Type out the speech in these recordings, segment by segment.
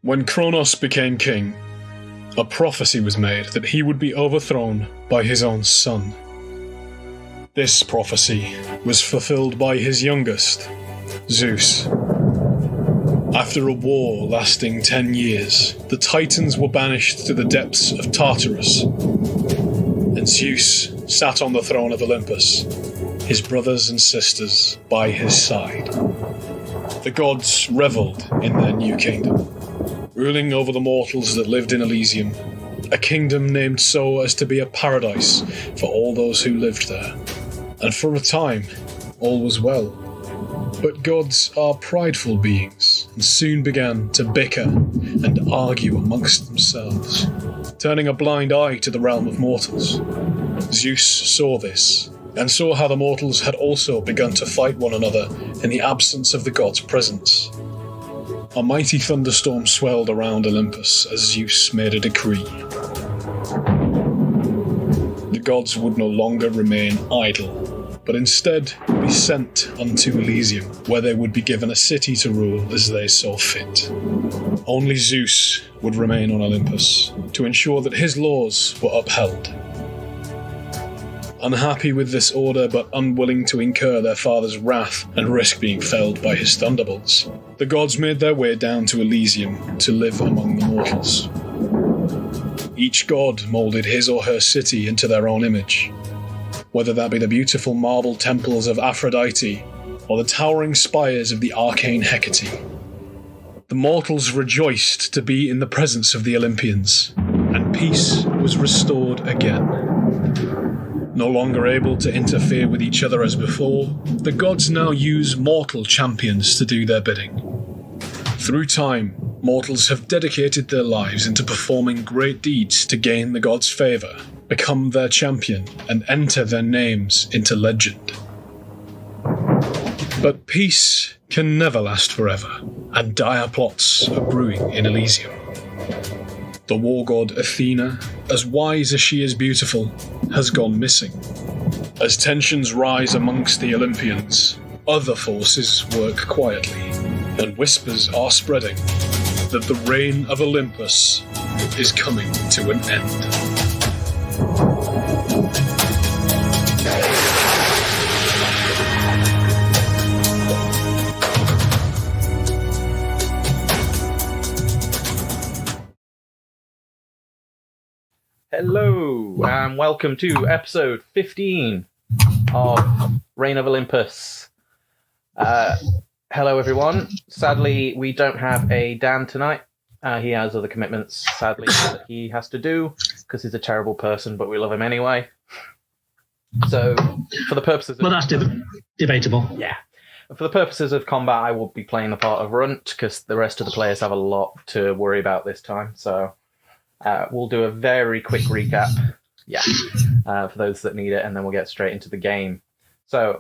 When Kronos became king, a prophecy was made that he would be overthrown by his own son. This prophecy was fulfilled by his youngest, Zeus. After a war lasting 10 years, the Titans were banished to the depths of Tartarus, and Zeus sat on the throne of Olympus, his brothers and sisters by his side. The gods revelled in their new kingdom, ruling over the mortals that lived in Elysium, a kingdom named so as to be a paradise for all those who lived there. And for a time, all was well. But gods are prideful beings, and soon began to bicker and argue amongst themselves, turning a blind eye to the realm of mortals. Zeus saw this, and saw how the mortals had also begun to fight one another in the absence of the gods' presence. A mighty thunderstorm swelled around Olympus as Zeus made a decree. The gods would no longer remain idle, but instead be sent unto Elysium, where they would be given a city to rule as they saw fit. Only Zeus would remain on Olympus, to ensure that his laws were upheld. Unhappy with this order, but unwilling to incur their father's wrath and risk being felled by his thunderbolts, the gods made their way down to Elysium to live among the mortals. Each god moulded his or her city into their own image, whether that be the beautiful marble temples of Aphrodite or the towering spires of the arcane Hecate. The mortals rejoiced to be in the presence of the Olympians, and peace was restored again. No longer able to interfere with each other as before, the gods now use mortal champions to do their bidding. Through time, mortals have dedicated their lives into performing great deeds to gain the gods' favour, become their champion, and enter their names into legend. But peace can never last forever, and dire plots are brewing in Elysium. The war god Athena, as wise as she is beautiful, has gone missing. As tensions rise amongst the Olympians, other forces work quietly, and whispers are spreading that the reign of Olympus is coming to an end. Hello, and welcome to episode 15 of Reign of Olympus. Hello, everyone. Sadly, we don't have a Dan tonight. He has other commitments, sadly, that he has to do, because he's a terrible person, but we love him anyway. So, for the purposes of... Well, that's debatable. Yeah. For the purposes of combat, I will be playing the part of Runt, because the rest of the players have a lot to worry about this time, so... we'll do a very quick recap, for those that need it, and then we'll get straight into the game. So,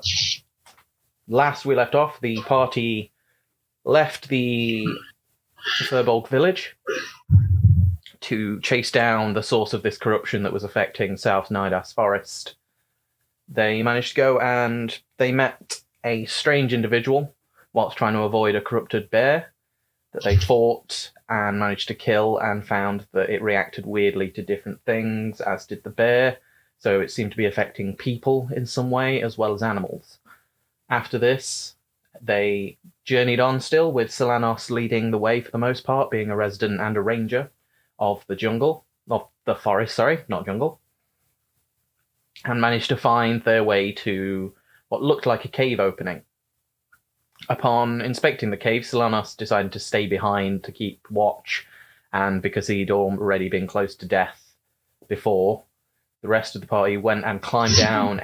last we left off, the party left the Furbolg village to chase down the source of this corruption that was affecting South Cnidas forest. They managed to go and they met a strange individual whilst trying to avoid a corrupted bear that they fought and managed to kill, and found that it reacted weirdly to different things, as did the bear, so it seemed to be affecting people in some way, as well as animals. After this, they journeyed on still, with Solanos leading the way for the most part, being a resident and a ranger of the jungle, of the forest, sorry, not jungle, and managed to find their way to what looked like a cave opening. Upon inspecting the cave, Solanos decided to stay behind to keep watch, and because he'd already been close to death before, the rest of the party went and climbed down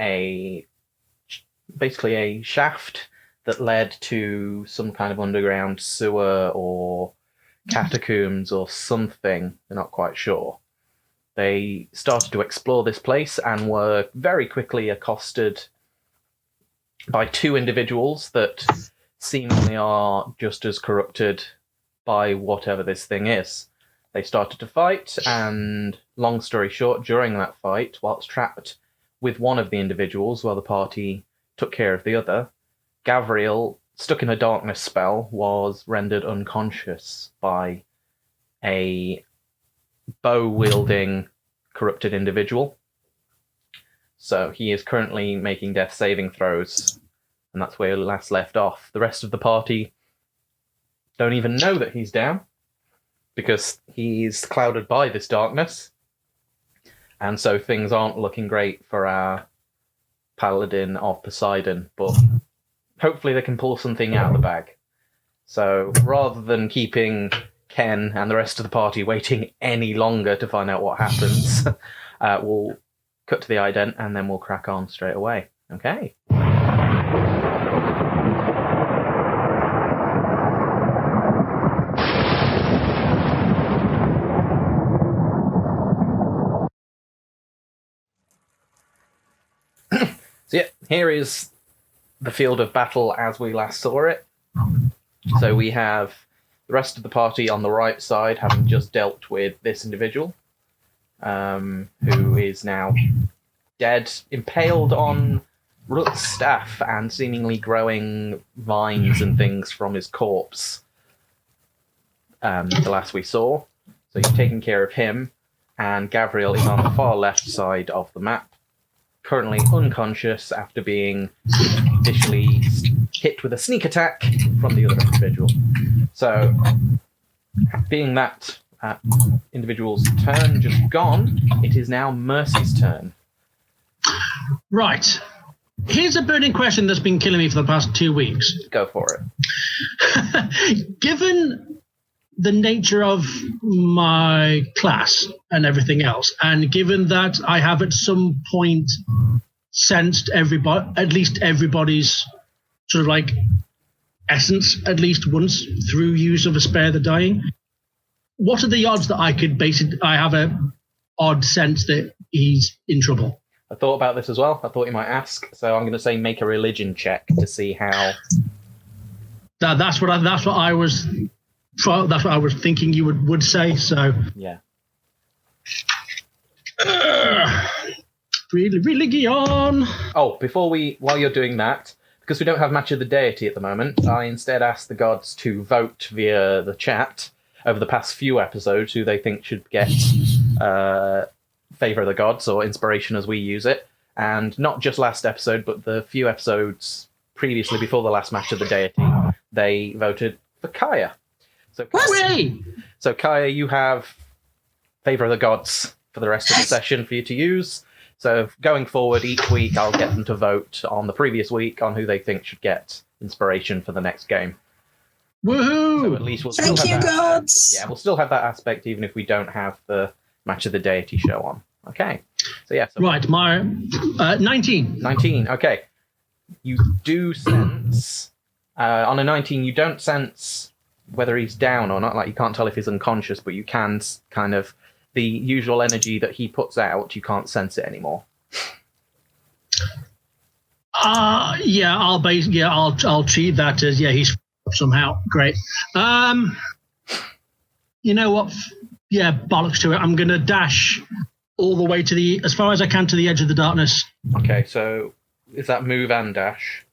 basically a shaft that led to some kind of underground sewer or catacombs or something, they're not quite sure. They started to explore this place and were very quickly accosted by two individuals that seemingly are just as corrupted by whatever this thing is. They started to fight, and long story short, during that fight, whilst trapped with one of the individuals while the party took care of the other, Gavriel, stuck in a darkness spell, was rendered unconscious by a bow-wielding corrupted individual. So he is currently making death saving throws, and that's where he last left off. The rest of the party don't even know that he's down, because he's clouded by this darkness, and so things aren't looking great for our Paladin of Poseidon, but hopefully they can pull something out of the bag. So rather than keeping Ken and the rest of the party waiting any longer to find out what happens, we'll cut to the ident and then we'll crack on straight away. Okay. So yeah, here is the field of battle as we last saw it. So we have the rest of the party on the right side, having just dealt with this individual, who is now dead, impaled on Rook's staff and seemingly growing vines and things from his corpse. The last we saw. So you've taken care of him, and Gavriel is on the far left side of the map, currently unconscious after being initially hit with a sneak attack from the other individual. So, being that individual's turn just gone, it is now Mercy's turn. Right. Here's a burning question that's been killing me for the past 2 weeks. Go for it. Given the nature of my class and everything else, and given that I have at some point sensed at least everybody's sort of like essence at least once through use of a spare the dying, what are the odds that I have a odd sense that he's in trouble? I thought about this as well. I thought you might ask, so I'm going to say make a religion check to see how. That's what I was thinking you would say. So yeah. Religion. Oh, while you're doing that, because we don't have Match of the Deity at the moment, I instead asked the gods to vote via the chat over the past few episodes who they think should get Favour of the Gods, or Inspiration as we use it. And not just last episode, but the few episodes previously before the last Match of the Deity, they voted for Kaya. So Kaya, you have Favour of the Gods for the rest of the session for you to use. So going forward, each week I'll get them to vote on the previous week on who they think should get Inspiration for the next game. Woohoo! So at least we'll Thank still you, have that. gods. Yeah, we'll still have that aspect even if we don't have the Match of the Deity show on. Okay. So yeah. So right, my 19. 19. Okay. You do sense on a 19. You don't sense whether he's down or not. Like you can't tell if he's unconscious, but you can kind of the usual energy that he puts out. You can't sense it anymore. Yeah, I'll treat that as he's somehow great. You know what? Yeah, bollocks to it. I'm gonna dash all the way as far as I can to the edge of the darkness. Okay, so is that move and dash?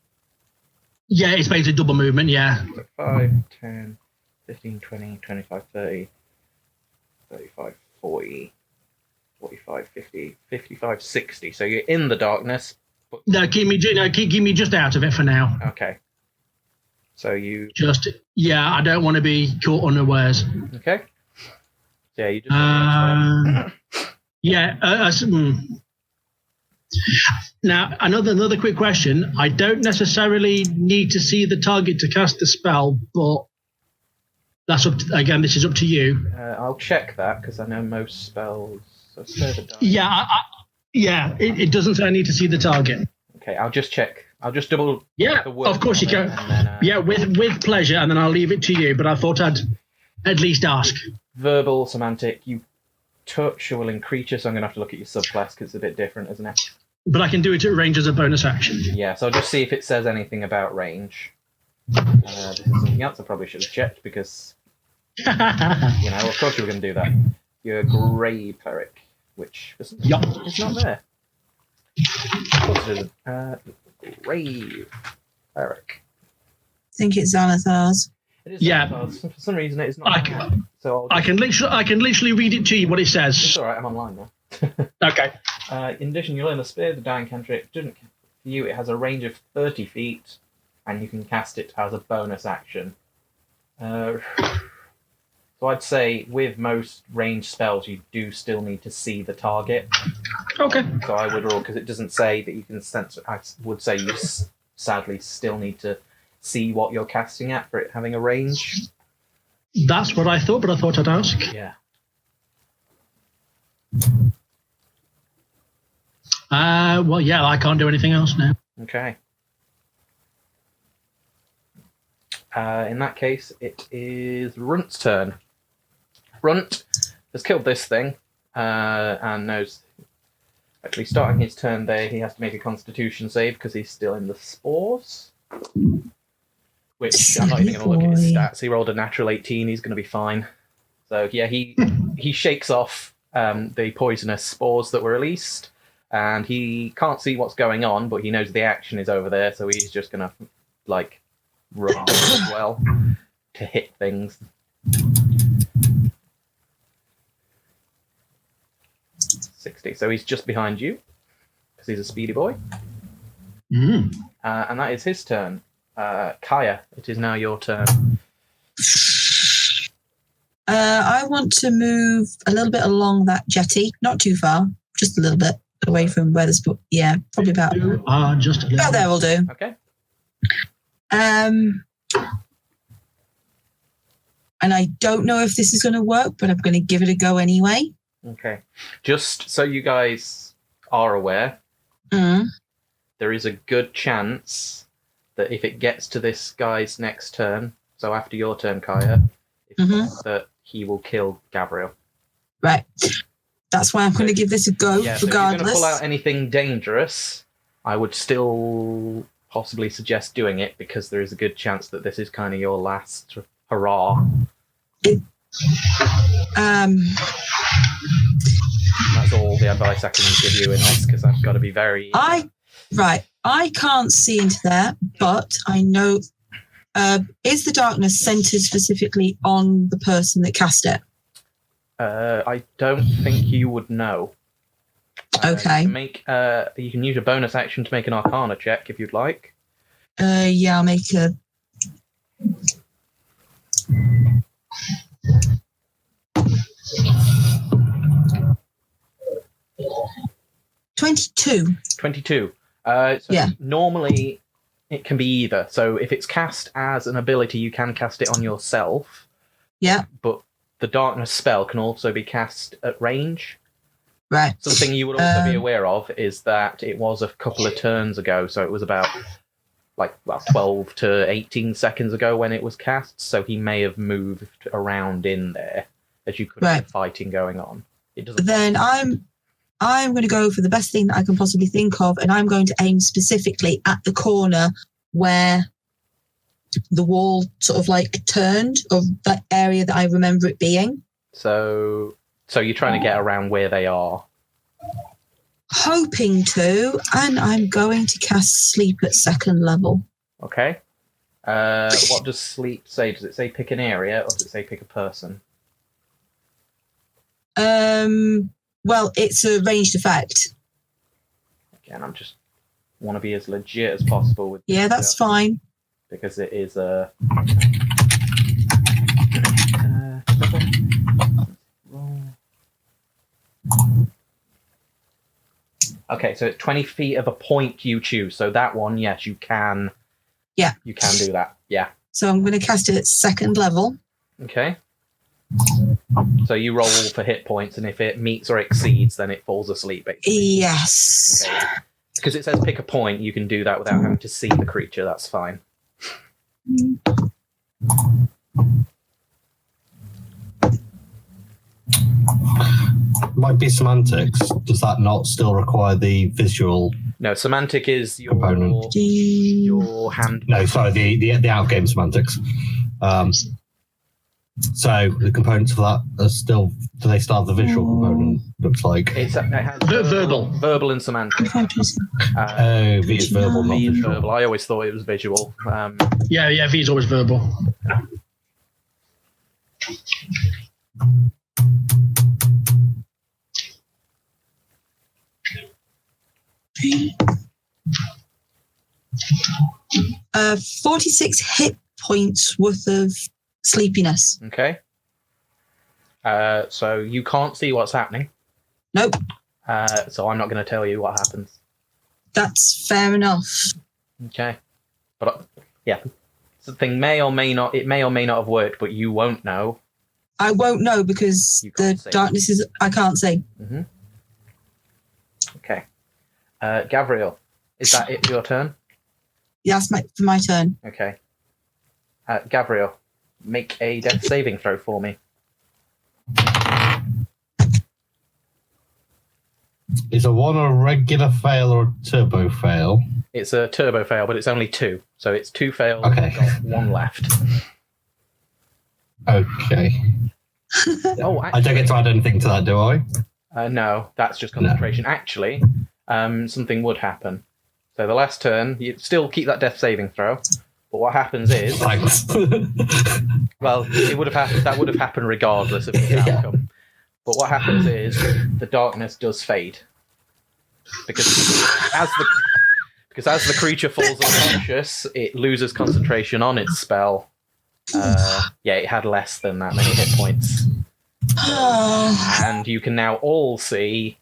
Yeah, it's basically double movement. Yeah. So 5, 10, 15, 20, 25, 30, 35, 40, 45, 50, 55, 60. So you're in the darkness. But... No, keep me just out of it for now. Okay. So you... I don't want to be caught unawares. Okay. Yeah, you just... Now, another quick question. I don't necessarily need to see the target to cast the spell, but that's this is up to you. I'll check that, because I know most spells... It doesn't say I need to see the target. Okay, I'll just check. I'll just double... Yeah, of course you can. Then, with pleasure, and then I'll leave it to you, but I thought I'd at least ask. Verbal, semantic, you touch a willing creature, so I'm going to have to look at your subclass, because it's a bit different, isn't it? But I can do it at range as a bonus action. Yeah, so I'll just see if it says anything about range. This is something else I probably should have checked, because... of course you were going to do that. You're a grey cleric, which is not there. Of course it isn't. Grey cleric. I think it's Xanathar's. It is Yeah. for some reason it is not. So I can literally read it to you what it It's says. all right. I'm online now. Okay. In addition, you learn the spear. The dying cantrip doesn't for you. It has a range of 30 feet, and you can cast it as a bonus action. So I'd say with most ranged spells, you do still need to see the target. Okay. So I would roll because it doesn't say that you can sense. I would say you sadly still need to see what you're casting at for it having a range. That's what I thought, but I thought I'd ask. Yeah. Well, yeah, I can't do anything else now. Okay. In that case, it is Runt's turn. Runt has killed this thing and knows. Actually, starting his turn there, he has to make a Constitution save because he's still in the spores. Which I'm not even going to look at his stats. He rolled a natural 18. He's going to be fine. So yeah, he shakes off the poisonous spores that were released, and he can't see what's going on, but he knows the action is over there. So he's just going to run as well to hit things. .60. So he's just behind you because he's a speedy boy. Mm. And that is his turn. Kaya, it is now your turn. I want to move a little bit along that jetty, not too far, just a little bit away from where the sport. Yeah, probably about. Just a little. About there will do. Okay. And I don't know if this is going to work, but I'm going to give it a go anyway. Okay. Just so you guys are aware, there is a good chance that if it gets to this guy's next turn, so after your turn, Kaya, that he will kill Gabriel. Right. That's why I'm going to give this a go, Yeah, so if you're regardless. going to pull out anything dangerous, I would still possibly suggest doing it because there is a good chance that this is kind of your last hurrah. That's all the advice I can give you in this because I've got to be very. I can't see into there, but I know. Is the darkness centered specifically on the person that cast it? I don't think you would know. Okay. You can use a bonus action to make an Arcana check if you'd like. Yeah, I'll make a. 22. Normally, it can be either. So if it's cast as an ability, you can cast it on yourself. Yeah. But the darkness spell can also be cast at range. Right. Something you would also be aware of is that it was a couple of turns ago, so it was about 12 to 18 seconds ago when it was cast, so he may have moved around in there as you could have fighting going on. It doesn't. Then I'm going to go for the best thing that I can possibly think of, and I'm going to aim specifically at the corner where the wall sort of turned, of that area that I remember it being. So you're trying to get around where they are? Hoping to, and I'm going to cast Sleep at second level. Okay. What does Sleep say? Does it say pick an area, or does it say pick a person? Well, it's a ranged effect. Again, I'm just want to be as legit as possible with. Yeah, that's fine. Because it is a. Okay, so it's 20 feet of a point you choose. So that one, yes, you can. Yeah. You can do that. Yeah. So I'm going to cast it at second level. Okay. So you roll for hit points, and if it meets or exceeds, then it falls asleep, basically. Yes. Okay. Because it says pick a point, you can do that without having to see the creature. That's fine. Might be semantics. Does that not still require the visual? No, semantic is your component? your hand. No, sorry, the outgame semantics. So the components for that are still. Do they still have the visual component? Looks like It has verbal and semantic. V is verbal, not V is visual. verbal. I always thought it was visual. Yeah, V is always verbal. Uh, 46 hit points worth of sleepiness. Okay. So you can't see what's happening. Nope, So I'm not going to tell you what happens. that's fair enough. Okay. But yeah, something may or may not have worked, but you won't know. I won't know because You the can't see. darkness is. I can't see. Mm-hmm. Okay. Gabriel, is that it for your turn? Yeah, that's for my turn. Okay. Gabriel, make a death saving throw for me. Is a 1 a regular fail or a turbo fail? It's a turbo fail, but it's only 2. So it's 2 fails, Okay. and got 1 left. Okay. Oh, I don't get to add anything to that, do I? no, that's just concentration. Actually, something would happen. So the last turn, you still keep that death saving throw, but what happens is, Thanks. well, it would have happened. That would have happened regardless of the outcome. But what happens is the darkness does fade because as the creature falls unconscious, it loses concentration on its spell. It had less than that many hit points, and you can now all see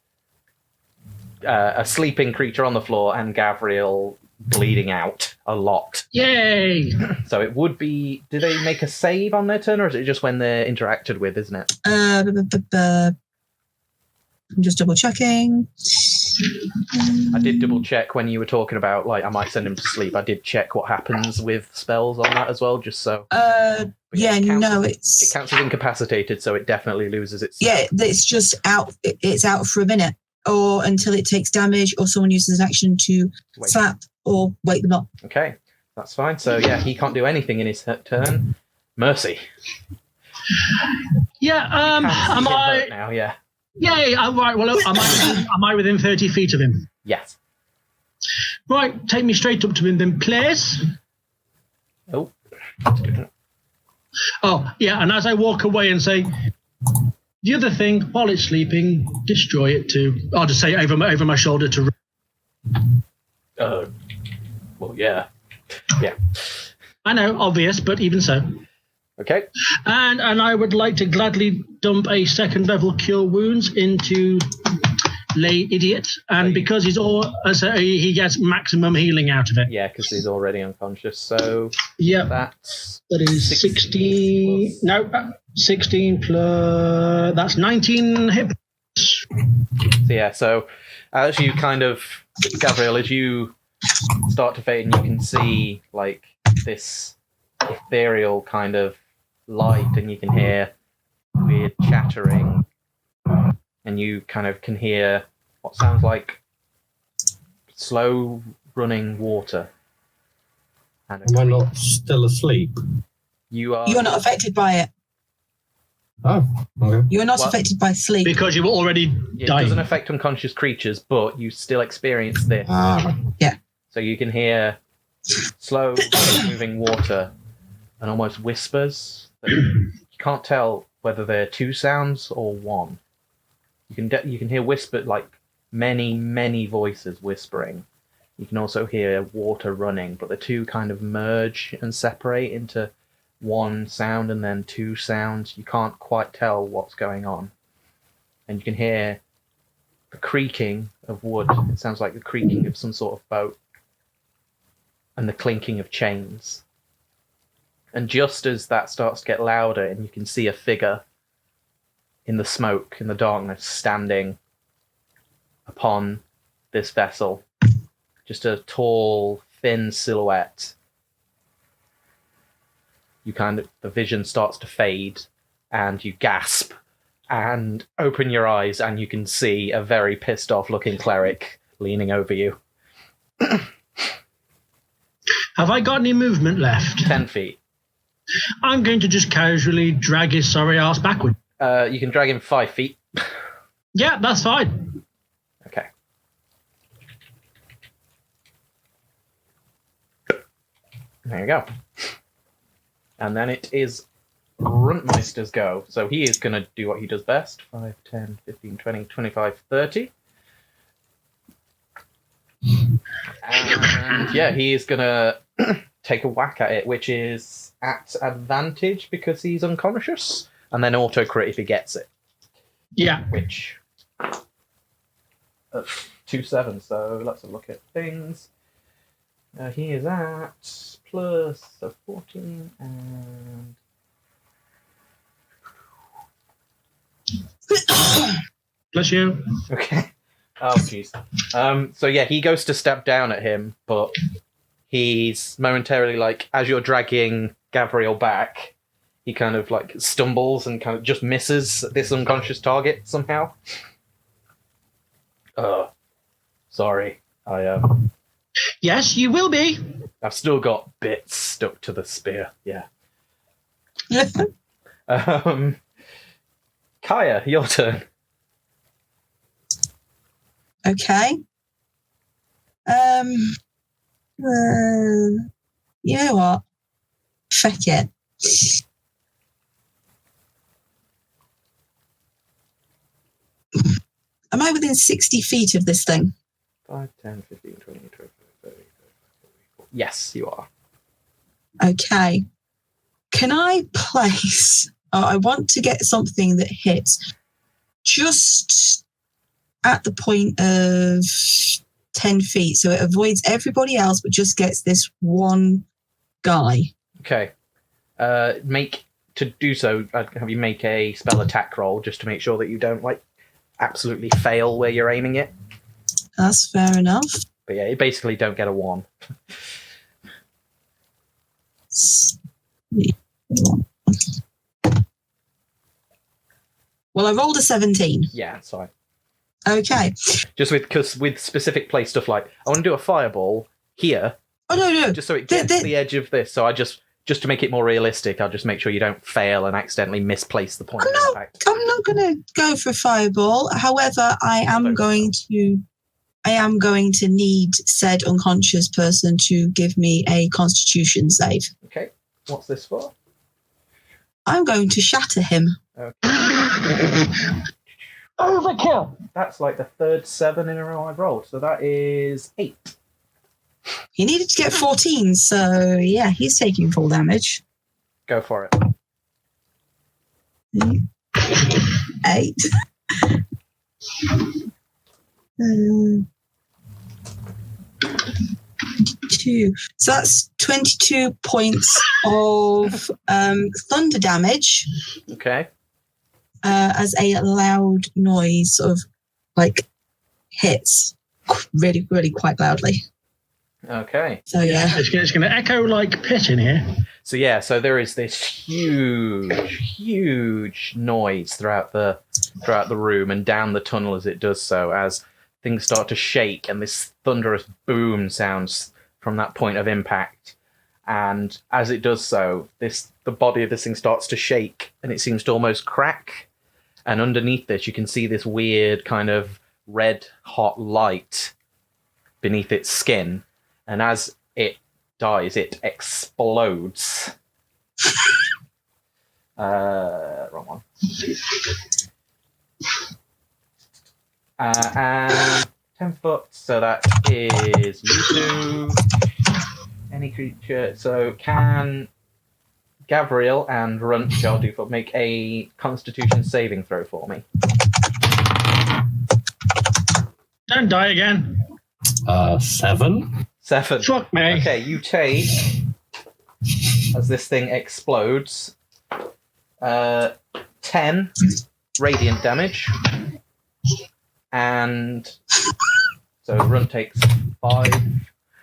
a sleeping creature on the floor and Gabriel bleeding out a lot. Yay! So it would be. Do they make a save on their turn, or is it just when they're interacted with? Isn't it? I'm just double checking. I did double check when you were talking about I might send him to sleep. I did check what happens with spells on that as well, just so. But it counts as incapacitated, so it definitely loses its. Yeah, it's just out. It's out for a minute, or until it takes damage, or someone uses an action to slap or wake them up. Okay, that's fine. So yeah, he can't do anything in his turn. Mercy. Yeah. Am I now? Yeah. Yay! Right. Well, am I within 30 feet of him? Yes. Right. Take me straight up to him, then, please. Oh. Oh, yeah. And as I walk away and say, the other thing, while it's sleeping, destroy it too. I'll just say over my shoulder to. Well, yeah. Yeah. I know, obvious, but even so. Okay. And I would like to gladly dump a 2nd level Cure Wounds into Lay Idiot, and because he gets maximum healing out of it. Yeah, because he's already unconscious. So yeah, that is 16. No, 16 plus. That's 19 hit points. So yeah, so as you kind of, Gabriel, as you start to fade, and you can see this ethereal kind of light, and you can hear weird chattering, and you kind of can hear what sounds like slow running water. And Am I not still asleep? You are. You're not affected by it. Oh, okay. You're not affected by sleep. Because you were already It dying. doesn't affect unconscious creatures, but you still experience this. Yeah. So you can hear slow moving water and almost whispers. You can't tell whether they're 2 sounds or 1. You can hear whisper, many voices whispering. You can also hear water running, but the 2 kind of merge and separate into 1 sound and then 2 sounds. You can't quite tell what's going on. And you can hear the creaking of wood. It sounds like the creaking of some sort of boat. And the clinking of chains. And just as that starts to get louder, and you can see a figure in the smoke, in the darkness, standing upon this vessel. Just a tall, thin silhouette. The vision starts to fade, and you gasp, and open your eyes, and you can see a very pissed off looking cleric leaning over you. Have I got any movement left? 10 feet. I'm going to just casually drag his sorry ass backward. You can drag him 5 feet. Yeah, that's fine. Okay. There you go. And then it is Runtmeister's go. So he is going to do what he does best. 5, 10, 15, 20, 25, 30. And yeah, he is going to take a whack at it, which is at advantage because he's unconscious, and then auto crit if he gets it. Yeah. Which 2 7. So let's have a look at things. He is at plus 14 and Bless you. okay. Oh jeez. So yeah, he goes to step down at him, but he's momentarily like, as you're dragging Gabriel back, he kind of like stumbles and kind of just misses this unconscious target somehow. Sorry. Yes, you will be. I've still got bits stuck to the spear. Yeah. Kaya, your turn. Okay. You know what? Feck it. Am I within 60 feet of this thing? 5, 10, 15, 20, 25, 30, 35, 40. Yes, you are. Okay. Can I place... I want to get something that hits just at the point of 10 feet, so it avoids everybody else but just gets this one guy. Okay. To do so, I'd have you make a spell attack roll just to make sure that you don't like absolutely fail where you're aiming it. That's fair enough. But yeah, you basically don't get a 1. Well, I rolled a 17. Yeah, that's fine. Okay. Just with specific play stuff like, I want to do a fireball here. Oh, no. Just so it gets to the edge of this. So I just to make it more realistic, I'll just make sure you don't fail and accidentally misplace the point of impact. I'm not going to go for fireball. However, I am going to need said unconscious person to give me a Constitution save. Okay. What's this for? I'm going to shatter him. Okay. Overkill. That's like the third 7 in a row I've rolled. So that is 8. He needed to get 14, so yeah, he's taking full damage. Go for it. 8. 2. So that's 22 points of thunder damage. Okay. As a loud noise sort of like hits really, really quite loudly. Okay. So yeah. It's going to echo like pit in here. So yeah, so there is this huge noise throughout the room and down the tunnel as it does so, as things start to shake and this thunderous boom sounds from that point of impact. And as it does so, the body of this thing starts to shake and it seems to almost crack. And underneath this, you can see this weird kind of red hot light beneath its skin. And as it dies, it explodes. Wrong one. And 10 foot, so that is you two. Any creature. So can Gabriel and Runt shall do for make a Constitution saving throw for me. Don't die again. 7. 7. Fuck me. Okay, you take, as this thing explodes, 10 radiant damage. And so Runt takes 5.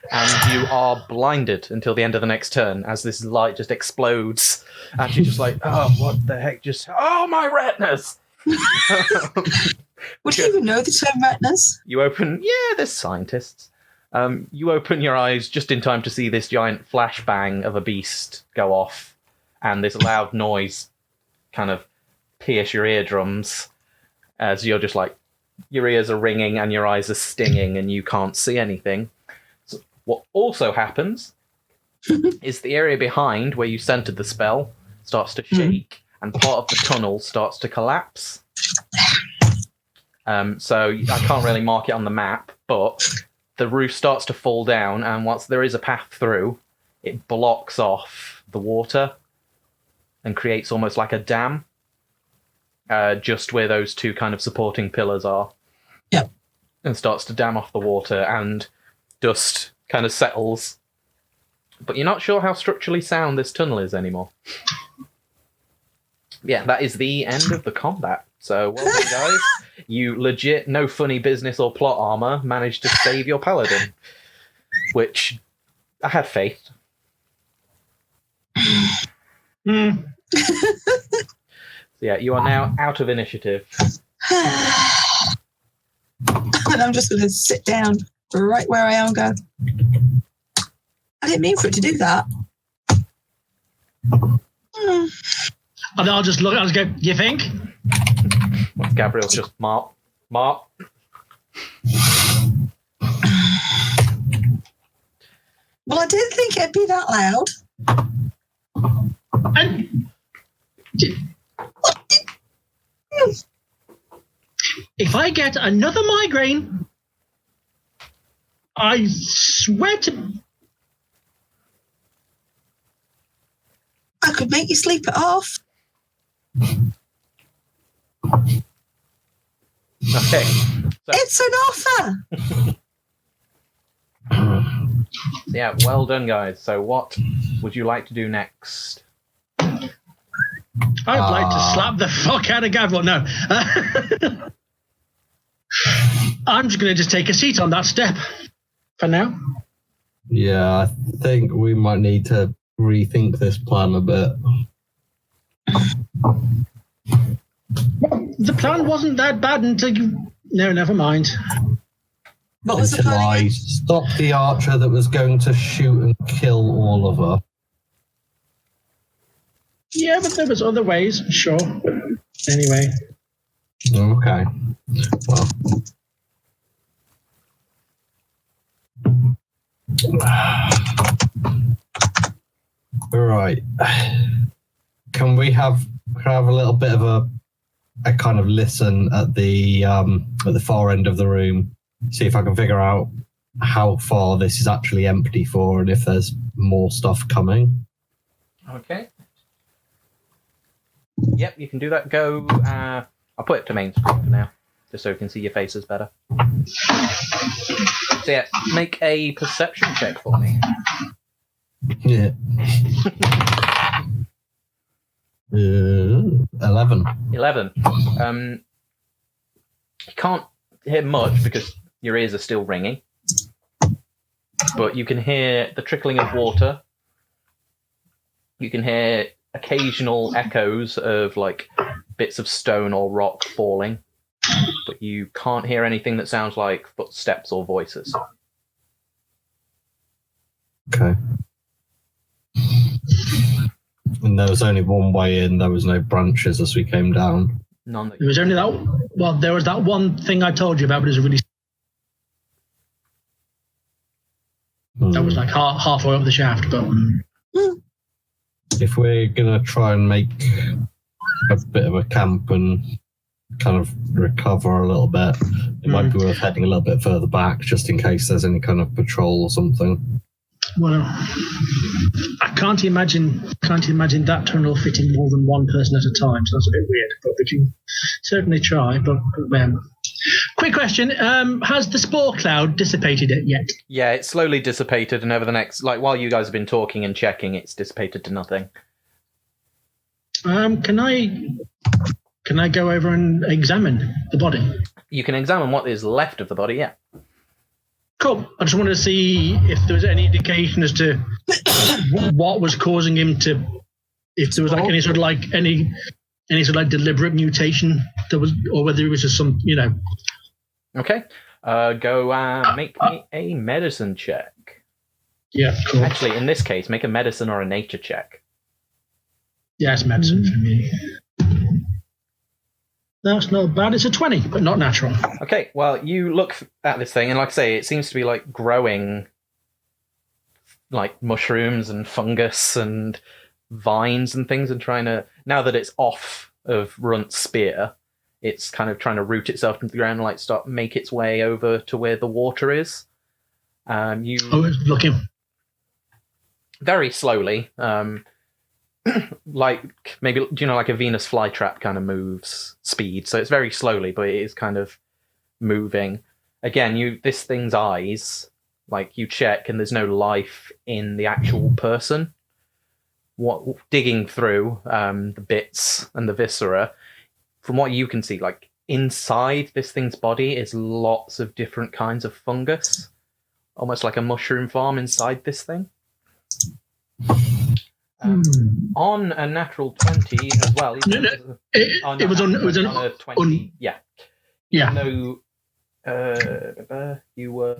And you are blinded until the end of the next turn as this light just explodes. And you're just like, oh, what the heck? Oh, my retinas! Would you even know the term retinas? You open, there's scientists. You open your eyes just in time to see this giant flashbang of a beast go off. And this loud noise kind of pierce your eardrums as you're just like, your ears are ringing and your eyes are stinging and you can't see anything. What also happens is the area behind where you centered the spell starts to shake, and part of the tunnel starts to collapse. So I can't really mark it on the map, but the roof starts to fall down, and once there is a path through, it blocks off the water and creates almost like a dam, just where those two kind of supporting pillars are. Yep. And starts to dam off the water, and dust kind of settles. But you're not sure how structurally sound this tunnel is anymore. Yeah, that is the end of the combat. So, well done, guys. You legit, no funny business or plot armor, managed to save your paladin. Which, I had faith. Mm. So yeah, you are now out of initiative. And I'm just going to sit down right where I am and go, I didn't mean for it to do that. And I'll just look at it and go, you think? Gabriel's just, Mark. Well, I didn't think it'd be that loud. And if I get another migraine, I swear to... I could make you sleep it off. Okay. So, It's an offer. yeah, well done, guys. So what would you like to do next? I'd like to slap the fuck out of Gabriel. No. I'm just going to take a seat on that step for now. Yeah, I think we might need to rethink this plan a bit. The plan wasn't that bad until you... No, never mind. What was the Until plan I again? stopped the archer that was going to shoot and kill Oliver. Yeah, but there was other ways, sure. Anyway. Okay. Well. Right. Can we have a little bit of a kind of listen at the far end of the room, see if I can figure out how far this is actually empty for and if there's more stuff coming. Okay. Yep, you can do that. Go. I'll put it to main screen for now, just so you can see your faces better. So yeah, make a perception check for me. Yeah. 11. 11. You can't hear much because your ears are still ringing, but you can hear the trickling of water. You can hear occasional echoes of like bits of stone or rock falling, but you can't hear anything that sounds like footsteps or voices. Okay. And there was only one way in, there was no branches as we came down. None that There was only that... Well, there was that one thing I told you about, but it was really... That was like halfway up the shaft, but... If we're going to try and make a bit of a camp and kind of recover a little bit, it might be worth heading a little bit further back just in case there's any kind of patrol or something. Well, I can't imagine that tunnel fitting more than one person at a time, so that's a bit weird, but we can certainly try. But quick question, has the spore cloud dissipated it yet? Yeah, it's slowly dissipated, and over the next, like, while you guys have been talking and checking, it's dissipated to nothing. Can I go over and examine the body? You can examine what is left of the body, yeah. Cool. I just wanted to see if there was any indication as to what was causing him to, if there was like any sort of deliberate mutation that was, or whether it was just some, Okay. Go make me a medicine check. Yeah, cool. Actually, in this case, make a medicine or a nature check. Yeah, it's medicine for me. That's not bad. It's a 20, but not natural. Okay, well, you look at this thing, and like I say, it seems to be like growing like mushrooms and fungus and vines and things and trying to, now that it's off of Runt's spear, it's kind of trying to root itself into the ground and like make its way over to where the water is. It's looking very slowly, like maybe, like a Venus flytrap kind of moves speed. So it's very slowly, but it is kind of moving. Again, this thing's eyes, like you check and there's no life in the actual person. Digging through the bits and the viscera, from what you can see, like inside this thing's body is lots of different kinds of fungus, almost like a mushroom farm inside this thing. On a natural 20 as well. It was on a 20. Yeah. No, you were.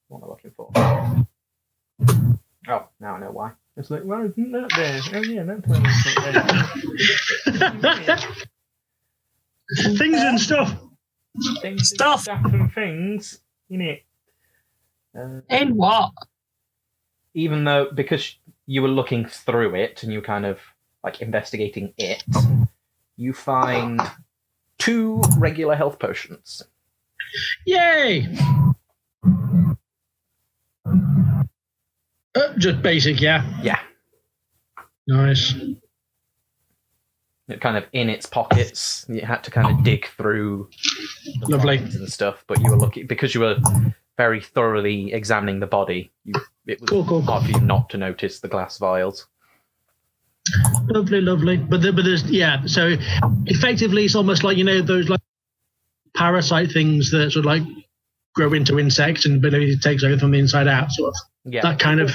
What am I looking for? Oh, now I know why. It's like, well, isn't that there? Oh yeah, that's there. Things and stuff. Stuff. And things in it. In what? Even though, because you were looking through it and you were kind of like investigating it, you find 2 regular health potions. Yay! Just basic, yeah. Yeah. Nice. It kind of in its pockets. You had to kind of dig through the Lovely. vines and stuff, but you were looking, because you were very thoroughly examining the body. It was Cool. hard for you not to notice the glass vials. Lovely. But there's so effectively it's almost like those like parasite things that sort of like grow into insects and it takes over from the inside out, sort of. Yeah. That kind of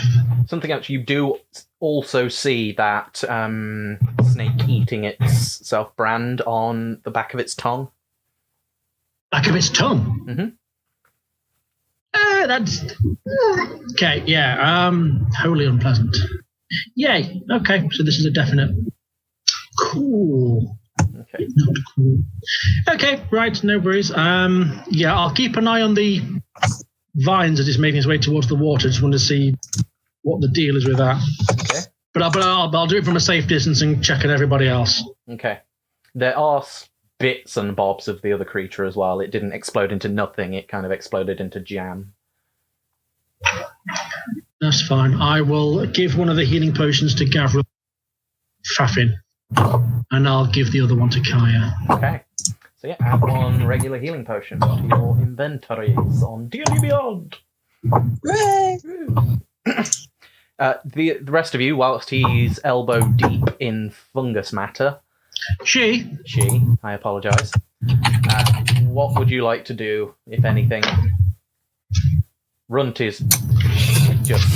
something else. You do also see that snake eating itself brand on the back of its tongue. Back of its tongue. Mm-hmm. That's okay. Yeah. Wholly unpleasant. Yay. Okay. So this is a definite. Cool. Okay. Not cool. Okay. Right. No worries. I'll keep an eye on the vines as it's making its way towards the water. Just want to see what the deal is with that. Okay. But I'll do it from a safe distance and check at everybody else. Okay. There are bits and bobs of the other creature as well. It didn't explode into nothing. It kind of exploded into jam. That's fine. I will give one of the healing potions to Gavril Fafin, and I'll give the other one to Kaya. Okay. So yeah, add 1 regular healing potion to your inventories on D&D Beyond. Hooray! The rest of you, whilst he's elbow deep in fungus matter, I apologise. What would you like to do, if anything? Runt is just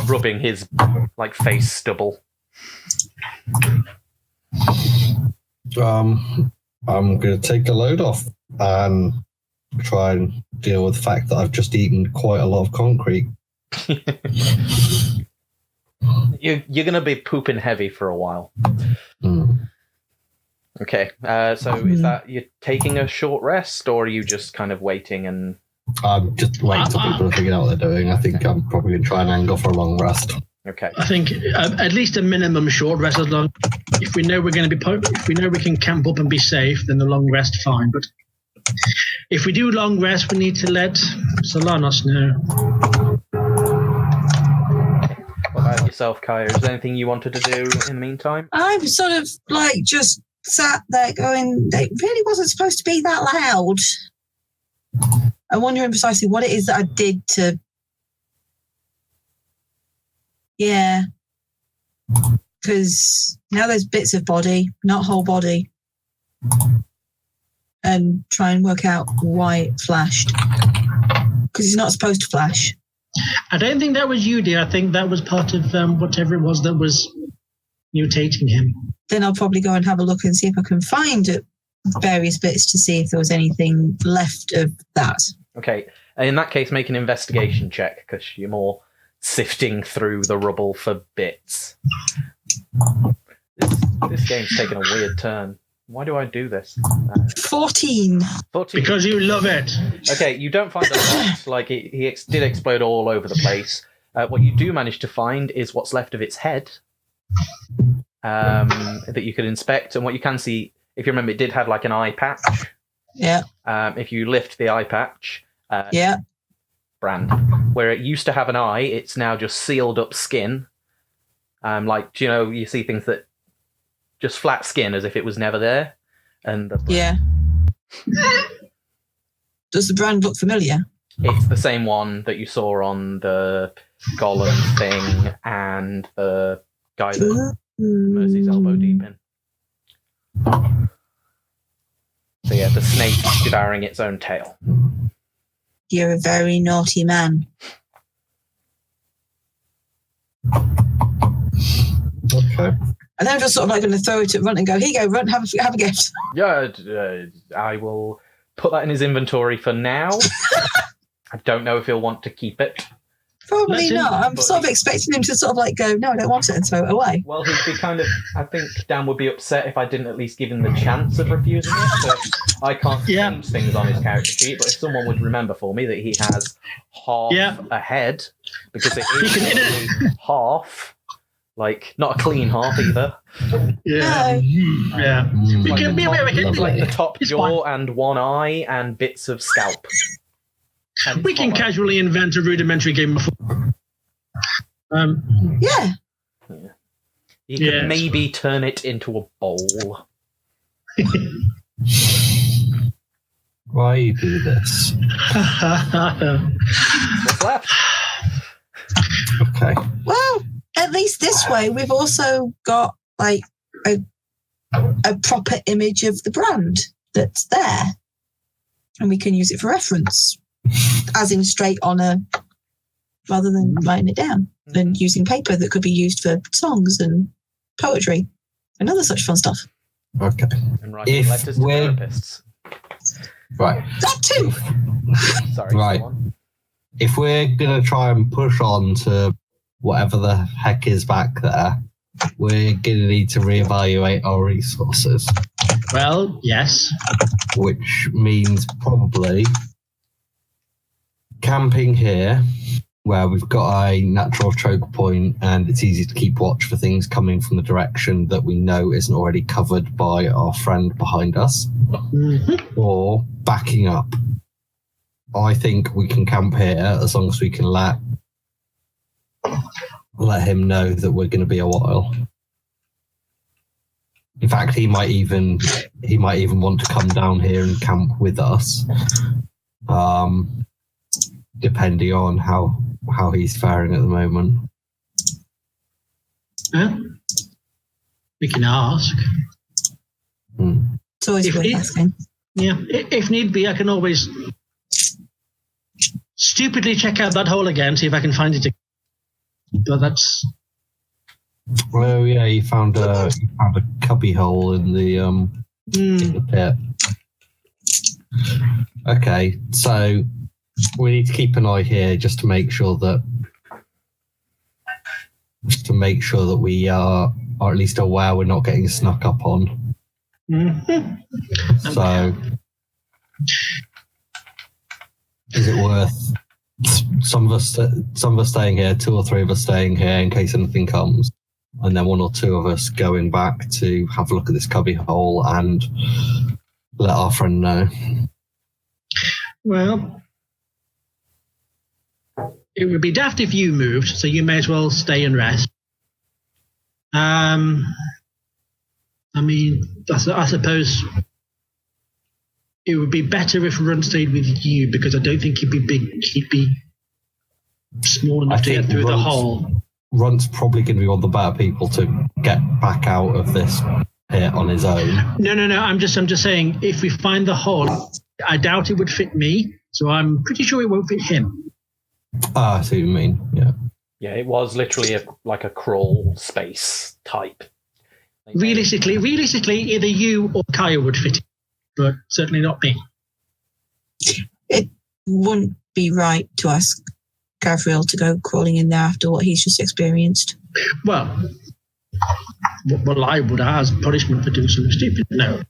rubbing his face stubble. I'm going to take a load off and try and deal with the fact that I've just eaten quite a lot of concrete. You're going to be pooping heavy for a while. Okay, so is that you're taking a short rest, or are you just kind of waiting and... I'm just waiting till people are figuring out what they're doing. I think I'm probably going to try and angle for a long rest. Okay. I think at least a minimum short rest. As long, if we know we're going to be, if we know we can camp up and be safe, then the long rest fine. But if we do long rest, we need to let Solanos know. What about yourself, Kaya? Is there anything you wanted to do in the meantime? I'm sort of just sat there going, it really wasn't supposed to be that loud. I'm wondering precisely what it is that I did to... Yeah. Because now there's bits of body, not whole body. And try and work out why it flashed. Because it's not supposed to flash. I don't think that was you, dear. I think that was part of whatever it was that was mutating him. Then I'll probably go and have a look and see if I can find various bits to see if there was anything left of that. Okay. In that case, make an investigation check, because you're more sifting through the rubble for bits. This game's taken a weird turn. Why do I do this? 14. Because you love it. Okay, you don't find a lot. He did explode all over the place. What you do manage to find is what's left of its head that you could inspect. And what you can see, if you remember, it did have like an eye patch. Yeah. If you lift the eye patch, Yeah. brand, where it used to have an eye, it's now just sealed up skin. Like, you see things that just flat skin as if it was never there. And Yeah. Does the brand look familiar? it's the same one that you saw on the golem thing and the guy that Mercy's elbow deep in. So yeah, the snake devouring its own tail. You're a very naughty man. Okay. And then I'm just sort of like going to throw it at Runt and go, here you go, Runt, have a gift. Yeah, I will put that in his inventory for now. I don't know if he'll want to keep it. That's Probably it. not. I'm sort of expecting him to sort of like go, no, I don't want it, and throw it away. Well, he'd be I think Dan would be upset if I didn't at least give him the chance of refusing it. So I can't Yeah. change things on his character sheet, but if someone would remember for me that he has half a head, because it is actually half, like, not a clean half either. Yeah. No. Yeah. Mm. We can be aware of It's like the it. top It's jaw and one eye and bits of scalp. And We can horror. casually invent a rudimentary game of. Yeah. You could Yes. maybe turn it into a bowl. Why you do this? What's left? Okay. Well, at least this way, we've also got like a proper image of the brand that's there, and we can use it for reference, as in straight on rather than writing it down, and using paper that could be used for songs and poetry and other such fun stuff. Okay. And writing If letters to we're- therapists. Right. That too. Sorry. Right. go on. If we're going to try and push on to whatever the heck is back there, we're going to need to reevaluate our resources, Well, yes. which means probably camping here, where we've got a natural choke point and it's easy to keep watch for things coming from the direction that we know isn't already covered by our friend behind us, Mhm. or backing up. I think we can camp here as long as we can let him know that we're going to be a while. In fact, he might even want to come down here and camp with us, depending on how he's faring at the moment. Yeah. We can ask. It's always If worth it- asking. Yeah. If need be, I can always stupidly check out that hole again, see if I can find it. But that's. Oh yeah, you found a cubby hole in the pit. Okay, so we need to keep an eye here just to make sure that we are at least aware we're not getting snuck up on. Mhm. So is it worth some of us staying here, 2 or 3 of us staying here in case anything comes, and then 1 or 2 of us going back to have a look at this cubby hole and let our friend know? Well, it would be daft if you moved, so you may as well stay and rest. I mean, I suppose it would be better if Runt stayed with you, because I don't think he'd be small enough to get through the hole. Runt's probably going to be one of the better people to get back out of this pit on his own. No. I'm just saying, if we find the hole, I doubt it would fit me, so I'm pretty sure it won't fit him. Ah, I see what you mean. Yeah. Yeah, it was literally like a crawl space type. Realistically, either you or Kaya would fit it, but certainly not me. It wouldn't be right to ask Gabriel to go crawling in there after what he's just experienced. Well, I would as punishment for doing something stupid. No.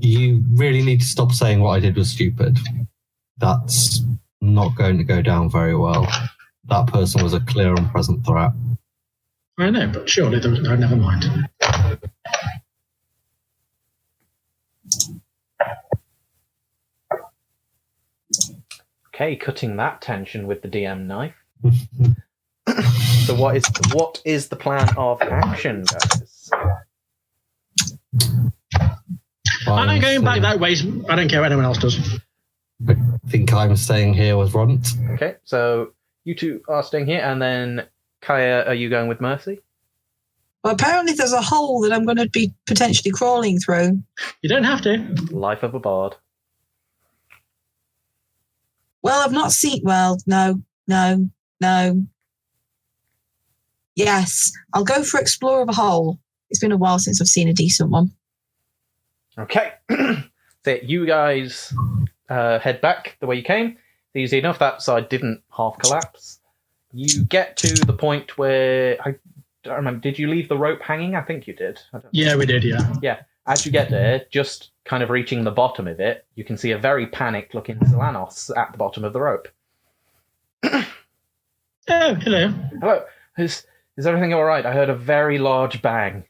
You really need to stop saying what I did was stupid. That's not going to go down very well. That person was a clear and present threat. I know, but surely no, never mind. Okay, cutting that tension with the DM knife. So what is the plan of action, guys? I'm going back that way. I don't care what anyone else does. I think I'm staying here with Runt. Okay, so you two are staying here, and then Kaya, are you going with Mercy? Well, apparently there's a hole that I'm going to be potentially crawling through. You don't have to. Life of a bard. Well, I've not seen... Well, no. Yes, I'll go for Explorer of a Hole. It's been a while since I've seen a decent one. Okay. So you guys head back the way you came. Easy enough. That side didn't half collapse. You get to the point where... I don't remember. Did you leave the rope hanging? I think you did. Yeah, we did, yeah. Yeah. As you get there, just kind of reaching the bottom of it, you can see a very panicked-looking Solanos at the bottom of the rope. Oh, hello. Hello. Is everything all right? I heard a very large bang.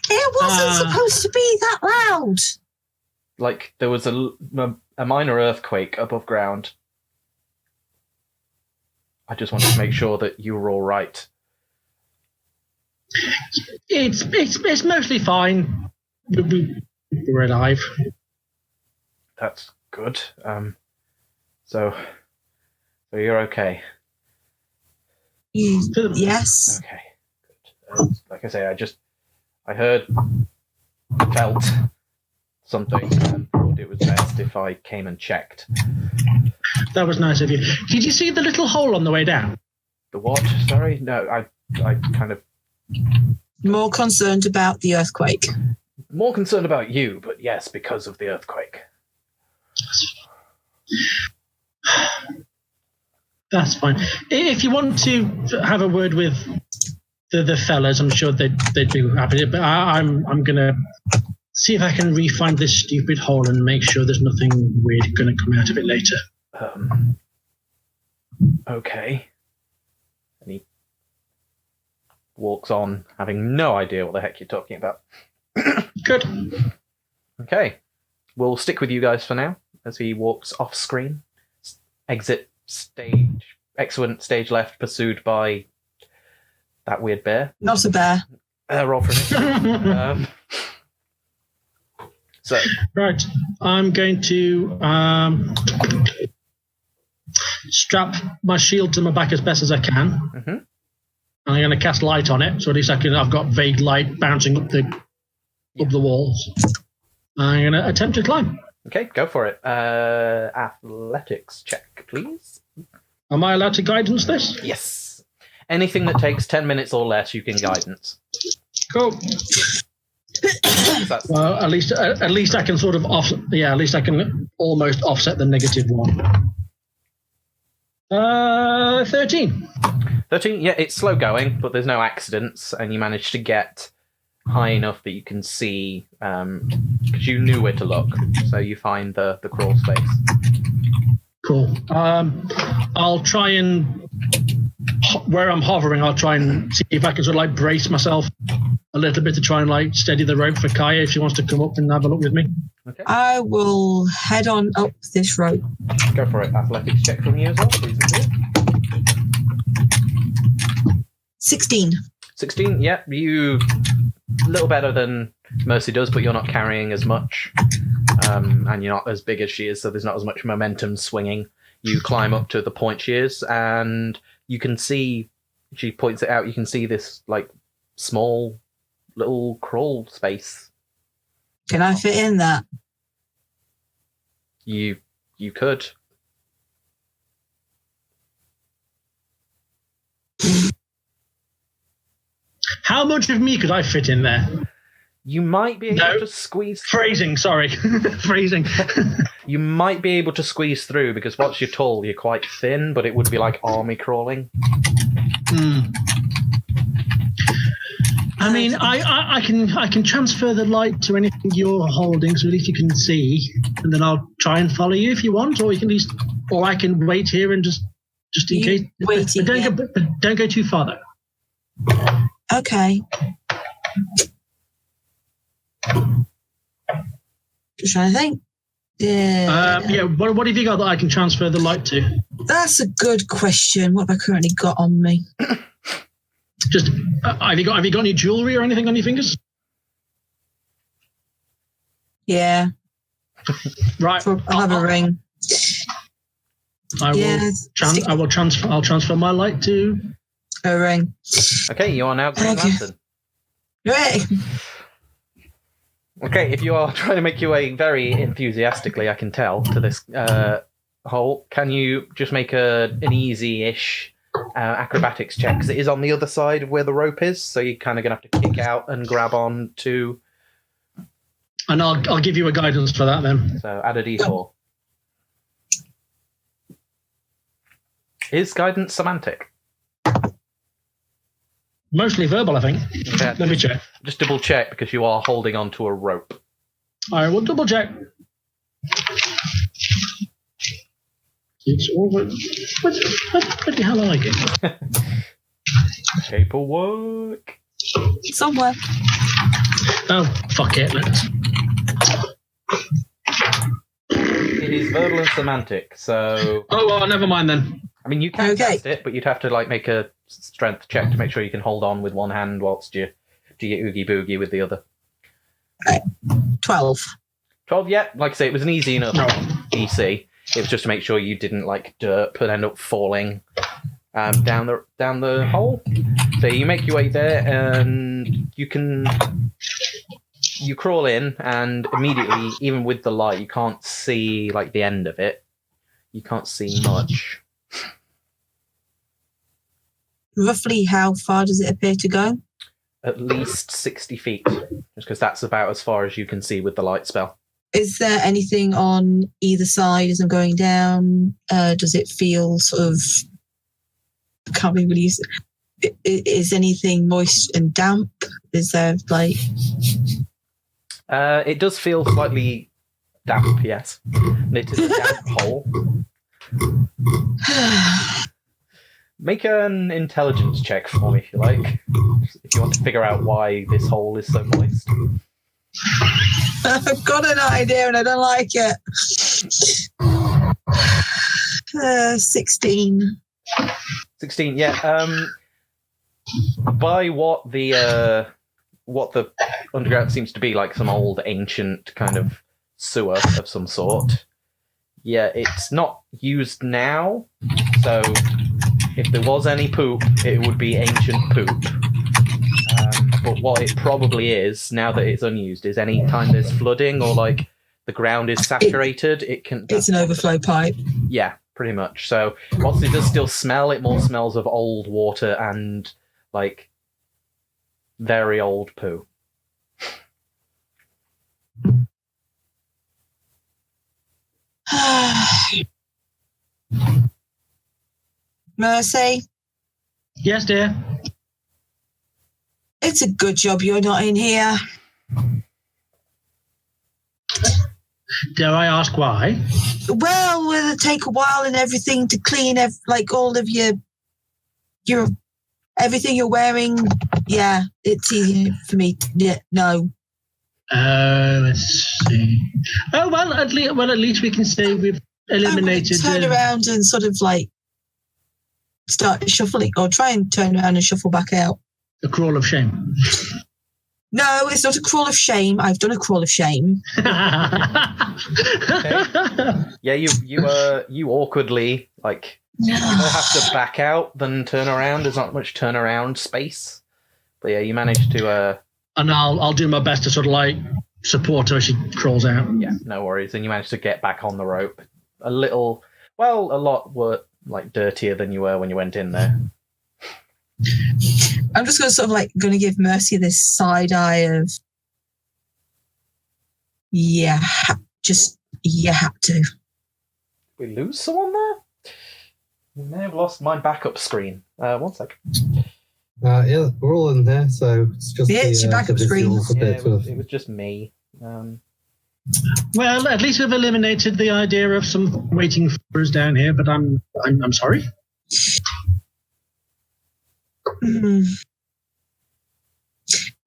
It wasn't supposed to be that loud. Like there was a minor earthquake above ground. I just wanted to make sure that you were all right. It's mostly fine. We're alive. That's good. So you're okay. Yes. Okay. Good. Like I say, I felt something and thought it was best if I came and checked. That was nice of you. Did you see the little hole on the way down? The what? Sorry? No, I kind of... More concerned about the earthquake. More concerned about you, but yes, because of the earthquake. That's fine. If you want to have a word with the fellas, I'm sure they'd be happy. But I'm going to see if I can re-find this stupid hole and make sure there's nothing weird going to come out of it later. Okay. And he walks on, having no idea what the heck you're talking about. Good. Okay. We'll stick with you guys for now as he walks off screen. Exit stage. Excellent stage left, pursued by that weird bear. Not a bear. Roll for it. So. Right. I'm going to strap my shield to my back as best as I can. Mm-hmm. I'm going to cast light on it, so at least I've got vague light bouncing up the walls. I'm going to attempt to climb. Okay, go for it. Athletics check, please. Am I allowed to guidance this? Yes. Anything that takes 10 minutes or less, you can guidance. Cool. Well, at least I can sort of at least I can almost offset the negative one. 13. 13, yeah, it's slow going, but there's no accidents, and you manage to get high enough that you can see, because you knew where to look, so you find the crawl space. Cool. I'll try and, where I'm hovering, I'll try and see if I can sort of like brace myself a little bit to try and like steady the rope for Kaya if she wants to come up and have a look with me. Okay. I will head on up this rope. Go for it. Athletics check from you as well, please. 16. 16, yeah. You a little better than Mercy does, but you're not carrying as much. And you're not as big as she is, so there's not as much momentum swinging. You climb up to the point she is, and you can see, she points it out, you can see this like small little crawl space. Can I fit in that? You could. How much of me could I fit in there? You might be able to squeeze... Phrasing, sorry. Phrasing. You might be able to squeeze through, because once you're tall, you're quite thin, but it would be like army crawling. I mean, I can transfer the light to anything you're holding, so at least you can see, and then I'll try and follow you if you want, or you can at least, or I can wait here and just in case. Waiting, but don't go too far though. Okay. Just trying to think. Yeah. What have you got that I can transfer the light to? That's a good question. What have I currently got on me? Just have you got any jewelry or anything on your fingers? Yeah. Right. I'll have a ring. I'll transfer my light to a ring. Okay, you are now Green Lantern. Right. Okay, if you are trying to make your way very enthusiastically, I can tell, to this hole, can you just make an easy-ish acrobatics check? Because it is on the other side of where the rope is, so you're kind of going to have to kick out and grab on to... And I'll give you a guidance for that then. So add a d4. Is guidance semantic? Mostly verbal, I think. Okay, Let me check. Just double check because you are holding onto a rope. I will double check. It's over. What the hell are I getting? Paperwork. Somewhere. Oh, fuck it. It is verbal and semantic, so... Oh, well, never mind then. I mean, you can test it, but you'd have to make a strength check to make sure you can hold on with one hand whilst you do your oogie boogie with the other. 12. 12, yeah. Like I say, it was an easy enough DC. It was just to make sure you didn't derp and end up falling down the hole. So you make your way there, and you crawl in, and immediately, even with the light, you can't see the end of it. You can't see much. Roughly how far does it appear to go? At least 60 feet, just because that's about as far as you can see with the light spell. Is there anything on either side as I'm going down? Does it feel sort of... I can't really use it. Is anything moist and damp? Is there It does feel slightly damp, yes. And it is a damp hole. Make an intelligence check for me, if you like. If you want to figure out why this hole is so moist. I've got an idea and I don't like it. 16. 16, yeah. By what the underground seems to be some old ancient kind of sewer of some sort. Yeah, it's not used now, so if there was any poop, it would be ancient poop. But what it probably is, now that it's unused, is any time there's flooding or the ground is saturated, it can... It's an overflow pipe. Yeah, pretty much. So whilst it does still smell, it more smells of old water and very old poo. Mercy? Yes, dear? It's a good job you're not in here. Dare I ask why? Well, will it take a while and everything to clean, all of your everything you're wearing? Yeah, it's easy for me. Yeah, no. Let's see. Oh, well, at least we can say we've eliminated... Turn around and sort of start shuffling, or try and turn around and shuffle back out. A crawl of shame. No, it's not a crawl of shame. I've done a crawl of shame. Okay. Yeah, you awkwardly you more have to back out than turn around. There's not much turnaround space, but yeah, you managed to. And I'll do my best to sort of support her as she crawls out. Yeah, no worries. And you managed to get back on the rope. A lot were dirtier than you were when you went in there. I'm just going to sort of going to give Mercy this side eye of, yeah, you have to. Did we lose someone there? We may have lost my backup screen. 1 second. Yeah, we're all in there, so it's just it's your backup screen. It was just me. Well, at least we've eliminated the idea of some waiting for us down here. But I'm sorry.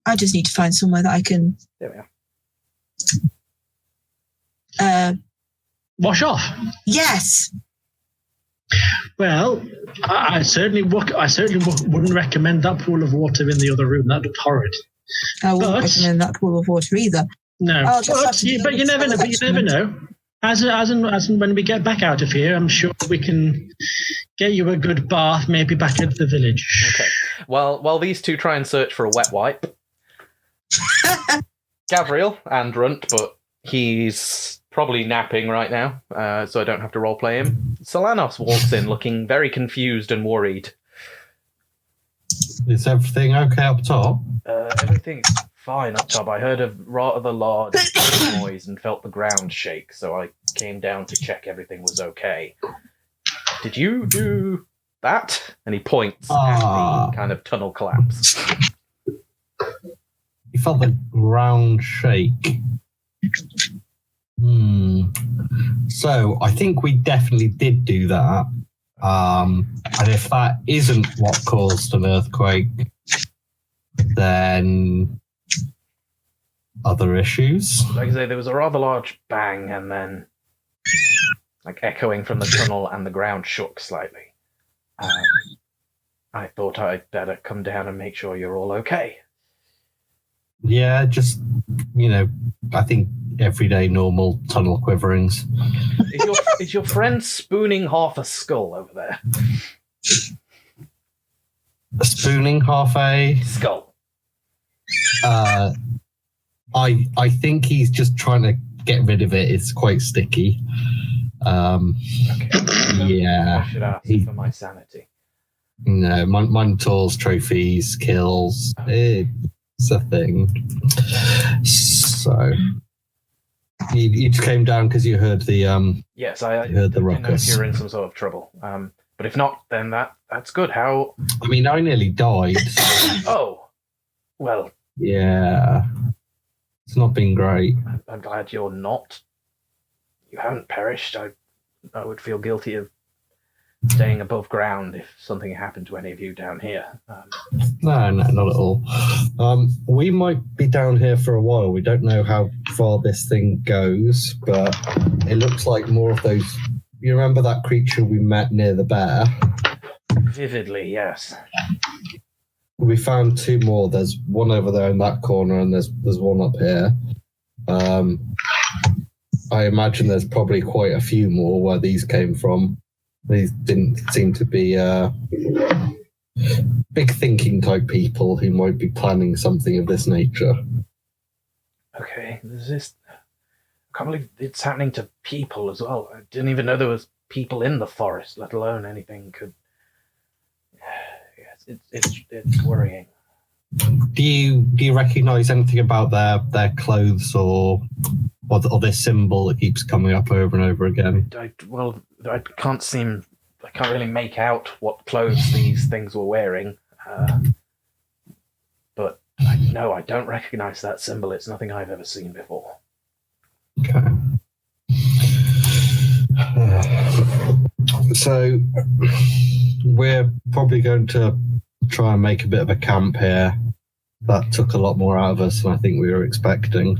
I just need to find somewhere that I can. There we are. Wash off. Yes. Well, I certainly wouldn't recommend that pool of water in the other room. That looked horrid. I wouldn't recommend that pool of water either. No, but you never know. But you never know. As and when we get back out of here, I'm sure we can get you a good bath, maybe back at the village. Okay. Well, while these two try and search for a wet wipe, Gabriel and Runt, but he's probably napping right now, so I don't have to roleplay him. Solanos walks in looking very confused and worried. Is everything okay up top? Everything's fine up top. I heard a rather large noise and felt the ground shake, so I came down to check everything was okay. Did you do that? And he points at the kind of tunnel collapse. You felt the ground shake. So I think we definitely did do that. And if that isn't what caused an earthquake, then other issues. Like I say, there was a rather large bang and then like echoing from the tunnel and the ground shook slightly. I thought I'd better come down and make sure you're all okay. Yeah, just, I think everyday normal tunnel quiverings. Is your friend spooning half a skull over there? Spooning half a skull. I think he's just trying to get rid of it. It's quite sticky. Okay. Yeah. I should ask for my sanity. No, Minotaurs, trophies, kills. It's a thing. So you just came down because you heard the yes, I heard the didn't know if ruckus. you're in some sort of trouble. But if not, then that's good. How? I mean, I nearly died. Oh, well. Yeah, it's not been great. I'm glad you're not. You haven't perished. I would feel guilty of staying above ground if something happened to any of you down here. No, not at all. We might be down here for a while. We don't know how far this thing goes, but it looks like more of those. You remember that creature we met near the bear? Vividly, yes. We found two more. There's one over there in that corner, and there's one up here. I imagine there's probably quite a few more where these came from. These didn't seem to be big thinking type people who might be planning something of this nature. Okay, I can't believe it's happening to people as well. I didn't even know there was people in the forest, let alone anything could. Yes, it's worrying. Do you recognise anything about their clothes or this symbol that keeps coming up over and over again? I can't really make out what clothes these things were wearing. But I don't recognise that symbol. It's nothing I've ever seen before. Okay. So we're probably going to try and make a bit of a camp here. That took a lot more out of us than I think we were expecting.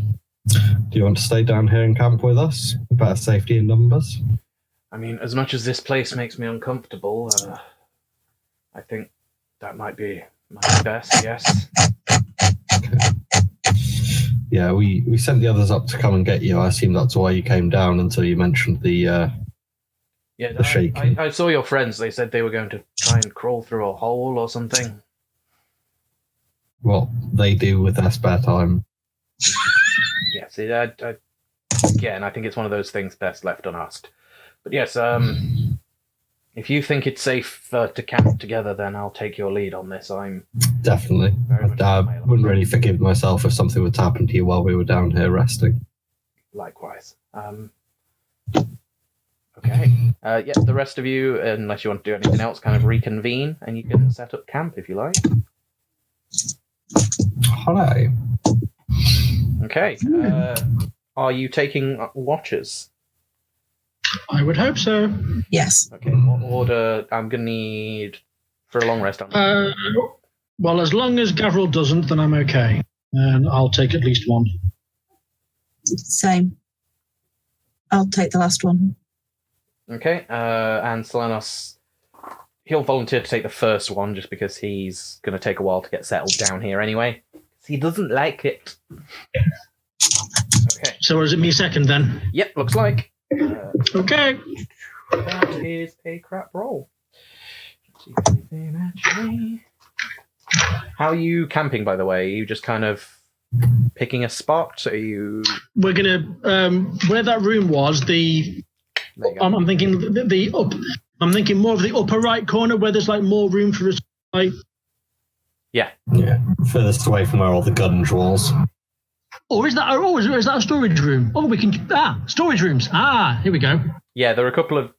Do you want to stay down here and camp with us? Better safety in numbers? I mean, as much as this place makes me uncomfortable, I think that might be best, yes. Okay. Yeah, we sent the others up to come and get you. I assume that's why you came down until you mentioned the shaking. I saw your friends. They said they were going to try and crawl through a hole or something. Well, they do with their spare time. Yeah, see, again, I think it's one of those things best left unasked. But yes, if you think it's safe to camp together, then I'll take your lead on this. Definitely. I wouldn't really forgive myself if something would happen to you while we were down here resting. Likewise. Okay. Yeah, the rest of you, unless you want to do anything else, kind of reconvene, and you can set up camp if you like. Hello. Okay. Are you taking watches? I would hope so. Yes. Okay. What order? I'm gonna need for a long rest. Well, as long as Gavril doesn't, then I'm okay. And I'll take at least one. Same. I'll take the last one. Okay, and Selenos, he'll volunteer to take the first one just because he's going to take a while to get settled down here anyway. He doesn't like it. Okay. So is it me second then? Yep, looks like. Okay. That is a crap roll. How are you camping, by the way? Are you just kind of picking a spot? Are you... We're going to... where that room was, There you go. I'm thinking the up. I'm thinking more of the upper right corner where there's like more room for us. Like, Yeah. Yeah, furthest away from where all the guns was. is that a storage room? Oh, we can storage rooms. Here we go. Yeah, there are a couple of...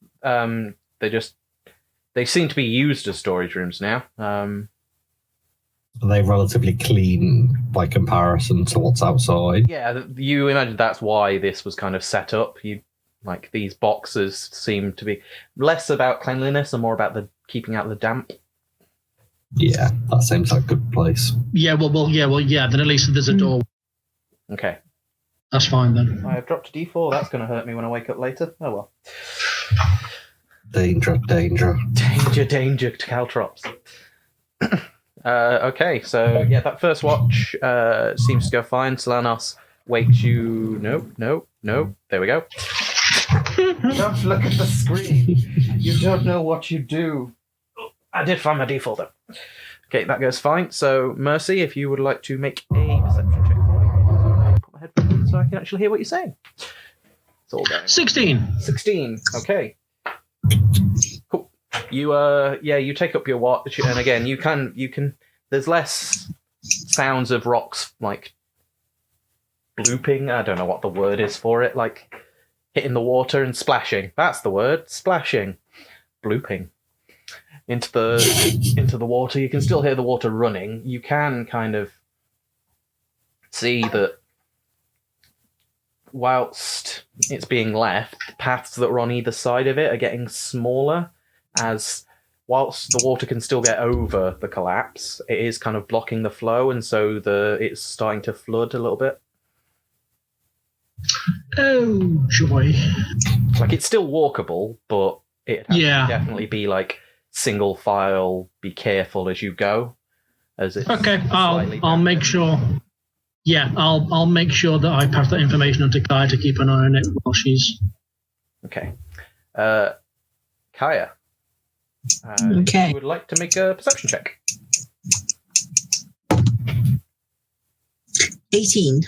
They seem to be used as storage rooms now. Are they relatively clean by comparison to what's outside? Yeah, you imagine that's why this was kind of set up. Like these boxes seem to be less about cleanliness and more about the keeping out the damp. Yeah, that seems like a good place. Yeah, yeah. Then at least there's a door. Okay. That's fine then. I have dropped a D4. That's going to hurt me when I wake up later. Oh well. Danger. Danger to caltrops. Okay, so yeah, that first watch seems to go fine. Selenos wakes you. No. There we go. Don't look at the screen. You don't know what you do. I did find my D4 though. Okay, that goes fine. So Mercy, if you would like to make a perception check for me, put my headphones in so I can actually hear what you're saying. It's all going. 16. 16. Okay. Cool. You take up your watch, and again, you can. There's less sounds of rocks like blooping. I don't know what the word is for it. Like hitting the water and splashing. That's the word. Splashing, blooping into the water. You can still hear the water running. You can kind of see that whilst it's being left, the paths that are on either side of it are getting smaller, as whilst the water can still get over the collapse, it is kind of blocking the flow, and so it's starting to flood a little bit. Oh, joy. Like, it's still walkable, but it has to definitely be like single file, be careful as you go. As it's okay, I'll make sure. Yeah, I'll make sure that I pass that information on to Kaya to keep an eye on it while she's... Okay. Kaya. Okay. You would like to make a perception check. 18.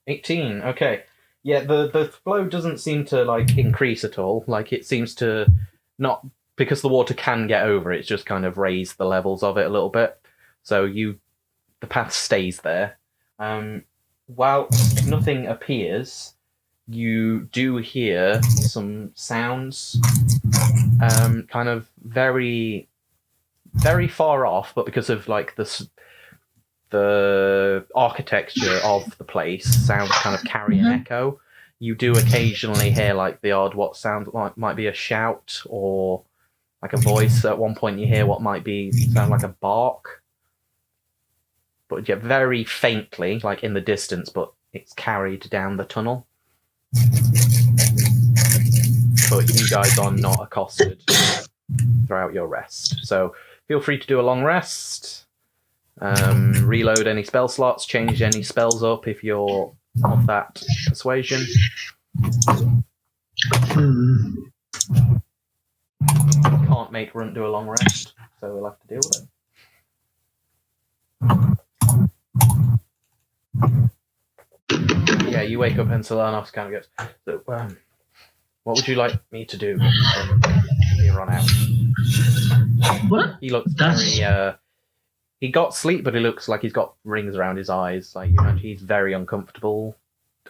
18, okay. Yeah, the flow doesn't seem to, like, increase at all. Like, it seems to not... Because the water can get over, it's just kind of raised the levels of it a little bit. So the path stays there. While nothing appears, you do hear some sounds, kind of very, very far off, but because of like the architecture of the place, sounds kind of carry an echo. You do occasionally hear like the odd what sounds like might be a shout or like a voice. At one point, you hear what might sound like a bark. But yeah, very faintly, like in the distance, but it's carried down the tunnel. But you guys are not accosted throughout your rest. So feel free to do a long rest, reload any spell slots, change any spells up if you're of that persuasion. Can't make Runt do a long rest, so we'll have to deal with it. Yeah, you wake up and Selenos kind of goes, so, what would you like me to do from here on out? What? He looks very, he got sleep, but he looks like he's got rings around his eyes. Like, you know, he's very uncomfortable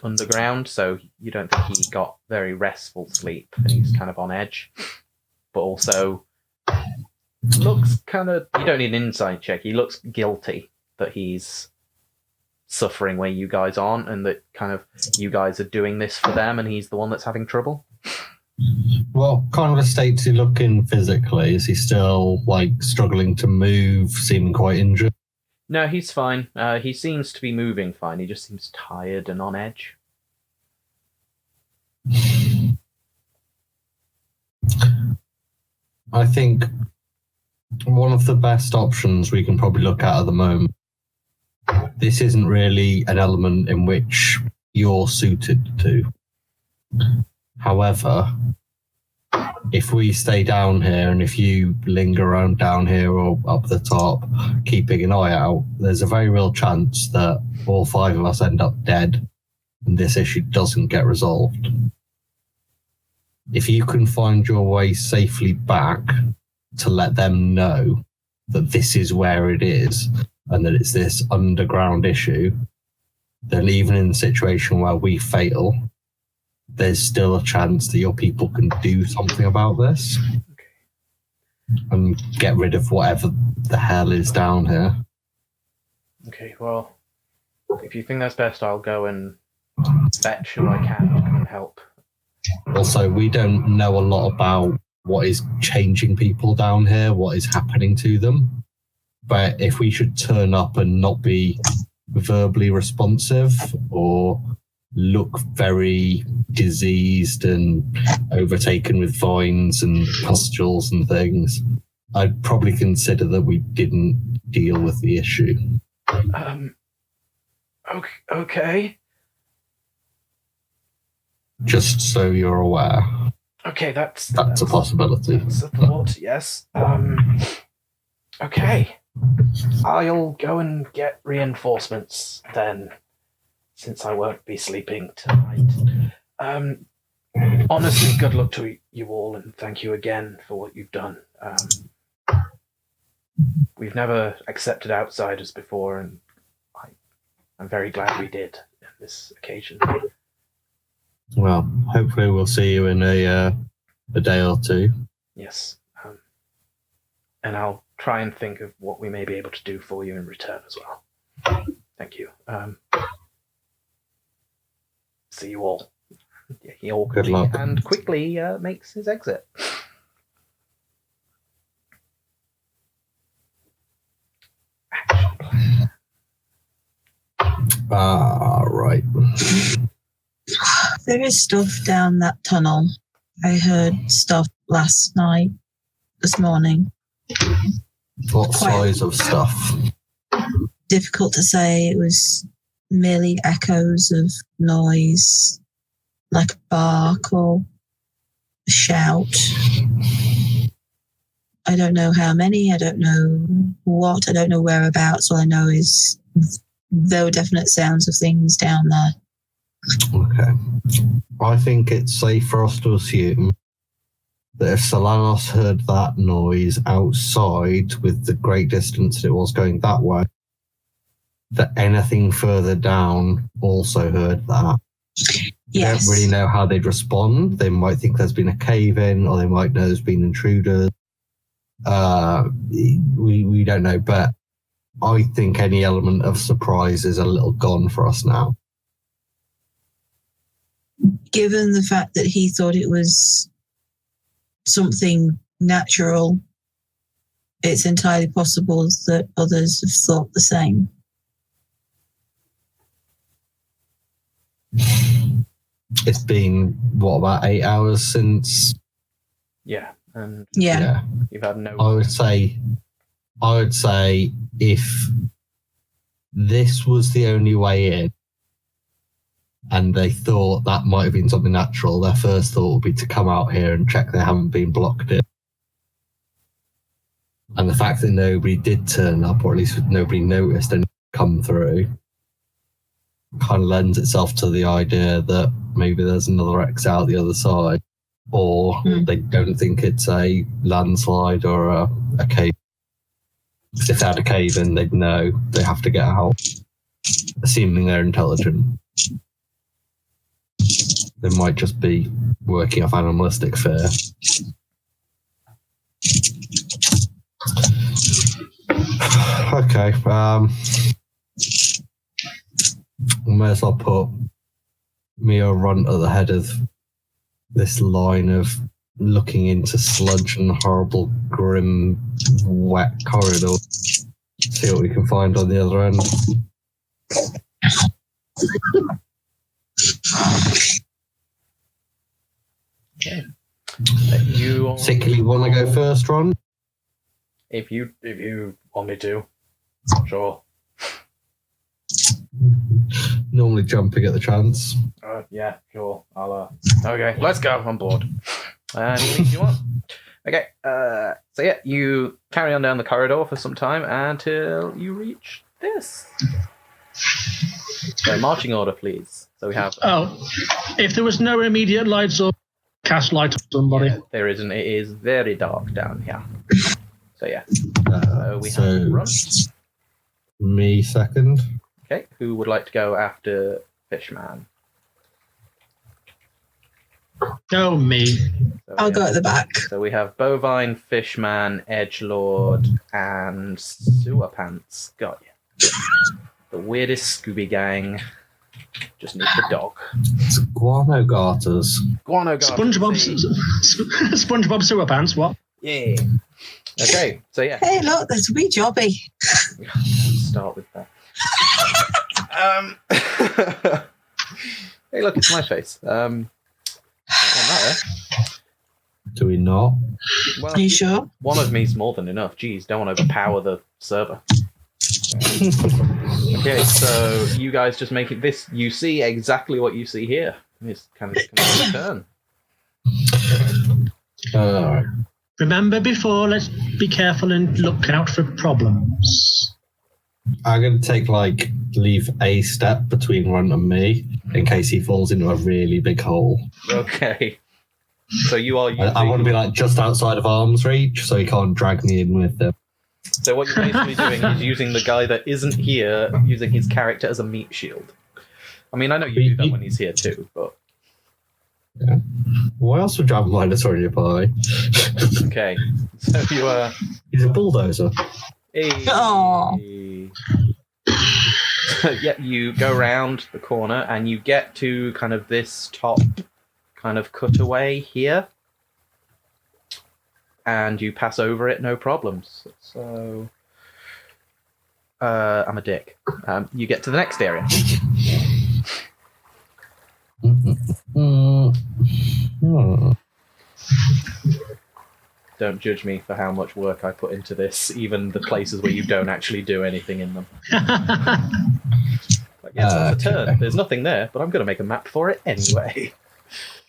underground, so you don't think he got very restful sleep, and he's kind of on edge. But also, looks kind of, you don't need an insight check, he looks guilty that he's suffering where you guys aren't, and that kind of you guys are doing this for them, and he's the one that's having trouble. What kind of a state is he looking physically? Is he still like struggling to move, seeming quite injured? No, he's fine. He seems to be moving fine. He just seems tired and on edge. I think one of the best options we can probably look at the moment, this isn't really an element in which you're suited to. However, if we stay down here and if you linger around down here or up the top, keeping an eye out, there's a very real chance that all 5 of us end up dead and this issue doesn't get resolved. If you can find your way safely back to let them know that this is where it is and that it's this underground issue, then even in the situation where we fail, there's still a chance that your people can do something about this and get rid of whatever the hell is down here. Okay, well, if you think that's best, I'll go and fetch who I can to come and help. Also, we don't know a lot about what is changing people down here, what is happening to them. But if we should turn up and not be verbally responsive or look very diseased and overtaken with vines and pustules and things, I'd probably consider that we didn't deal with the issue. Okay. Just so you're aware. Okay, that's a possibility. That's a thought, yes. Okay. I'll go and get reinforcements then, since I won't be sleeping tonight. Honestly, good luck to you all, and thank you again for what you've done. We've never accepted outsiders before, and I'm very glad we did on this occasion. Well, hopefully we'll see you in a day or two. Yes. And I'll try and think of what we may be able to do for you in return as well. Thank you. See you all. He awkwardly Good luck. and quickly makes his exit. Right. There is stuff down that tunnel. I heard stuff this morning. What size of stuff? Difficult to say. It was merely echoes of noise, like a bark or a shout. I don't know how many, I don't know what, I don't know whereabouts. All I know is there were definite sounds of things down there. Okay. I think it's safe for us to assume that if Solanos heard that noise outside with the great distance that it was going that way, that anything further down also heard that. Yes. Don't really know how they'd respond. They might think there's been a cave-in, or they might know there's been intruders. We don't know, but I think any element of surprise is a little gone for us now. Given the fact that he thought it was something natural, it's entirely possible that others have thought the same. It's been, what, about 8 hours since? Yeah, and Yeah. you've had no... I would say if this was the only way in and they thought that might have been something natural, their first thought would be to come out here and check they haven't been blocked in. And the fact that nobody did turn up, or at least nobody noticed and come through, kind of lends itself to the idea that maybe there's another exit out the other side, or they don't think it's a landslide or a cave. Because if they had a cave in, they'd know they have to get out, assuming they're intelligent. They might just be working off animalistic fear. Okay. We may as well put Mia Runt at the head of this line of looking into sludge and horrible, grim, wet corridors. See what we can find on the other end. Okay. You Particularly want to go first, Ron? if you want me to, sure. Normally jumping at the chance. Yeah, sure. I'll. Okay, let's go. I'm bored. Anything you want? Okay. So yeah, you carry on down the corridor for some time until you reach this. So marching order, please. So we have. Oh, if there was no immediate lights or cast light on somebody. Yeah, there isn't. It is very dark down here. So yeah. So we have run. Me second. Okay. Who would like to go after Fishman? Oh, me. So I'll go at the back. So we have Bovine, Fishman, Edgelord, and Sewer Pants. Got you. The weirdest Scooby gang. Just need the dog. It's guano garters. Guano guard. SpongeBob Sewer Pants, what? Yeah. Okay, so yeah. Hey, look, there's a wee jobby. Start with that. Hey, look, it's my face. Doesn't matter. Do we not? Well, Are you sure? one of me's more than enough. Jeez, don't want to overpower the server. Okay, so you guys just make it this. You see exactly what you see here. It's kind of a turn. Alright. Remember before, let's be careful and look out for problems. I'm going to take, leave a step between Ron and me in case he falls into a really big hole. Okay. So you are using... I want to be, just outside of arm's reach so he can't drag me in with him. So what you're basically doing is using the guy that isn't here, using his character as a meat shield. I mean, I know you do that when he's here too, but... Yeah. Why else would you have Minotaur in your pie? Okay. So you He's a bulldozer. Aw. Yeah, you go round the corner and you get to kind of this top kind of cutaway here. And you pass over it, no problems. So... I'm a dick. You get to the next area. Don't judge me for how much work I put into this, even the places where you don't actually do anything in them. Like, yeah, it's a turn. There's nothing there, but I'm going to make a map for it anyway.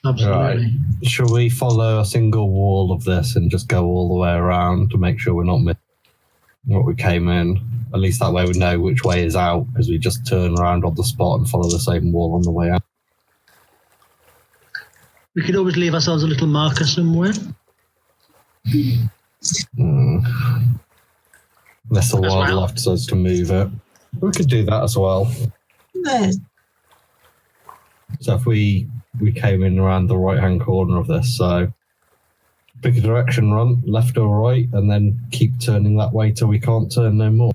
Absolutely. Right. Shall we follow a single wall of this and just go all the way around to make sure we're not missing what we came in? At least that way we know which way is out, because we just turn around on the spot and follow the same wall on the way out. We could always leave ourselves a little marker somewhere. Unless the As well. wildlife decides to move it. We could do that as well. No. So if we came in around the right-hand corner of this, so pick a direction, run left or right, and then keep turning that way till we can't turn no more.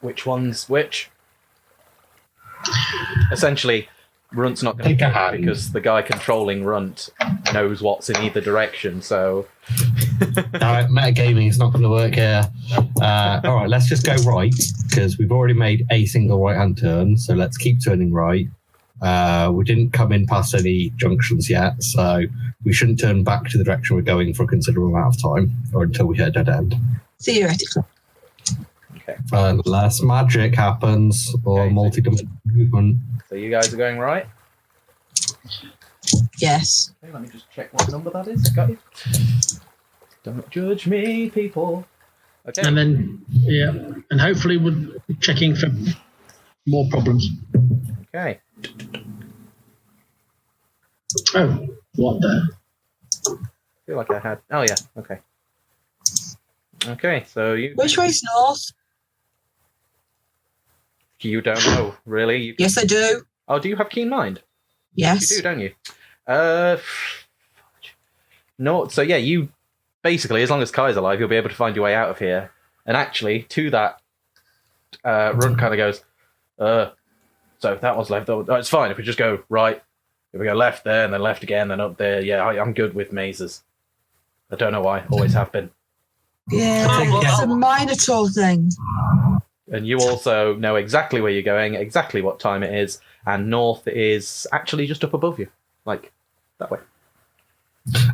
Which one's which? Essentially, Runt's not going to Pick a get it hand. because the guy controlling Runt knows what's in either direction, so... Alright, metagaming is not going to work here. Alright, let's just go right, because we've already made a single right-hand turn, so let's keep turning right. We didn't come in past any junctions yet, so we shouldn't turn back to the direction we're going for a considerable amount of time, or until we hit a dead end. Theoretically. Okay, Unless magic happens, or Okay. multi-dimensional movement. so you guys are going right? Yes. Okay, let me just check what number that is. Got you. Don't judge me, people. Okay. And then, yeah, and hopefully we're checking for more problems. Okay. Oh, what the? I feel like I had... Oh, yeah. Okay. Okay, so you... Which way's north? You don't know, really? You... Yes, I do. Oh, do you have keen mind? Yes. You do, don't you? No, so yeah, you... Basically, as long as Kai's alive, you'll be able to find your way out of here. And actually, to that, Runt kind of goes, so that one's left. Oh, it's fine if we just go right. If we go left there, and then left again, then up there. Yeah, I'm good with mazes. I don't know why. Always have been. Yeah, think it's a Minotaur thing. And you also know exactly where you're going, exactly what time it is, and north is actually just up above you, like that way.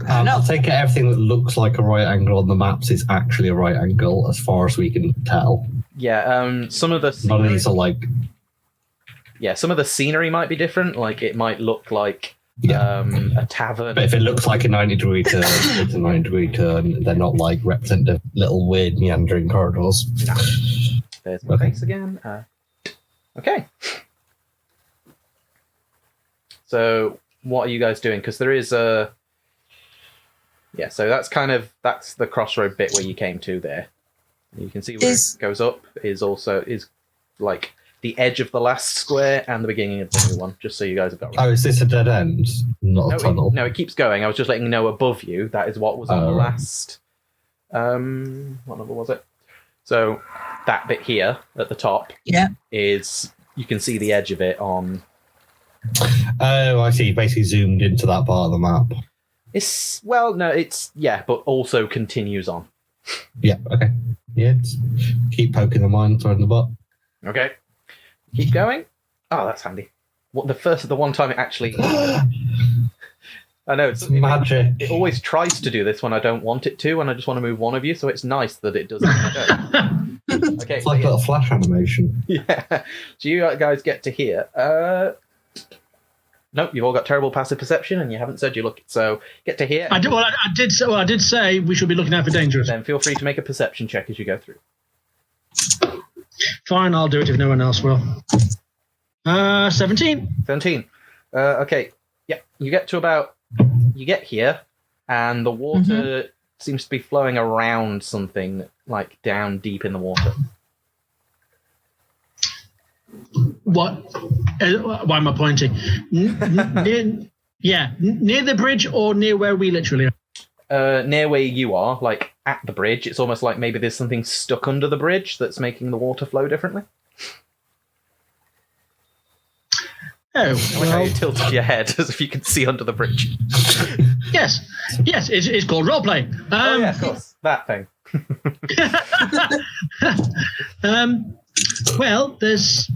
I take it everything that looks like a right angle on the maps is actually a right angle, as far as we can tell. Yeah, some of the None of scenery, these are like... yeah, some of the scenery might be different. Like it might look like a tavern. But if it looks like a 90-degree turn, it's a 90-degree turn. They're not like representative little weird meandering corridors. No. There's my face again. Okay. So what are you guys doing? Because there is a... Yeah, so that's the crossroad bit where you came to there. You can see where it goes up is like the edge of the last square and the beginning of the new one, just so you guys have got right. Oh, is this a dead end? Not a tunnel? No, it keeps going. I was just letting you know above you, that is what was on the last... what number was it? So that bit here at the top is... You can see the edge of it on... Oh, I see. You basically zoomed into that part of the map. But also continues on. Yeah, okay. Yeah, keep poking the Minotaur in the butt. Okay. Keep going. Oh, that's handy. The one time it actually... I know, it's magic. It always tries to do this when I don't want it to, and I just want to move one of you, so it's nice that it does it. Okay, It's like a little flash animation. Yeah. So you guys get to here. Nope, you've all got terrible passive perception, and you haven't said you look. So get to here. I did say we should be looking out for dangers. Then feel free to make a perception check as you go through. Fine, I'll do it if no one else will. 17. 17. Okay. Yeah, you get to about... You get here, and the water seems to be flowing around something, like down deep in the water. What? Why am I pointing? Near the bridge or near where we literally are? Near where you are, like at the bridge. It's almost like maybe there's something stuck under the bridge that's making the water flow differently. Oh, I like how you tilted your head as if you could see under the bridge. Yes, it's called roleplay. Oh yeah, of course, that thing. Well, there's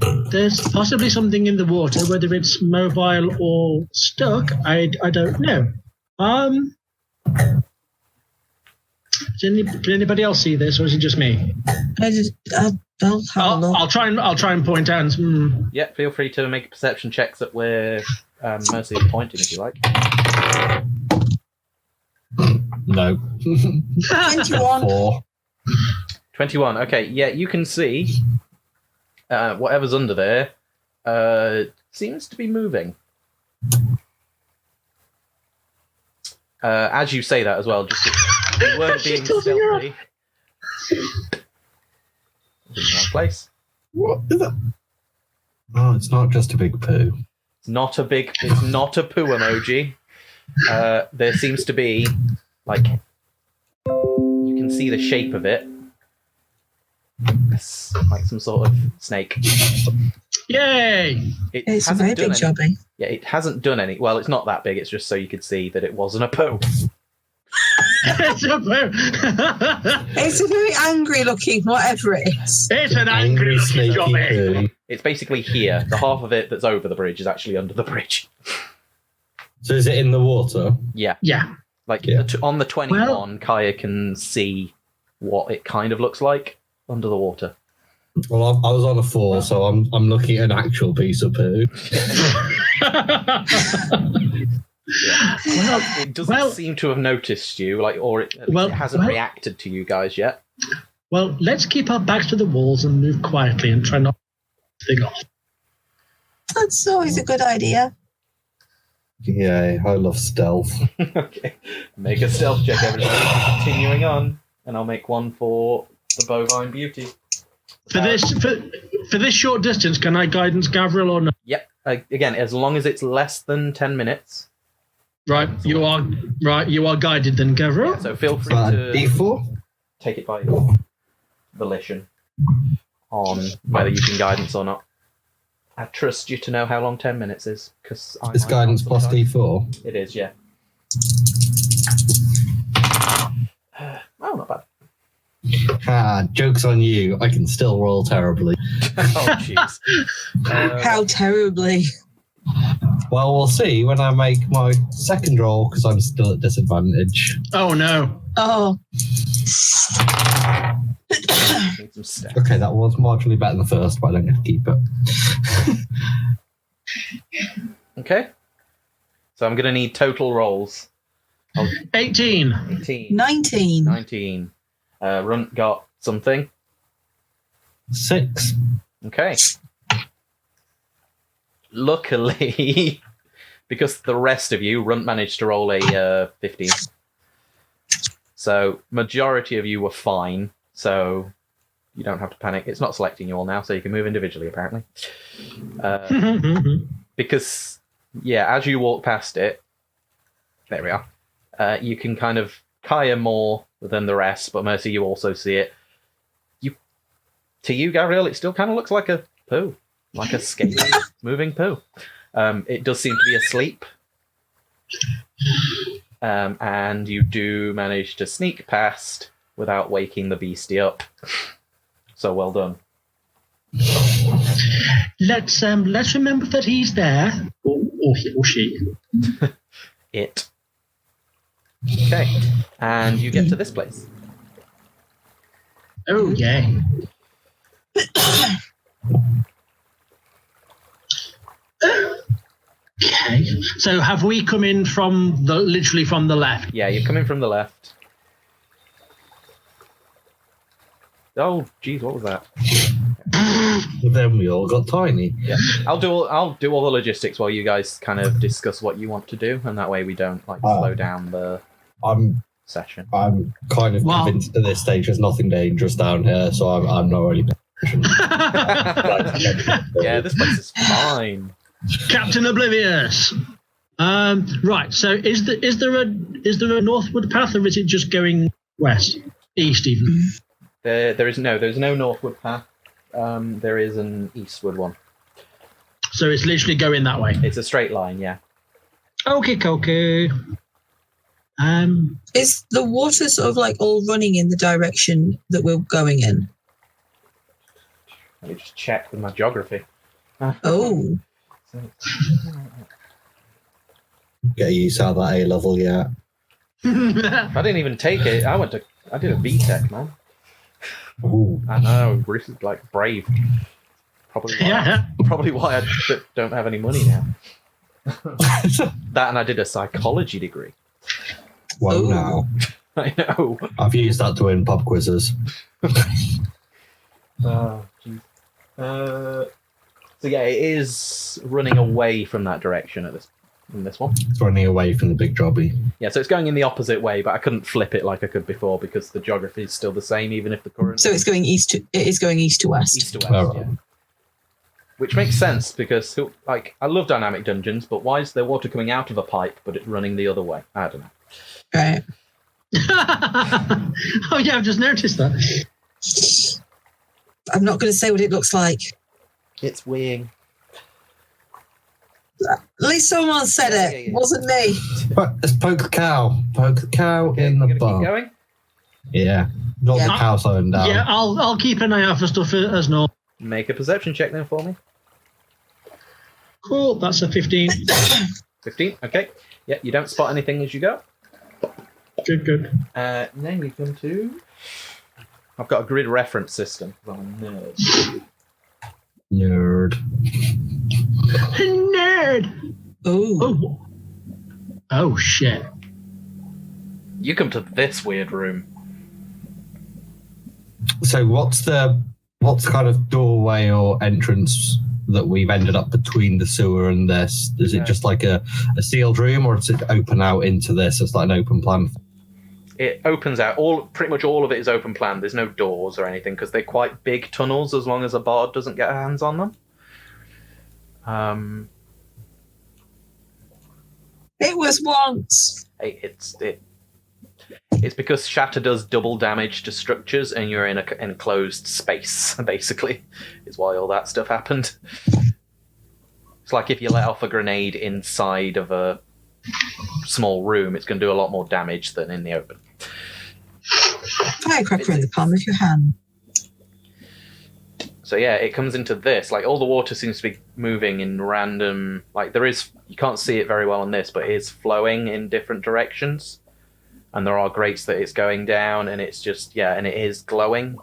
possibly something in the water, whether it's mobile or stuck. I don't know. Can anybody else see this, or is it just me? I'll have a look. I'll try and point out. Yeah, feel free to make perception checks that we're mostly pointing if you like. No. 21. 4. 21. Okay, yeah, you can see whatever's under there seems to be moving. As you say that as well, just the word being stealthy. In the wrong place. What is that? Oh, it's not just a big poo. It's not a poo emoji. There seems to be, like, you can see the shape of it. It's like some sort of snake. Yay! It's a very big jobby. Yeah, it hasn't done any. Well, it's not that big. It's just so you could see that it wasn't a poo. It's a poo. It's a very angry looking, whatever it is. It's an angry looking jobby. Poo. It's basically here. The half of it that's over the bridge is actually under the bridge. So is it in the water? Yeah. Yeah. Like Yeah. on the 21, Kaya can see what it kind of looks like under the water. Well, I was on a 4, so I'm looking at an actual piece of poo. Yeah. It doesn't seem to have noticed you, or it hasn't reacted to you guys yet. Well, let's keep our backs to the walls and move quietly and try not to thing off. That's always a good idea. Yeah, I love stealth. Okay. Make a stealth check, everybody. Continuing on. And I'll make one for the bovine beauty. For this short distance, can I guidance Gavril or not? Yep. Again, as long as it's less than 10 minutes. Right, you are guided then, Gavril. Yeah, so feel free to D4? take it by your volition on whether you can guidance or not. I trust you to know how long 10 minutes is, because It's guidance plus D4? It is, yeah. Oh, not bad. Joke's on you. I can still roll terribly. Oh, jeez. How terribly. Well, we'll see when I make my second roll because I'm still at disadvantage. Oh no. Oh. Need some stats. Okay, that was marginally better than the first, but I don't get to keep it. Okay. So I'm going to need total rolls. 18. 18. 19. 19. Runt got something. 6. Okay. Luckily, because the rest of you, Runt managed to roll a 15. So, majority of you were fine. So, you don't have to panic. It's not selecting you all now, so you can move individually, apparently. Because, yeah, as you walk past it, there we are, you can kind of Kaya more than the rest, but Mercy, you also see it. To you, Gabriel, it still kind of looks like a poo. Like a scaly moving poo. It does seem to be asleep. And you do manage to sneak past without waking the beastie up. So well done. Let's remember that he's there. Or he or she. It. Okay. And you get to this place. Oh yeah. Okay. So have we come in from literally from the left? Yeah, you're coming from the left. Oh, geez, what was that? Then we all got tiny. Yeah, I'll do all the logistics while you guys kind of discuss what you want to do, and that way we don't slow down the session. I'm kind of convinced at this stage there's nothing dangerous down here, so I'm not really. Yeah, this place is fine. Captain Oblivious. Right. So is there a northward path, or is it just going west, east even? There's no northward path. There is an eastward one. So it's literally going that way. It's a straight line, yeah. Okay. Is the water sort of like all running in the direction that we're going in? Let me just check with my geography. Oh. Get used out of that A level yet. I didn't even take it. I did a BTEC, man. Ooh. I know, Bruce is like brave. Probably why I don't have any money now. That and I did a psychology degree. Well, now. I know. I've used that to win pub quizzes. Oh, geez. So yeah, it is running away from that direction in this one. It's running away from the big jobby. Yeah, so it's going in the opposite way, but I couldn't flip it like I could before because the geography is still the same, even if the current. So it is going east to west. East to west, yeah. Which makes sense because, I love dynamic dungeons, but why is there water coming out of a pipe, but it's running the other way? I don't know. Right. Oh yeah, I've just noticed that. I'm not going to say what it looks like. It's weighing. At least someone said it. Yeah. Wasn't me. Let's poke the cow. Poke the cow in the Keep butt. going? Yeah. Not Yeah. the cow slowing down. Yeah, I'll keep an eye out for stuff as normal. Make a perception check then for me. Cool, that's a 15. 15, okay. Yeah, you don't spot anything as you go. Good. Then you come to... I've got a grid reference system. I'm a nerd. Nerd. Nerd! Oh. Oh, shit. You come to this weird room. So what's kind of doorway or entrance that we've ended up between the sewer and this? Is it just like a sealed room, or does it open out into this? It's like an open plan. It opens out. Pretty much all of it is open plan. There's no doors or anything because they're quite big tunnels as long as a bard doesn't get hands on them. It was once. It's because shatter does double damage to structures and you're in an enclosed space, basically, is why all that stuff happened. It's like if you let off a grenade inside of a small room, it's going to do a lot more damage than in the open. Firecracker in the palm of your hand. So yeah, it comes into this. Like all the water seems to be moving in random. Like there is, you can't see it very well on this, but it is flowing in different directions. And there are grates that it's going down, and it's just and it is glowing.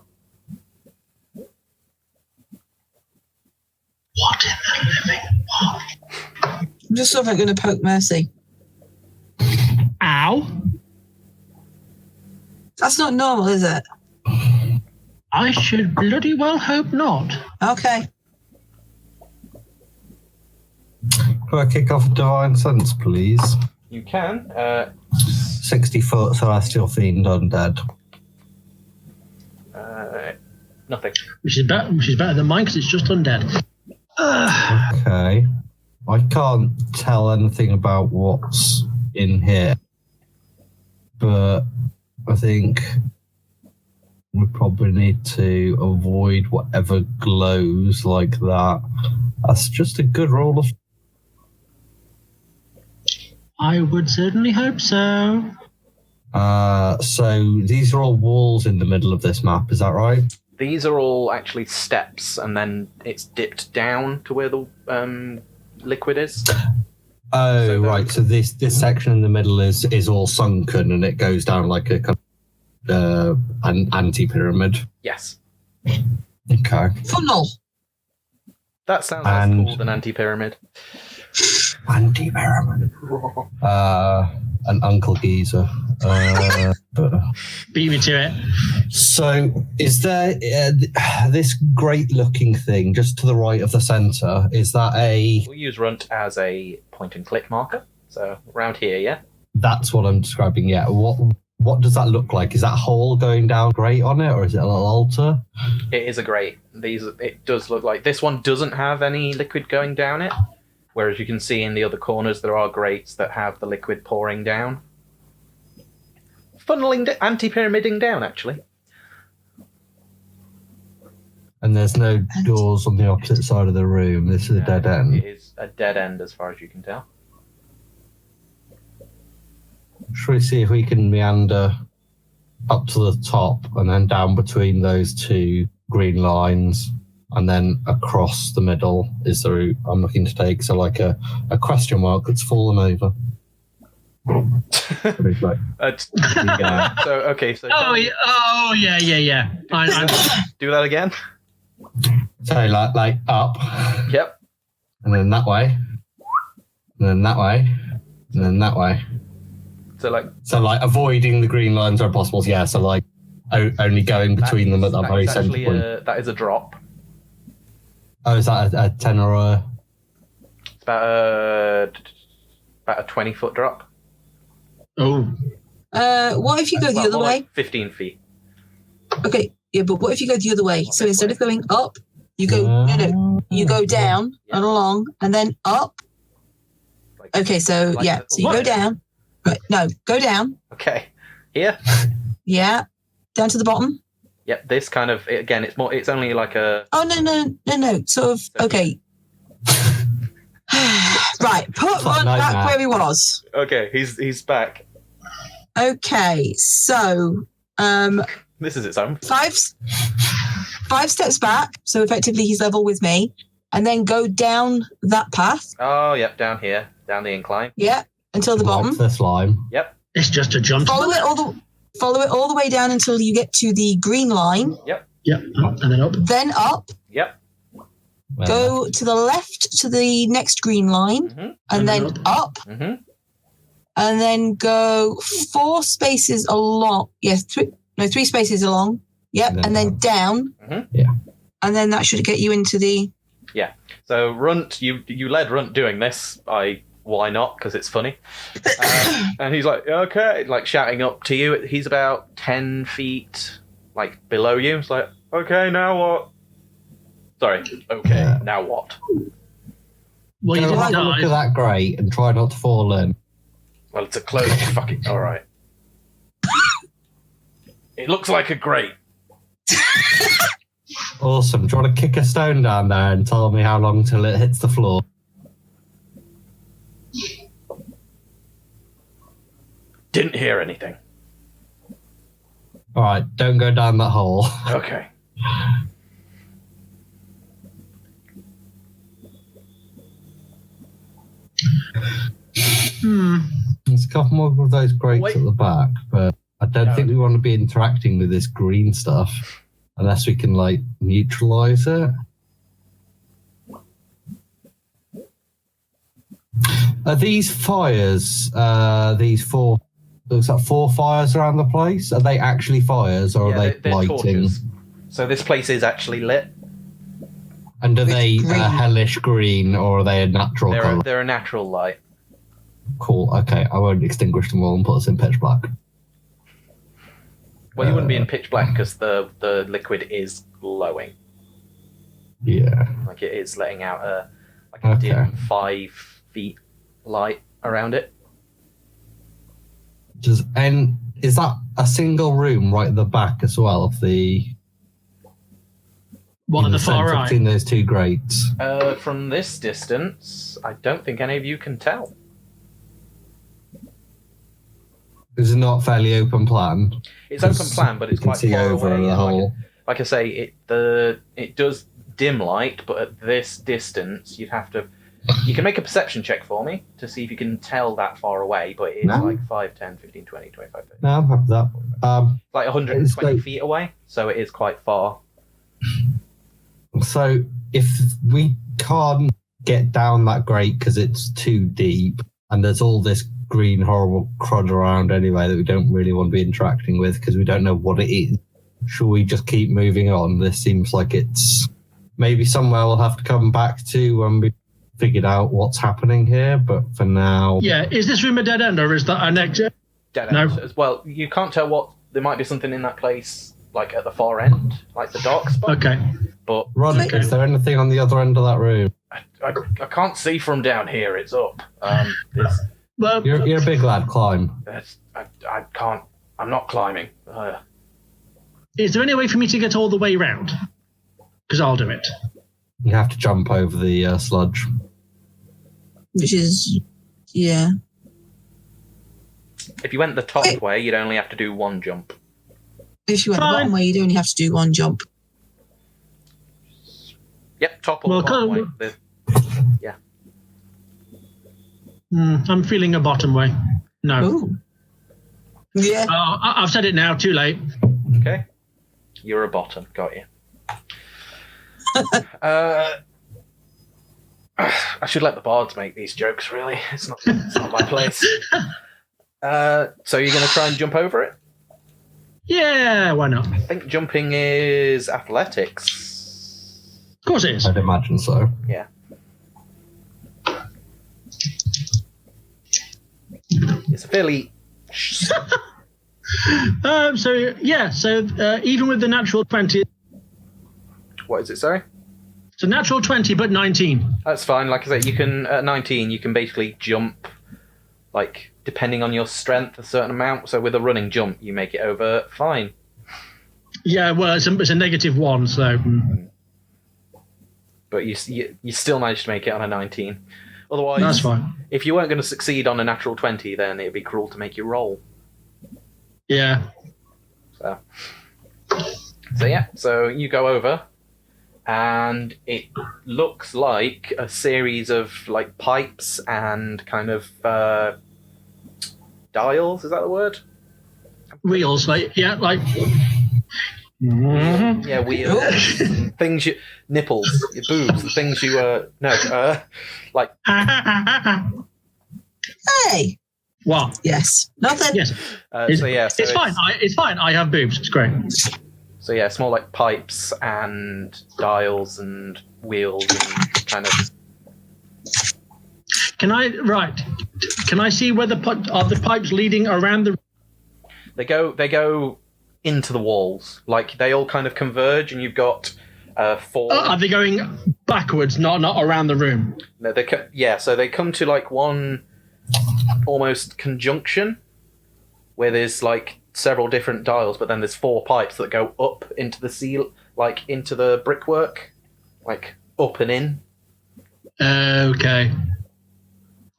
What in the living? What? I'm just sort of going to poke Mercy. Ow! That's not normal, is it? I should bloody well hope not. Okay. Could I kick off a divine sense, please? You can. 60 foot celestial fiend undead. Nothing. Which is better than mine because it's just undead. Okay. I can't tell anything about what's in here, but I think we probably need to avoid whatever glows like that. That's just a good rule of... I would certainly hope so. So these are all walls in the middle of this map, is that right? These are all actually steps, and then it's dipped down to where the liquid is. Oh, So right. So this section in the middle is all sunken, and it goes down like a an anti-pyramid. Yes. Okay. Funnel. That sounds less cool than anti-pyramid. Anti-pyramid. An Uncle Geezer. Beat me to it. So is there this great-looking thing just to the right of the centre? Is that We'll use Runt as a point-and-click marker. So around here, yeah? That's what I'm describing, yeah. What does that look like? Is that hole going down great on it, or is it a little altar? It is a grate. It does look like... This one doesn't have any liquid going down it, whereas you can see in the other corners there are grates that have the liquid pouring down. Funneling, anti-pyramiding down, actually. And there's no doors on the opposite side of the room. This is a dead end. It is a dead end as far as you can tell. Should we see if we can meander up to the top and then down between those two green lines, and then across the middle is the route I'm looking to take. So like a question mark that's fallen over. So okay, so Oh yeah. do that again. So like up, Yep. and then that way, and then that way, and then that way. So like avoiding the green lines where possible. Yeah. So like only going between them at that very centre point. That is a drop. Oh, is that a 10 or a? It's about a 20-foot drop. Oh. What if you go the other more way? like 15 feet. Okay, yeah, but what if you go the other way? So instead of going up, you go you go down and along, and then up. Okay, so so you go down. Right, no, go down. Okay, here. Yeah, down to the bottom. Yep, this kind of again. It's only like a. Oh no. Sort of. Okay. Right, put one back where he was. Okay, he's back. Okay, so this is its own. five steps back, so effectively he's level with me, and then go down that path. Oh, yep, down here, down the incline. Yeah, until the bottom. Like the slime. Yep. It's just a jump. Follow it all the way down until you get to the green line. Yep. Yep, and then up. Then up. Yep. Go to the left to the next green line, and then up. Mm-hmm. And then go 4 spaces along. Yes, 3 spaces along. Yep, and then down. Mm-hmm. Yeah. And then that should get you into the. Yeah. So Runt, you led Runt doing this. Why not? Because it's funny. And he's like, okay, like shouting up to you. He's about 10 feet, like below you. It's like, okay, now what? Sorry. Okay, now what? Well, you Go didn't have a look die. at that grate and try not to fall in. Well, it's a closed fucking. All right. It looks like a grate. Awesome. Do you want to kick a stone down there and tell me how long till it hits the floor? Didn't hear anything. All right, don't go down that hole. Okay. There's a couple more of those grates at the back, but I don't think we want to be interacting with this green stuff unless we can, like, neutralize it. Are these fires, these four, looks like 4 fires around the place? Are they actually fires or are they they're lighting? torches. So this place is actually lit. And are they green. hellish green or are they a natural colour? They're a natural light. Cool, okay. I won't extinguish them all and put us in pitch black. Well, you wouldn't be in pitch black because the liquid is glowing. Yeah. Like it is letting out a dim 5 feet light around it. And is that a single room right at the back as well of the... What, at the far centre right? between those 2 grates? From this distance, I don't think any of you can tell. Is it not fairly open plan? It's open plan, but it's You can quite see far over away. the hole. Like I say, it does dim light, but at this distance, you'd have to... You can make a perception check for me to see if you can tell that far away, but it's like 5, 10, 15, 20, 25, 30. No, I'm happy with that. Like 120 It's like- feet away, so it is quite far. So if we can't get down that grate because it's too deep and there's all this green horrible crud around anyway that we don't really want to be interacting with because we don't know what it is, should we just keep moving on? This seems like it's maybe somewhere we'll have to come back to when we figured out what's happening here, but for now... Yeah, is this room a dead end or is that an exit? Dead No. end as well. You can't tell what... There might be something in that place, like at the far end, like the dark spot. Okay. But Ron, Okay. is there anything on the other end of that room? I can't see from down here. It's up. There's, Well, You're a big lad, climb. I can't... I'm not climbing. is there any way for me to get all the way round? Because I'll do it. You have to jump over the sludge. Which is, yeah. If you went the top Wait. way, you'd only have to do 1 jump. If you went the Fine. bottom way, you'd only have to do 1 jump. Yep, top or Well, bottom way. come- There's- I'm feeling a bottom way. No. Ooh. Yeah. I've said it now, too late. Okay. You're a bottom. Got you. I should let the bards make these jokes, really. It's not my place. So you're going to try and jump over it? Yeah, why not? I think jumping is athletics. Of course it is. I'd imagine so. Yeah. It's a fairly... So even with the natural 20, What is it, sorry? it's a natural 20, but 19. That's fine. Like I say, you can at 19, you can basically jump, like depending on your strength, a certain amount. So with a running jump, you make it over fine. Yeah, well, it's a -1, so. But you still managed to make it on a 19. Otherwise, That's fine. if you weren't going to succeed on a natural 20, then it'd be cruel to make you roll. Yeah. So you go over, and it looks like a series of like pipes and kind of dials. Is that the word? Wheels, like. Yeah, wheels, things nipples, your boobs, the things like. Hey. What? Yes. Nothing. Yes. It's fine. It's fine. I have boobs. It's great. So yeah, it's more like pipes and dials and wheels and kind of. Can I see where are the pipes leading around the? They go into the walls, like they all kind of converge, and you've got 4. Are they going backwards, not around the room? No, so they come to like one almost conjunction where there's like several different dials, but then there's 4 pipes that go up into the seal, like into the brickwork, like up and in. Okay.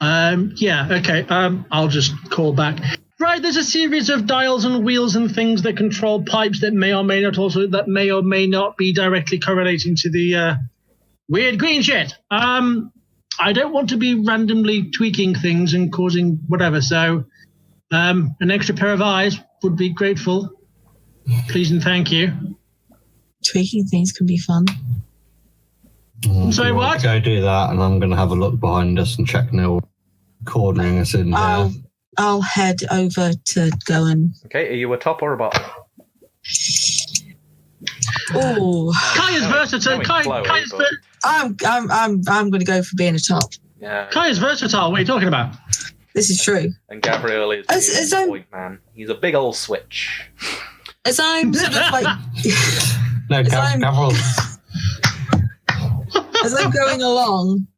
Yeah. Okay. I'll just call back. Right, there's a series of dials and wheels and things that control pipes that may or may not be directly correlating to the weird green shit. I don't want to be randomly tweaking things and causing whatever, so an extra pair of eyes would be grateful. Please and thank you. Tweaking things can be fun. I'm sorry, what? Go do that, and I'm going to have a look behind us and check no cornering us in there. I'll head over to go and. Okay, are you a top or a bottom? Oh, Kaya's versatile. I'm going to go for being a top. Yeah. Kaya's versatile. What are you talking about? This is true. And Gabriel is a point man. He's a big old switch. As I'm sort of like. No, Gabriel. As I'm going along,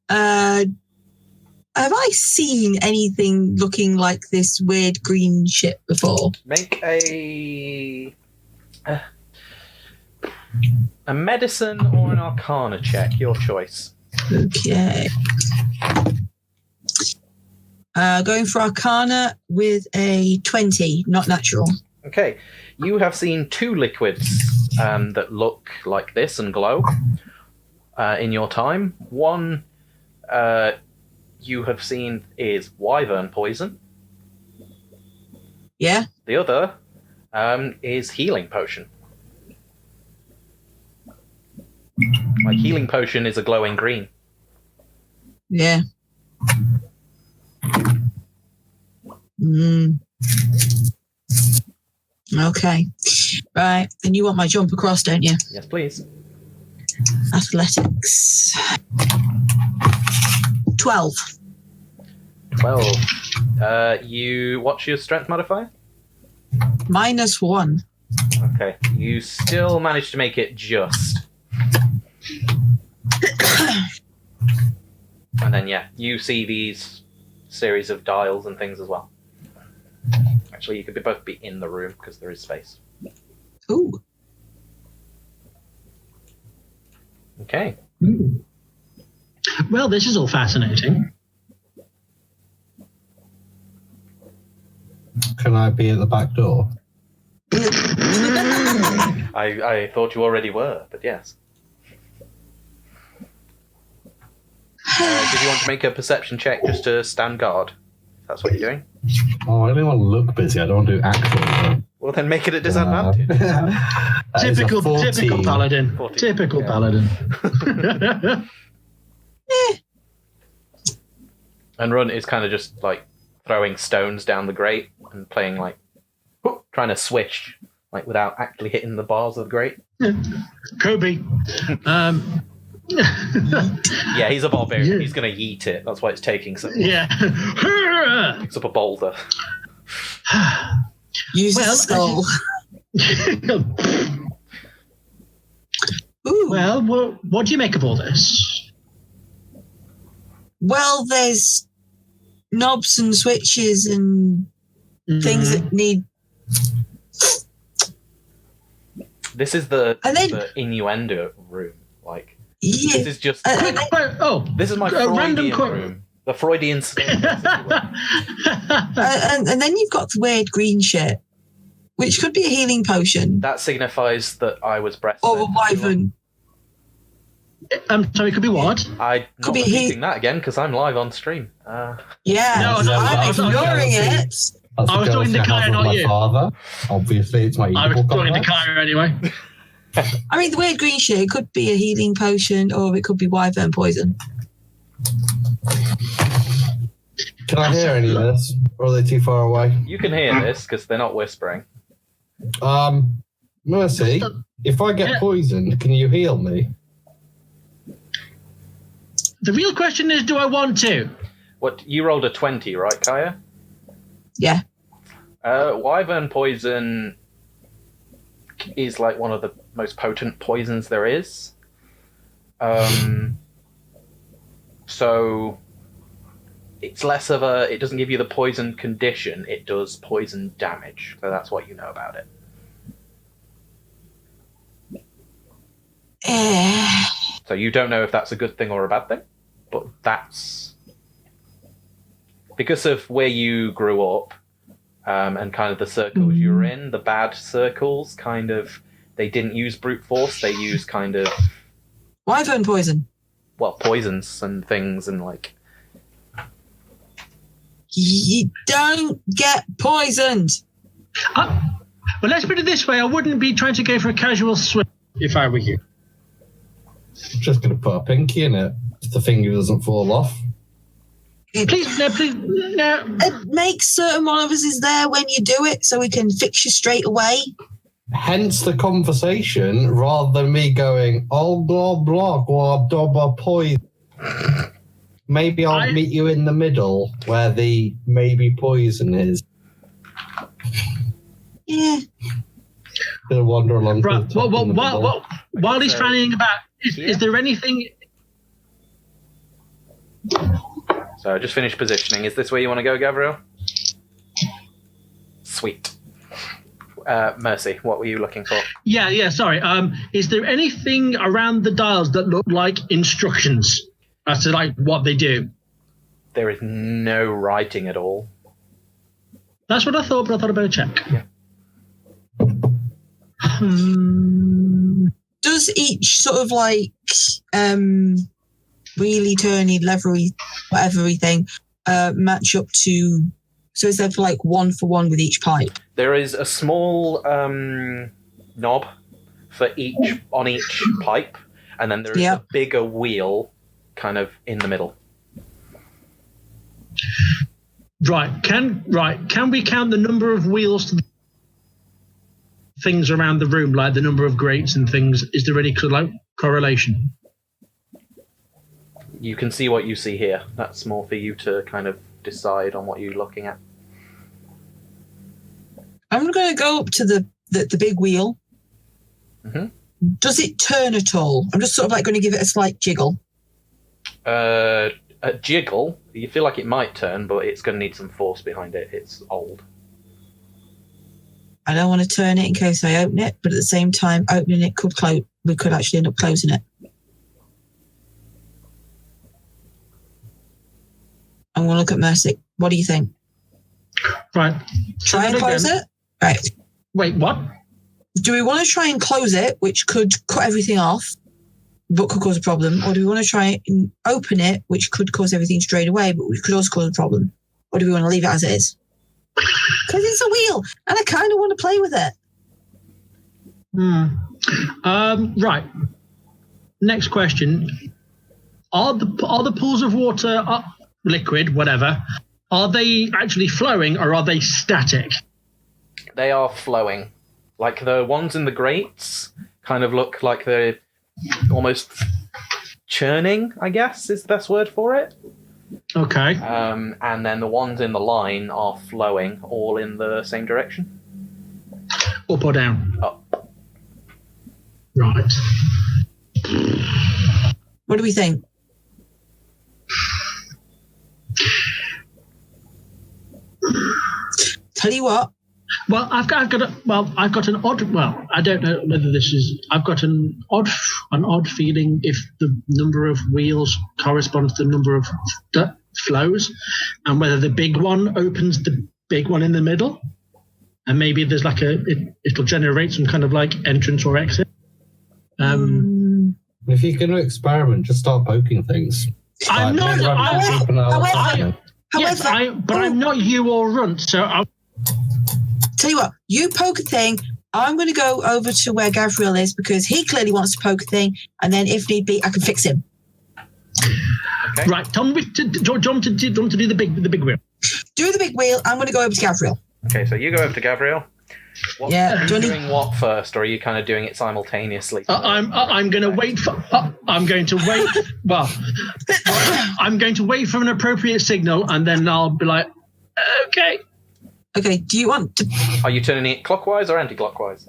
have I seen anything looking like this weird green shit before? Make a medicine or an arcana check, your choice. Okay. Going for arcana with a 20, not natural. Okay, you have seen two liquids that look like this and glow in your time. One you have seen is wyvern poison. Yeah. The other is healing potion. Like, healing potion is a glowing green. Yeah. Okay. Right. Then you want my jump across, don't you? Yes, please. Athletics. 12. 12. What's your strength modifier? -1. Okay. You still managed to make it just. And then, yeah, you see these series of dials and things as well. Actually, you could both be in the room because there is space. Ooh. Okay. Ooh. Well, this is all fascinating. Can I be at the back door? I thought you already were, but yes. Did you want to make a perception check just to stand guard? If that's what you're doing. Oh, I don't want to look busy. I don't want to do actual. Well, then make it a disadvantage. Typical paladin. 14. Typical paladin. And Run is kind of just like throwing stones down the grate and playing like trying to swish like without actually hitting the bars of the grate. Kobe. Yeah, he's a barbarian. Yeah. He's going to yeet it. That's why it's taking so long. Yeah. Picks up a boulder. Use a skull. Ooh. Well, what do you make of all this? Well, there's knobs and switches and things that need. This is the innuendo room. Like, Yeah. this is just. This is my Freudian room. The Freudian statement, as it were. And then you've got the weird green shit, which could be a healing potion. That signifies that I was breastfed. Or a wyvern. I'm sorry, it could be what? I'm not repeating that again because I'm live on stream. Yeah, No, I'm ignoring it. I was talking to Kaya, not you. Father. Obviously, it's my. I was talking to Kaya anyway. I mean, the weird green shit could be a healing potion, or it could be wyvern poison. Can I hear any of this? Or are they too far away? You can hear this because they're not whispering. Mercy, if I get poisoned, can you heal me? The real question is, do I want to? What, you rolled a 20, right, Kaya? Yeah. Wyvern poison is like one of the most potent poisons there is. So it's less of a, it doesn't give you the poison condition, it does poison damage. So that's what you know about it. So you don't know if that's a good thing or a bad thing, but that's because of where you grew up. And kind of the circles you're in, the bad circles, kind of, they didn't use brute force, they used kind of... Wyvern poison. Well, poisons and things, and like... You don't get poisoned. Well, let's put it this way. I wouldn't be trying to go for a casual swim if I were you. I'm just going to put a pinky in it if the finger doesn't fall off. Please, no. It makes certain one of us is there when you do it, so we can fix you straight away. Hence the conversation, rather than me going, oh, blah, blah, blah, blah, blah, poison. Maybe I'll meet you in the middle where the maybe poison is. Yeah. Gonna wander along. Right. While he's fanning about, is there anything? So just finish positioning. Is this where you want to go, Gabriel? Sweet. Mercy, what were you looking for? Yeah. Sorry. Is there anything around the dials that look like instructions as to like what they do? There is no writing at all. That's what I thought, but I thought I'd better check. Yeah. Does each sort of like wheelie, turny, levery, whatever thing match up to? So is there like 1 for 1 with each pipe? There is a small knob for each on each pipe, and then there is a bigger wheel kind of in the middle. Right. Can we count the number of wheels to the things around the room, like the number of grates and things? Is there any correlation? You can see what you see here. That's more for you to kind of decide on what you're looking at. I'm going to go up to the big wheel. Mm-hmm. Does it turn at all? I'm just sort of like going to give it a slight jiggle. A jiggle? You feel like it might turn, but it's going to need some force behind it. It's old. I don't want to turn it in case I open it, but at the same time, opening it could close. We could actually end up closing it. I'm going to look at Mercy. What do you think? Right. Try and close it? Right. Wait, what? Do we want to try and close it, which could cut everything off, but could cause a problem? Or do we want to try and open it, which could cause everything straight away, but which could also cause a problem? Or do we want to leave it as it is? Because it's a wheel, and I kind of want to play with it. Right. Next question. Are the pools of water, liquid, whatever, are they actually flowing or are they static? They are flowing. Like the ones in the grates kind of look like they're almost churning, I guess is the best word for it. Okay. And then the ones in the line are flowing all in the same direction. Up or down? Up. Right. What do we think? Tell you what. Well, I've got an odd. Well, I don't know whether this is. I've got an odd feeling if the number of wheels corresponds to the number of flows, and whether the big one opens the big one in the middle, and maybe there's like it'll generate some kind of like entrance or exit. If you're going to experiment, just start poking things. I'm not. I'm not you or Runt, so I'll tell you what. You poke a thing. I'm going to go over to where Gabriel is because he clearly wants to poke a thing, and then if need be, I can fix him. Okay. Right, tell me to do the big wheel. Do the big wheel. I'm going to go over to Gabriel. Okay, so you go over to Gabriel. Are you doing what first, or are you kind of doing it simultaneously? I'm going to wait for. I'm going to wait. Well, I'm going to wait for an appropriate signal, and then I'll be like, okay. Okay. Do you want to? Are you turning it clockwise or anti-clockwise?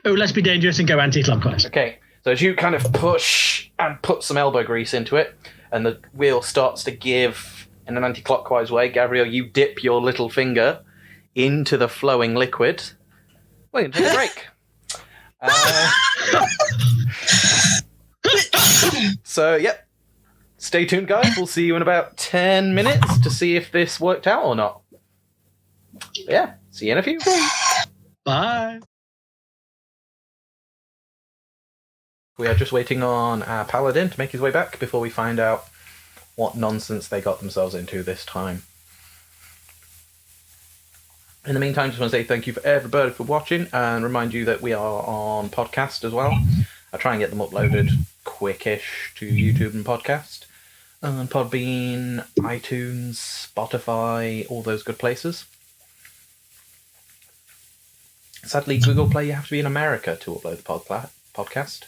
Oh, let's be dangerous and go anti-clockwise. Okay. So as you kind of push and put some elbow grease into it, and the wheel starts to give in an anti-clockwise way, Gabriel, you dip your little finger into the flowing liquid. Well, you can take a break. So, yep. stay tuned, guys. We'll see you in about 10 minutes to see if this worked out or not. Yeah, see you in a few. Bye. We are just waiting on our paladin to make his way back before we find out what nonsense they got themselves into this time. In the meantime, just want to say thank you for everybody for watching and remind you that we are on podcast as well. I try and get them uploaded quickish to YouTube and podcast. And Podbean, iTunes, Spotify, all those good places. Sadly, Google Play, you have to be in America to upload the podcast.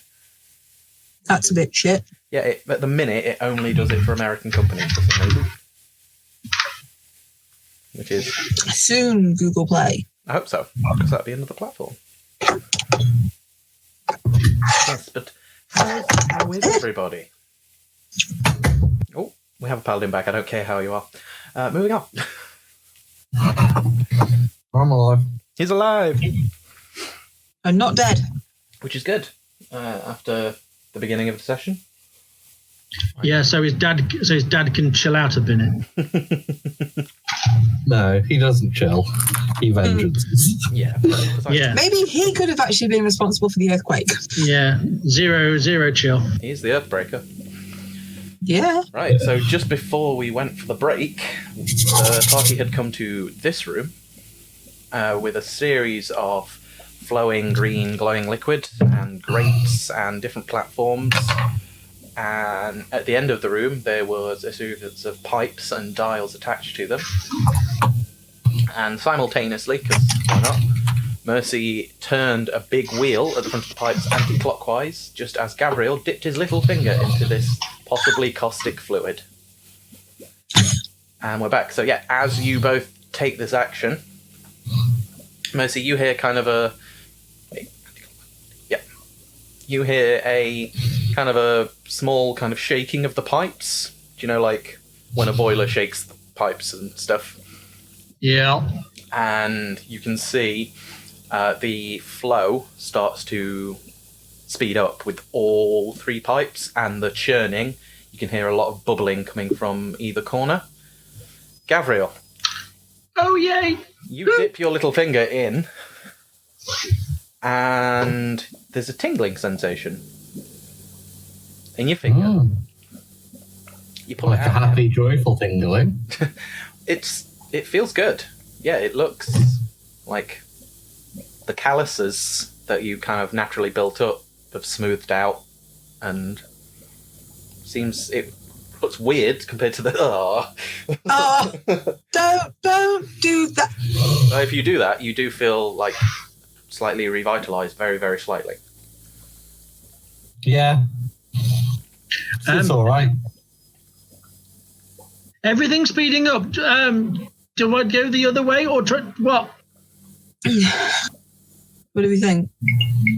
That's a bit shit. Yeah, at the minute, it only does it for American companies for some reason. Which is... Soon, Google Play. I hope so, because that'll be another platform. Yes, but how is everybody? Oh, we have a paladin back. I don't care how you are. Moving on. I'm alive. He's alive! I'm not dead. Which is good. After the beginning of the session. Yeah, so his dad can chill out a minute. No, he doesn't chill. He vengeances. Yeah. Yeah. Maybe he could have actually been responsible for the earthquake. Yeah, zero chill. He's the Earthbreaker. Yeah. Right, so just before we went for the break, the party had come to this room with a series of flowing green glowing liquid and grates and different platforms. And at the end of the room, there was a series of pipes and dials attached to them. And simultaneously, because why not, Mercy turned a big wheel at the front of the pipes anti-clockwise, just as Gabriel dipped his little finger into this possibly caustic fluid. And we're back. So yeah, as you both take this action, Mercy, you hear kind of a... Yeah. You hear a kind of a small kind of shaking of the pipes. Do you know, like, when a boiler shakes the pipes and stuff? Yeah. And you can see the flow starts to speed up with all three pipes, and the churning, you can hear a lot of bubbling coming from either corner. Gavriel, Oh, yay. you dip your little finger in, and there's a tingling sensation in your finger. Mm, You pull like it a out. happy, joyful tingling. It feels good. Yeah, it looks like the calluses that you kind of naturally built up have smoothed out, and it looks weird compared to the. Oh, don't do that. If you do that, you do feel like slightly revitalized, very, very slightly. Yeah. It's all right. Everything's speeding up. Do I go the other way or what? What do we think?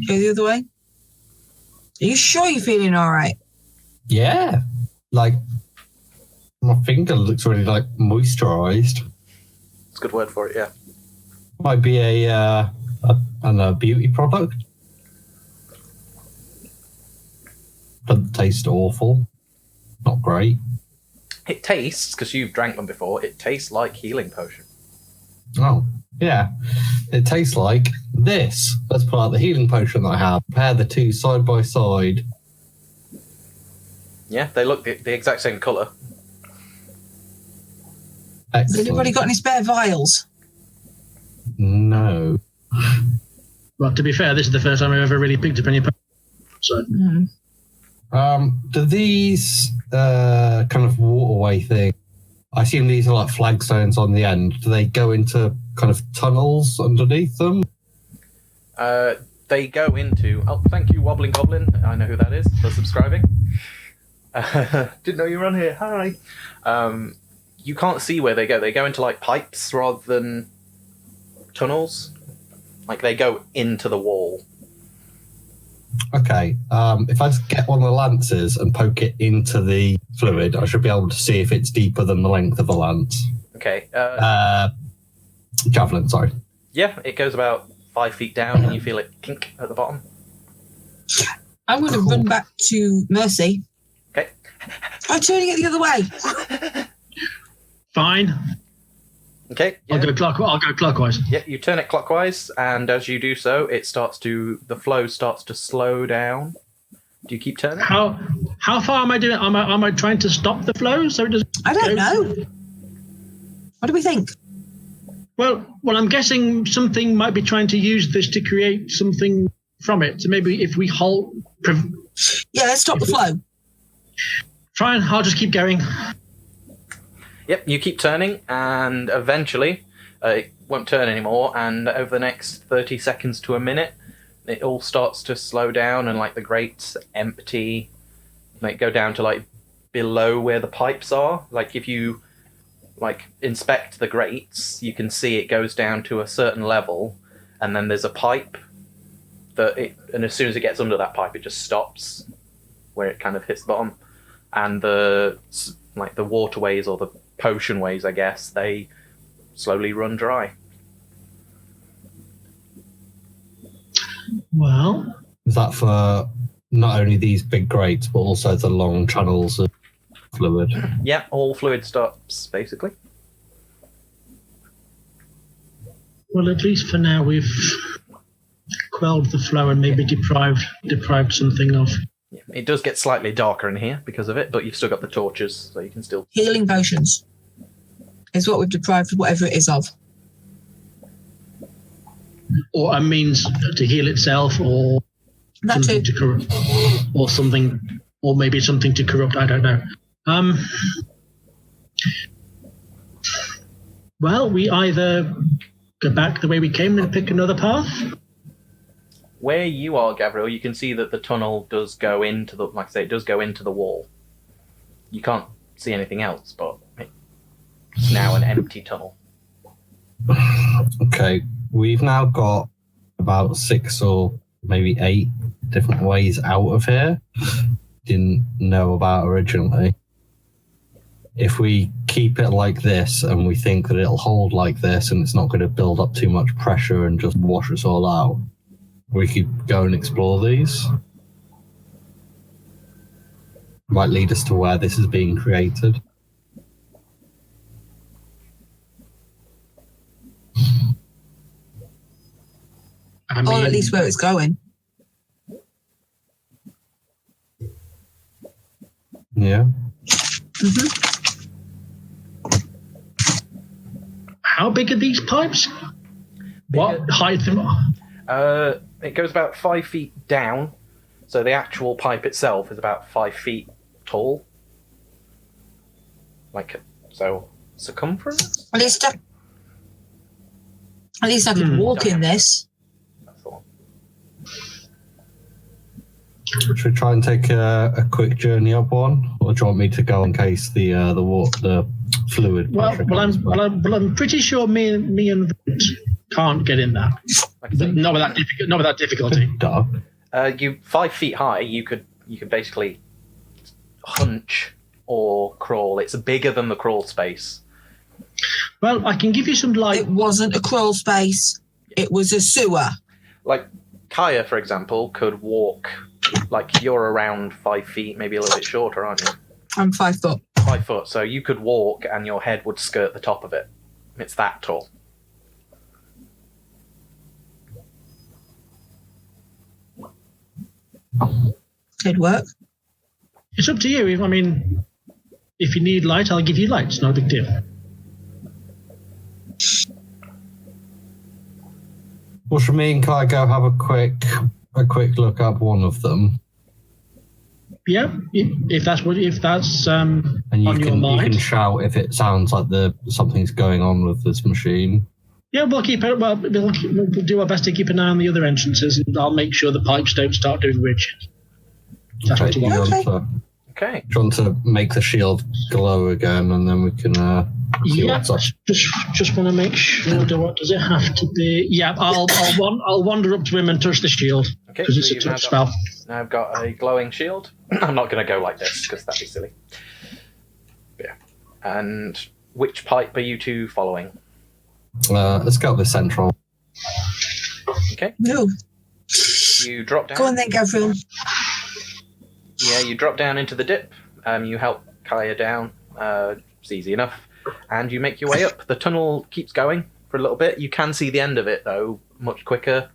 Go the other way? Are you sure you're feeling all right? Yeah. Like, my finger looks really, like, moisturized. It's a good word for it, yeah. Might be a beauty product. Doesn't taste awful. Not great. It tastes, because you've drank them before, it tastes like healing potion. Oh, yeah. It tastes like this. Let's pull out the healing potion that I have. Compare the two side by side. Yeah, they look the exact same colour. Has Excellent. anybody got any spare vials? No. Well, to be fair, this is the first time I've ever really picked up any. So Do these kind of waterway thing? I assume these are like flagstones on the end. Do they go into kind of tunnels underneath them? They go into... Oh, thank you, Wobbling Goblin. I know who that is, for subscribing. Didn't know you were on here. Hi. You can't see where they go. They go into, like, pipes rather than tunnels. Like, they go into the wall. Okay. If I just get one of the lances and poke it into the fluid, I should be able to see if it's deeper than the length of the lance. Okay. Javelin, sorry. Yeah, it goes about 5 feet down, and you feel it kink at the bottom. I'm going to run back to Mercy. Okay. Try turning it the other way. Fine. Okay. Yeah. I'll go clockwise. Yeah, you turn it clockwise, and as you do so, the flow starts to slow down. Do you keep turning? How far am I doing? Am I trying to stop the flow so it doesn't? I don't know. What do we think? Well, I'm guessing something might be trying to use this to create something from it. So maybe if we halt. Yeah, let's stop the flow. Fine, I'll just keep going. Yep, you keep turning, and eventually it won't turn anymore, and over the next 30 seconds to a minute, it all starts to slow down, and like the grates empty, like go down to like below where the pipes are. Like if you like inspect the grates, you can see it goes down to a certain level, and then there's a pipe and as soon as it gets under that pipe, it just stops where it kind of hits the bottom, and the waterways or the potion ways, I guess, they slowly run dry. Well, Is that for not only these big grates, but also the long channels of fluid? Yeah, all fluid stops, basically. well, at least for now we've quelled the flow and maybe deprived something of. Yeah, it does get slightly darker in here because of it, but you've still got the torches, so you can still... Healing potions is what we've deprived whatever it is of. Or a means to heal itself, or That something too. to corrupt, or something, or maybe something to corrupt. I don't know. Well, we either go back the way we came and pick another path. Where you are, Gabriel, you can see that the tunnel does go into the... Like I say, it does go into the wall. You can't see anything else, but it's now an empty tunnel. Okay, we've now got about 6 or maybe 8 different ways out of here. Didn't know about originally. If we keep it like this and we think that it'll hold like this and it's not going to build up too much pressure and just wash us all out, we could go and explore these. Might lead us to where this is being created. I mean, Or at least where it's going. Yeah. Mm-hmm. how big are these pipes? What height? It goes about 5 feet down, so the actual pipe itself is about 5 feet tall. Circumference? At least I could walk in this. That's the one. Should we try and take a quick journey up one, or do you want me to go in case the fluid? pressure comes back? I'm pretty sure me and Vint can't get in that. Like I say, Not with that difficulty. Duh. you 5 feet high, you could basically hunch or crawl. It's bigger than the crawl space. Well, I can give you some light. It wasn't a crawl space. It was a sewer. Like Kaya, for example, could walk. Like you're around 5 feet, maybe a little bit shorter, aren't you? I'm 5 foot. 5 foot. So you could walk, and your head would skirt the top of it. It's that tall. Could work. It's up to you. If you need light, I'll give you light. It's not a big deal. Well, should me and Kai go have a quick look up one of them? Yeah, if that's And you on your can mind. shout if it sounds like something's going on with this machine. Yeah, we'll do our best to keep an eye on the other entrances, and I'll make sure the pipes don't start doing weird shit. That's what you do you want. want Okay. to make the shield glow again, and then we can see Yeah, what's up. just want to make sure. What does it have to be? Yeah, I'll wander up to him and touch the shield Okay. because So it's a you've now touch spell. Now I've got a glowing shield. I'm not going to go like this because that'd be silly. Yeah. And which pipe are you two following? Let's go with the central. Okay. No. You drop down. Go on then, Gabriel. Yeah, you drop down into the dip. You help Kaya down. It's easy enough. And you make your way up. The tunnel keeps going for a little bit. You can see the end of it, though, much quicker.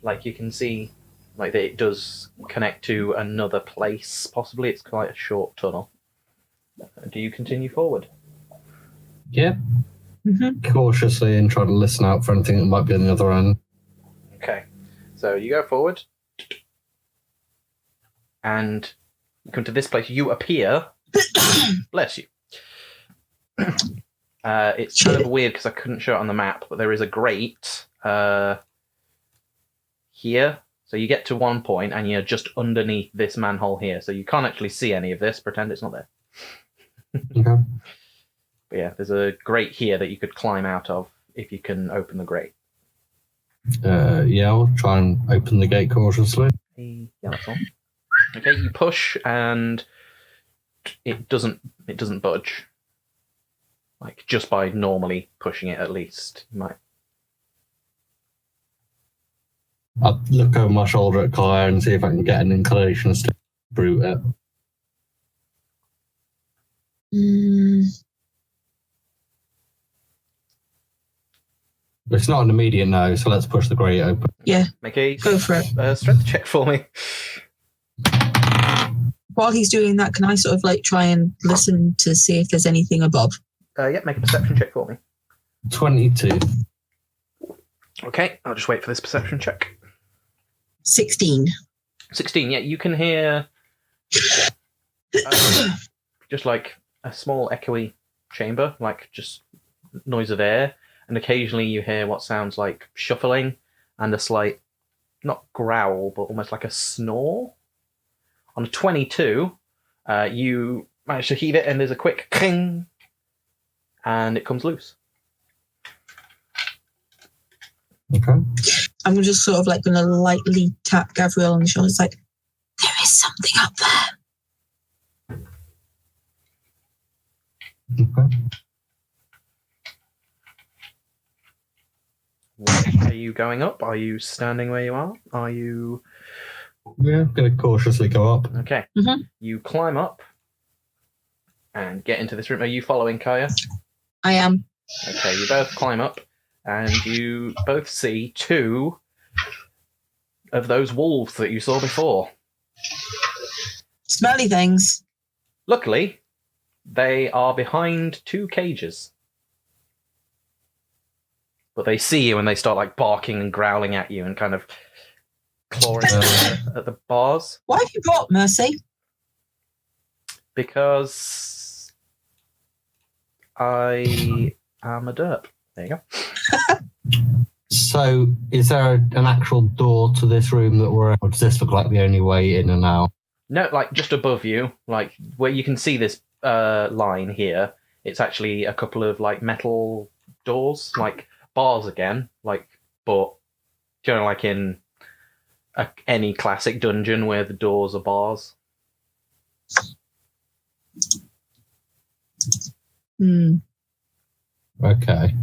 Like, you can see that it does connect to another place, possibly. It's quite a short tunnel. Do you continue forward? Yeah. Cautiously and try to listen out for anything that might be on the other end. Okay. So you go forward. And you come to this place. You appear... Bless you. It's kind of weird because I couldn't show it on the map, but there is a grate here. So you get to one point and you're just underneath this manhole here. So you can't actually see any of this. Pretend it's not there. Okay. But yeah, there's a grate here that you could climb out of if you can open the grate. Yeah, I'll try and open the gate cautiously. Yeah, that's all. Okay, you push and it doesn't budge. Like, just by normally pushing it, at least. You might. I'll look over my shoulder at Kaya and see if I can get an inclination to brute it. It's not an immediate no, so let's push the grate open. Yeah, Make a go for it. Strength check for me. While he's doing that, can I sort of like try and listen to see if there's anything above? Yeah, make a perception check for me. 22. Okay, I'll just wait for this perception check. 16. 16, yeah, you can hear just like a small echoey chamber, like just noise of air, and occasionally you hear what sounds like shuffling and a slight, not growl, but almost like a snore. On a 22, you manage to heave it, and there's a quick cling, and it comes loose. Okay. I'm just sort of like going to lightly tap Gabrielle on the shoulder. It's like, there is something up there. Okay. Where are you going up? Are you standing where you are? Are you... Yeah, I'm going to cautiously go up. Okay. Mm-hmm. You climb up and get into this room. Are you following Kaya? I am. Okay, you both climb up and you both see two of those wolves that you saw before. Smelly things. Luckily, they are behind two cages. But they see you and they start like barking and growling at you and kind of clawing at the bars. Why have you brought Mercy? Because I am a derp. There you go. So, is there an actual door to this room that we're... Or does this look like the only way in and out? No, like just above you, like where you can see this line here. It's actually a couple of like metal doors, like bars again, like, but like in any classic dungeon where the doors are bars. Okay.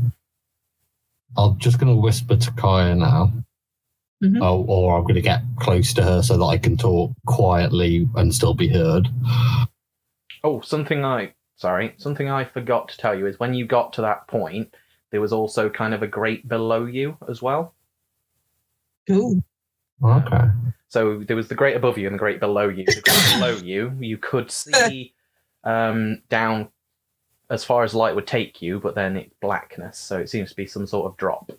I'm just going to whisper to Kaya now. Mm-hmm. Or I'm going to get close to her so that I can talk quietly and still be heard. Oh, something I forgot to tell you is when you got to that point, there was also kind of a grate below you as well. Ooh. Okay. So there was the grate above you and the grate below you. The grate below you could see down as far as light would take you, but then it's blackness, so it seems to be some sort of drop.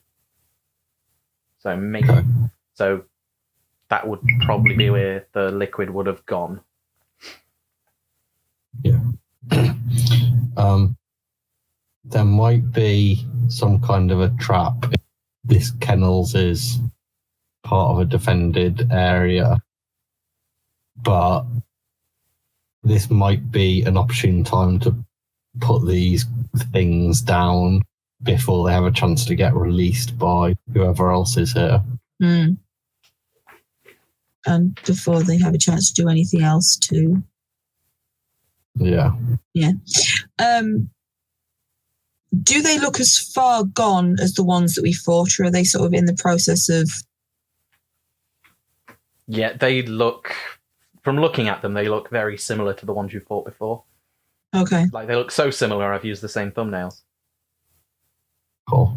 So maybe, so that would probably be where the liquid would have gone. Yeah. There might be some kind of a trap. This kennels is part of a defended area, but this might be an opportune time to put these things down before they have a chance to get released by whoever else is here. Mm. And before they have a chance to do anything else too. Yeah. Yeah. Do they look as far gone as the ones that we fought, or are they sort of in the process of... Yeah, they look... From looking at them, they look very similar to the ones you fought before. Okay. Like, they look so similar, I've used the same thumbnails. Cool.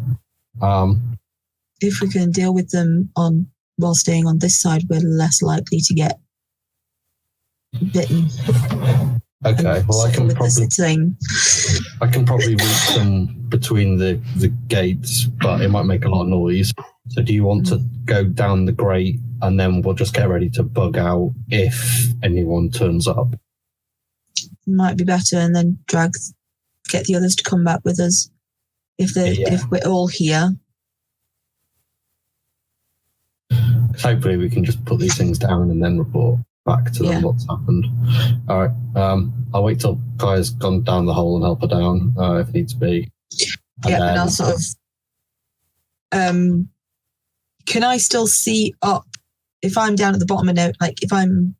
If we can deal with them while staying on this side, we're less likely to get bitten. Okay. Well, I can probably reach them between the gates, but it might make a lot of noise. So do you want to go down the grate and then we'll just get ready to bug out if anyone turns up? Might be better, and then get the others to come back with us if we're all here. Hopefully we can just put these things down and then report back to them what's happened. All right. I'll wait till Kaya's gone down the hole and help her down if needs be. And I'll sort of. Can I still see up if I'm down at the bottom and like if I'm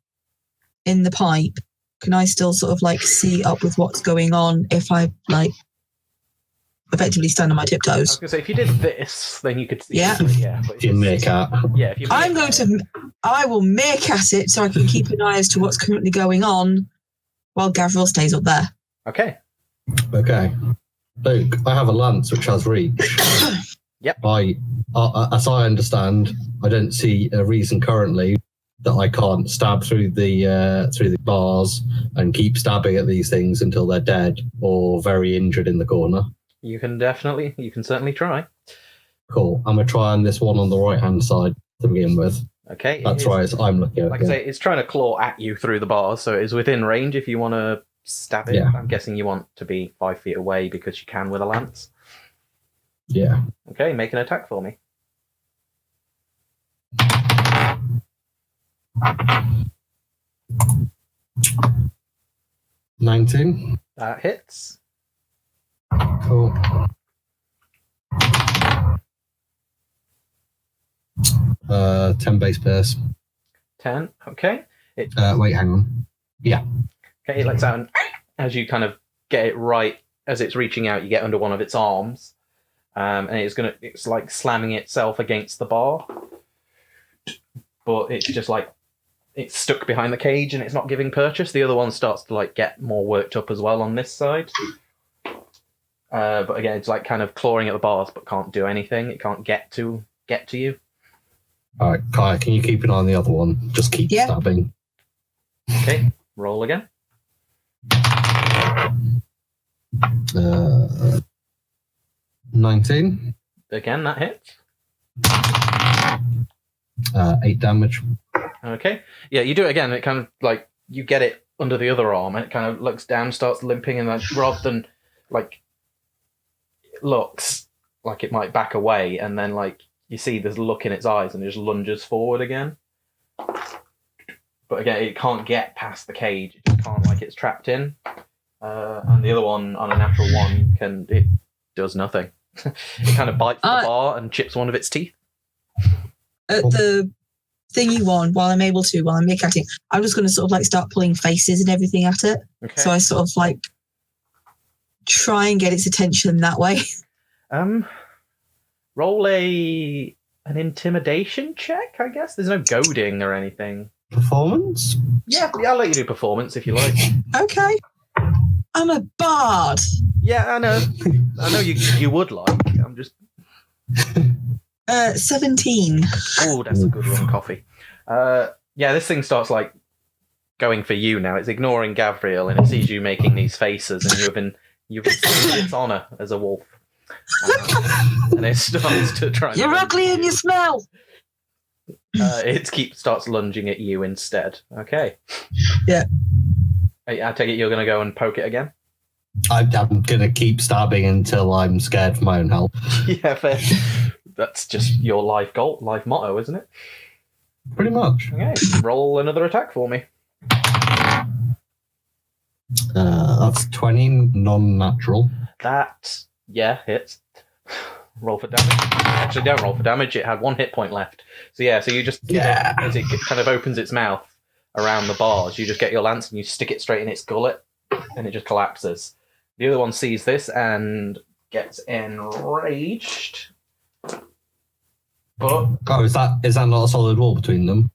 in the pipe? Can I still sort of like see up with what's going on if I like effectively stand on my tiptoes? I was going to say, if you did this, then you could see. Yeah. If you meerkat. Yeah. If you I will meerkat it so I can keep an eye as to what's currently going on while Gavril stays up there. Okay. Okay. Luke, I have a lance which has reach. Yep. As I understand, I don't see a reason currently that I can't stab through the bars and keep stabbing at these things until they're dead or very injured in the corner. You can certainly try. Cool. I'm going to try on this one on the right-hand side to begin with. Okay. That's right, as I'm looking at it. Like I say, it's trying to claw at you through the bars, so it is within range if you want to stab it. Yeah. I'm guessing you want to be 5 feet away because you can with a lance. Yeah. Okay, make an attack for me. $19. That hits. Cool. $10 base pierce. 10. Okay. Wait, hang on. Yeah. Okay, it lets out, and as you kind of get it right, as it's reaching out, you get under one of its arms, and it's like slamming itself against the bar, but it's just like it's stuck behind the cage and it's not giving purchase. The other one starts to like get more worked up as well on this side, but again, it's like kind of clawing at the bars but can't do anything. It can't get to you. All right, Kaya, can you keep an eye on the other one? Just keep stabbing. Okay, roll again. 19. Again, that hits. 8 damage. Okay. Yeah, you do it again. It kind of like you get it under the other arm, and it kind of looks down, starts limping, and then rather than like it looks like it might back away, and then like you see this look in its eyes, and it just lunges forward again. But again, it can't get past the cage. It just can't, like it's trapped in. And the other one on a natural one it does nothing. It kind of bites the bar and chips one of its teeth. The thingy one, while I'm meerkatting, I'm just going to sort of like start pulling faces and everything at it. Okay. So I sort of like try and get its attention that way. Roll an intimidation check, I guess. There's no goading or anything. Performance? Yeah, I'll let you do performance if you like. Okay. I'm a bard. Yeah, I know you would like. I'm just 17. Oh, that's a good one, coffee. Yeah, this thing starts like going for you now. It's ignoring Gabriel and it sees you making these faces, and you've insulted its honor as a wolf. And it starts to try. You're ugly and you smell. It starts lunging at you instead. Okay. Yeah. I take it you're going to go and poke it again? I'm going to keep stabbing until I'm scared for my own health. Yeah, fair. That's just your life motto, isn't it? Pretty much. Okay, roll another attack for me. That's 20 non-natural. That, hits. Roll for damage. Actually, don't roll for damage. It had 1 hit point left. So you just, as it kind of opens its mouth around the bars, you just get your lance and you stick it straight in its gullet, and it just collapses. The other one sees this and gets enraged. But is that not a solid wall between them?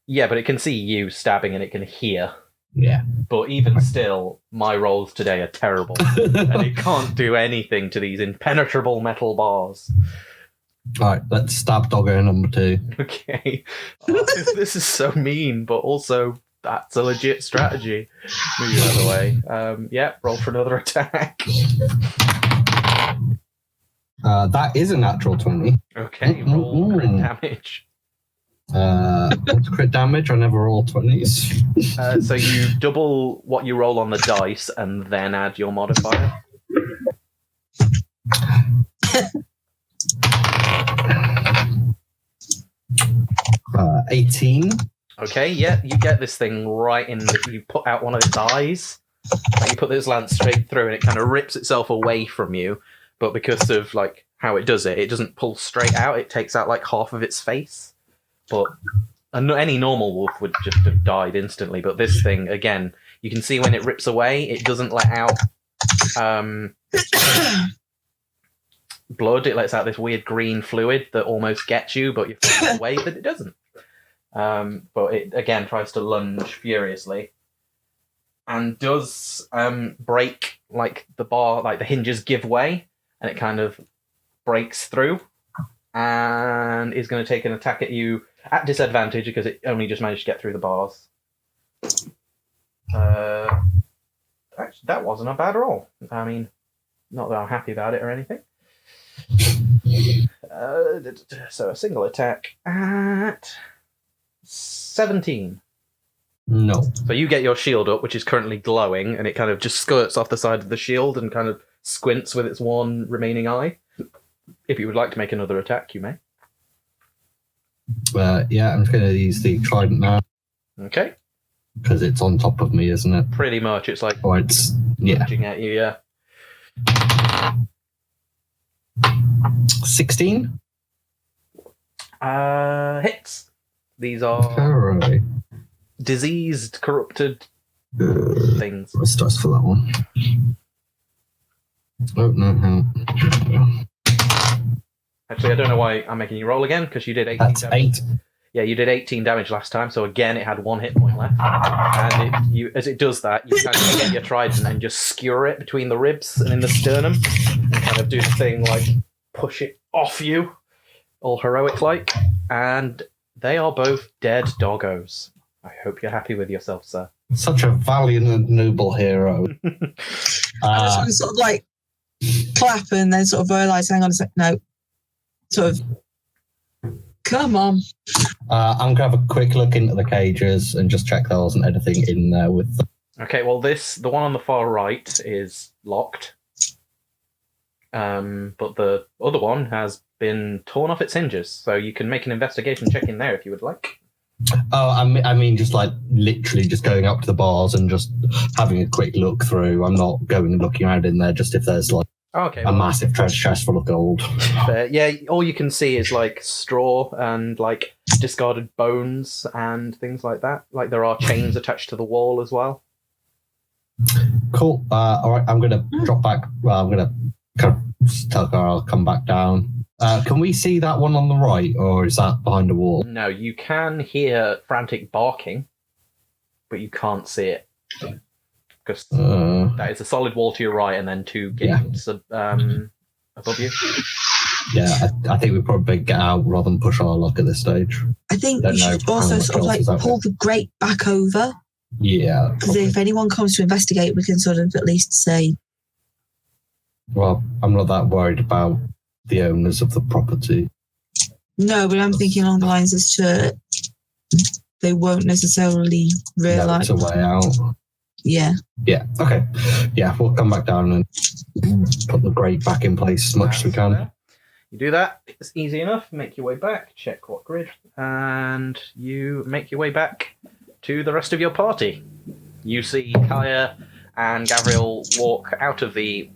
yeah, but it can see you stabbing and it can hear Yeah. But even still, my rolls today are terrible. And it can't do anything to these impenetrable metal bars. Right, let's stab doggo number 2. Okay. Oh, this is so mean, but also that's a legit strategy. Move you out of the way. Yeah, roll for another attack. That is a natural 20. Okay, roll crit damage. What's crit damage? I never roll 20s. So you double what you roll on the dice and then add your modifier. 18. Okay, yeah, you get this thing right in the... You put out one of its eyes, and you put this lance straight through, and it kind of rips itself away from you. But because of like how it does it, it doesn't pull straight out. It takes out like half of its face. But any normal wolf would just have died instantly. But this thing, again, you can see when it rips away, it doesn't let out blood. It lets out this weird green fluid that almost gets you, but you find a way that it doesn't. But it again tries to lunge furiously, and does break like the bar, like the hinges give way, and it kind of breaks through, and is going to take an attack at you at disadvantage because it only just managed to get through the bars. Actually, that wasn't a bad roll. I mean, not that I'm happy about it or anything. So a single attack at 17. No. So you get your shield up, which is currently glowing, and it kind of just skirts off the side of the shield and kind of squints with its one remaining eye. If you would like to make another attack, you may. Yeah, I'm just going to use the trident now. Okay. Because it's on top of me, isn't it? Pretty much. It's like Or it's, yeah. lunging at you, yeah. 16? Hits. These are Alright. diseased, corrupted things. What's dice for that one? Oh, no. Actually, I don't know why I'm making you roll again, because you did 18 That's damage. 8. Yeah, you did 18 damage last time, so again, it had 1 hit point left. And as it does that, you kind of get your trident and just skewer it between the ribs and in the sternum, and kind of do the thing like push it off you, all heroic-like. And they are both dead doggos. I hope you're happy with yourself, sir. Such a valiant and noble hero. I just want to sort of like clap and then sort of realise, hang on a sec, no. Sort of, come on. I'm going to have a quick look into the cages and just check there wasn't anything in there with them. Okay, well, the one on the far right is locked. But the other one has been torn off its hinges, so you can make an investigation check in there if you would like. Oh, I mean, just like literally just going up to the bars and just having a quick look through. I'm not going and looking around in there just if there's like a massive treasure chest full of gold. Yeah, all you can see is like straw and like discarded bones and things like that. Like there are chains attached to the wall as well. Cool. All right, I'm going to drop back. Well, I'm going to kind of tell her I'll come back down. Can we see that one on the right, or is that behind a wall? No, you can hear frantic barking, but you can't see it. Because that is a solid wall to your right and then 2 gates above you. Yeah, I think we probably get out rather than push our luck at this stage. I think we should also sort of like pull the grate back over. Yeah. Because if anyone comes to investigate, we can sort of at least say... Well, I'm not that worried about the owners of the property. No, but I'm thinking along the lines as to they won't necessarily realise. No, it's a way out. Yeah. Yeah, okay. Yeah, we'll come back down and put the grate back in place as much as we can. You do that, it's easy enough. Make your way back, check what grid, and you make your way back to the rest of your party. You see Kaya and Gabriel walk out of the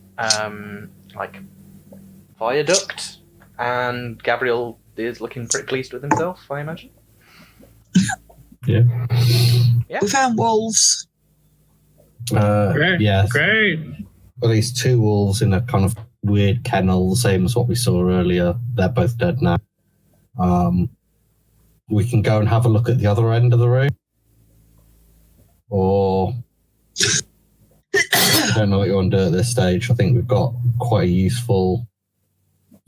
viaduct, and Gabriel is looking pretty pleased with himself, I imagine. Yeah. We found wolves. Great. Yes. Great. Well, these 2 wolves in a kind of weird kennel, the same as what we saw earlier. They're both dead now. We can go and have a look at the other end of the room. or I don't know what you want to do at this stage. I think we've got quite a useful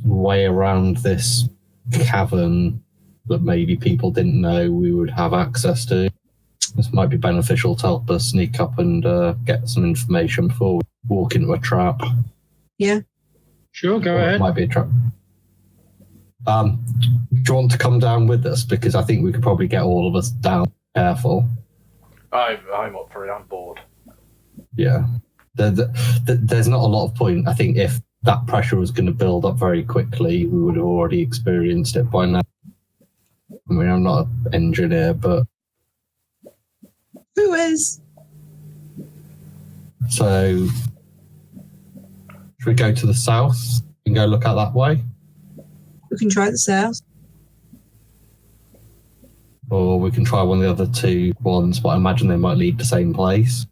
way around this cavern that maybe people didn't know we would have access to. This might be beneficial to help us sneak up and get some information before we walk into a trap. Yeah. Sure, go Or ahead. it might be a trap. Do you want to come down with us? Because I think we could probably get all of us down. Careful. I'm up for it. I'm bored. Yeah. There's not a lot of point. I think if that pressure was going to build up very quickly, we would have already experienced it by now. I mean, I'm not an engineer, but... Who is? So, should we go to the south and go look out that way? We can try the south. Or we can try one of the other two ones, but I imagine they might lead the same place.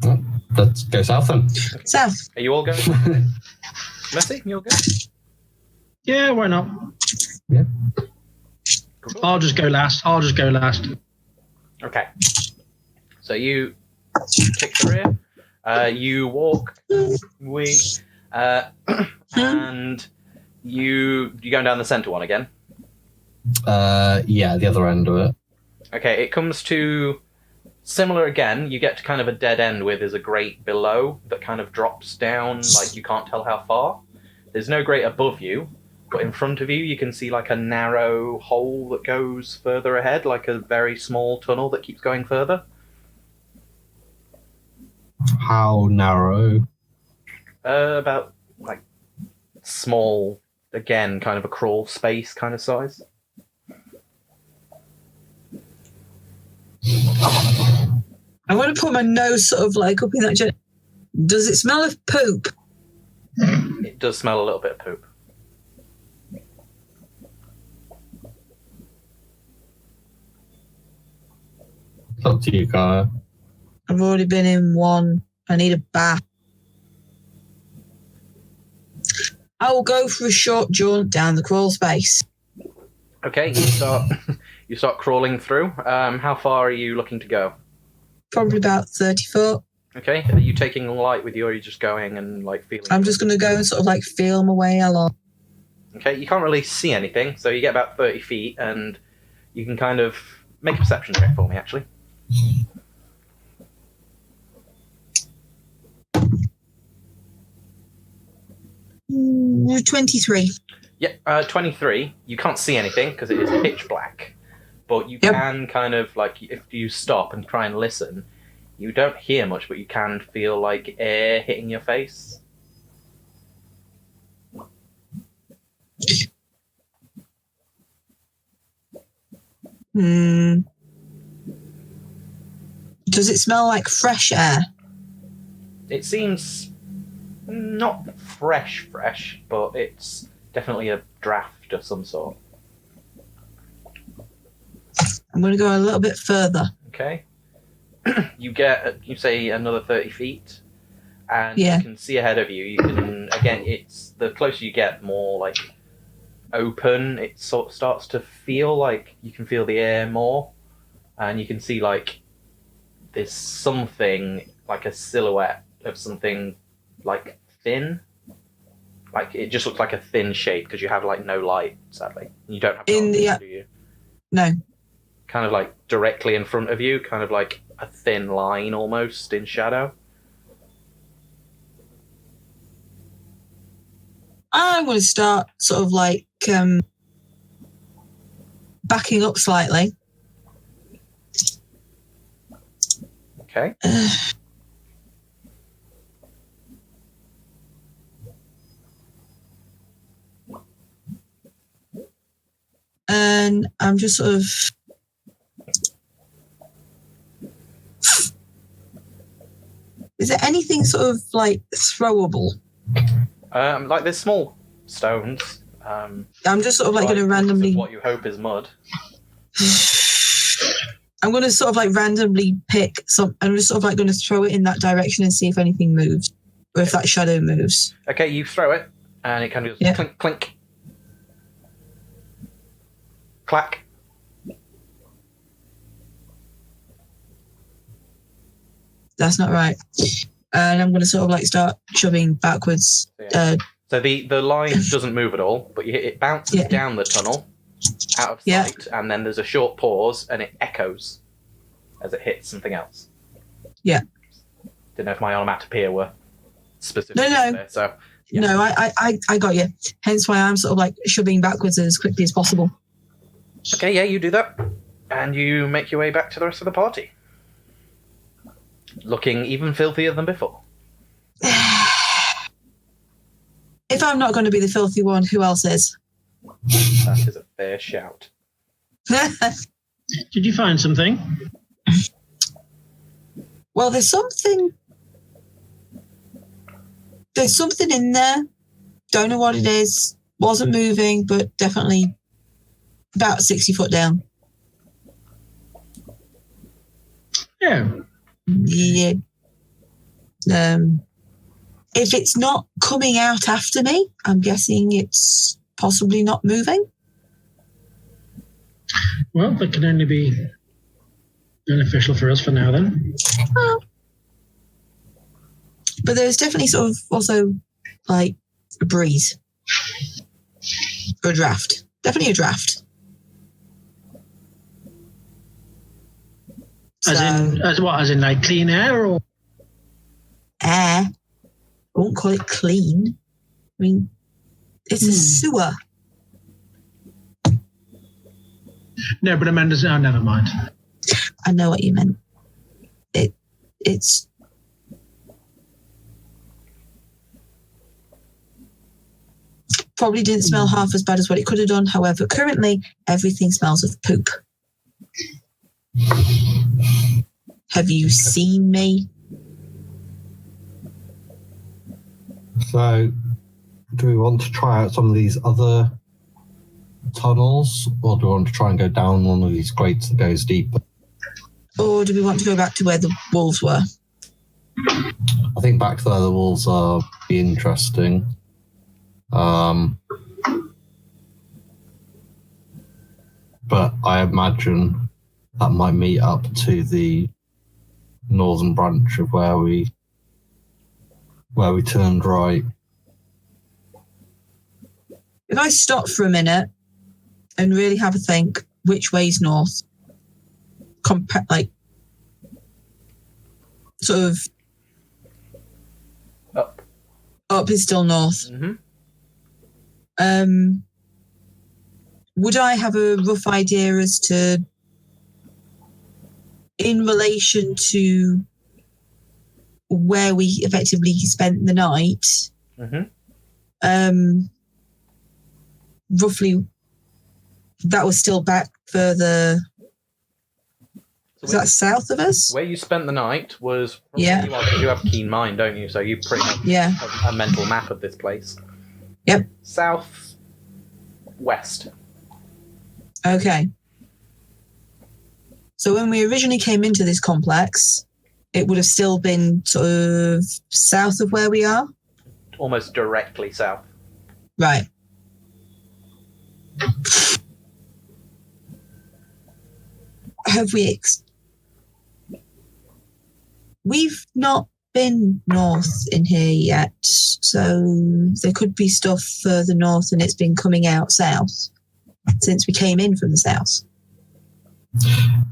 Well, let's go south then. South. Are you all going? Messi, you all going? Yeah, why not? Yeah. Cool. I'll just go last. Okay. So you take the rear. You walk. And you going down the center one again? Yeah, the other end of it. Okay, it comes to similar again. You get to kind of a dead end where there's a grate below that kind of drops down, like you can't tell how far. There's no grate above you, but in front of you, you can see like a narrow hole that goes further ahead, like a very small tunnel that keeps going further. How narrow? About like small, again, kind of a crawl space kind of size. I want to put my nose sort of like up in that. Does it smell of poop? It does smell a little bit of poop. It's up to you, Kaya. I've already been in one. I need a bath. I will go for a short jaunt down the crawl space. Okay, you start crawling through. How far are you looking to go? Probably about 30 foot. Okay, are you taking light with you, or are you just going and like feeling? I'm just going to go and sort of like feel my way along. Okay, you can't really see anything, so you get about 30 feet, and you can kind of make a perception check for me, actually. Mm, 23. Yeah, 23. You can't see anything because it is pitch black, but you Yep. can kind of like if you stop and try and listen, you don't hear much, but you can feel like air hitting your face. Hmm. Does it smell like fresh air? It seems not fresh, but it's definitely a draft of some sort. I'm going to go a little bit further. Okay. You say another 30 feet, and Yeah. you can see ahead of you. You can, again, it's the closer you get, more like open. It sort of starts to feel like you can feel the air more, and you can see like there's something like a silhouette of something like thin. Like it just looks like a thin shape because you have like no light, sadly. You don't have In the- do you? No. Kind of like directly in front of you, kind of like a thin line almost in shadow. I'm going to start sort of like backing up slightly. Okay. And I'm just sort of... Is there anything sort of like throwable? Like there's small stones. I'm just sort of like going to randomly... What you hope is mud. I'm going to sort of like randomly pick some... I'm just sort of like going to throw it in that direction and see if anything moves. Or if that shadow moves. Okay, you throw it, and it kind of goes Yeah. clink, clink. Clack. That's not right. And I'm going to sort of like start shoving backwards. Yeah. So the line doesn't move at all, but it bounces down the tunnel out of sight, and then there's a short pause, and it echoes as it hits something else. Yeah. Didn't know if my onomatopoeia were specific. No. There, so yeah. No, I got you. Hence why I'm sort of like shoving backwards as quickly as possible. Okay, yeah, you do that, and you make your way back to the rest of the party, looking even filthier than before. If I'm not going to be the filthy one, who else is? That is a fair shout. Did you find something? Well, there's something in there. Don't know what it is. Wasn't moving, but definitely about 60 foot down. Yeah. Yeah. If it's not coming out after me, I'm guessing it's possibly not moving. Well, that can only be beneficial for us for now, then. But there's definitely sort of also like a breeze. Or a draft. Definitely a draft. As in like clean air or air? I won't call it clean. I mean, it's a sewer. No, but Amanda's. Oh, never mind. I know what you meant. It's probably didn't smell half as bad as what it could have done. However, currently everything smells of poop. Have you seen me? So, do we want to try out some of these other tunnels, or do we want to try and go down one of these grates that goes deeper? Or do we want to go back to where the wolves were? I think back to where the wolves are be interesting. But I imagine that might meet up to the northern branch of where we turned right. If I stop for a minute and really have a think, which way's north? Sort of Up. Up is still north. Mm-hmm. Would I have a rough idea as to, in relation to where we effectively spent the night, roughly that was still back further? Was that south of us? Where you spent the night was... Yeah. You have a keen mind, don't you? So you pretty much have a mental map of this place. Yep. South west. Okay. So when we originally came into this complex, it would have still been sort of south of where we are? Almost directly south. Right. Have we... We've not been north in here yet, so there could be stuff further north and it's been coming out south since we came in from the south.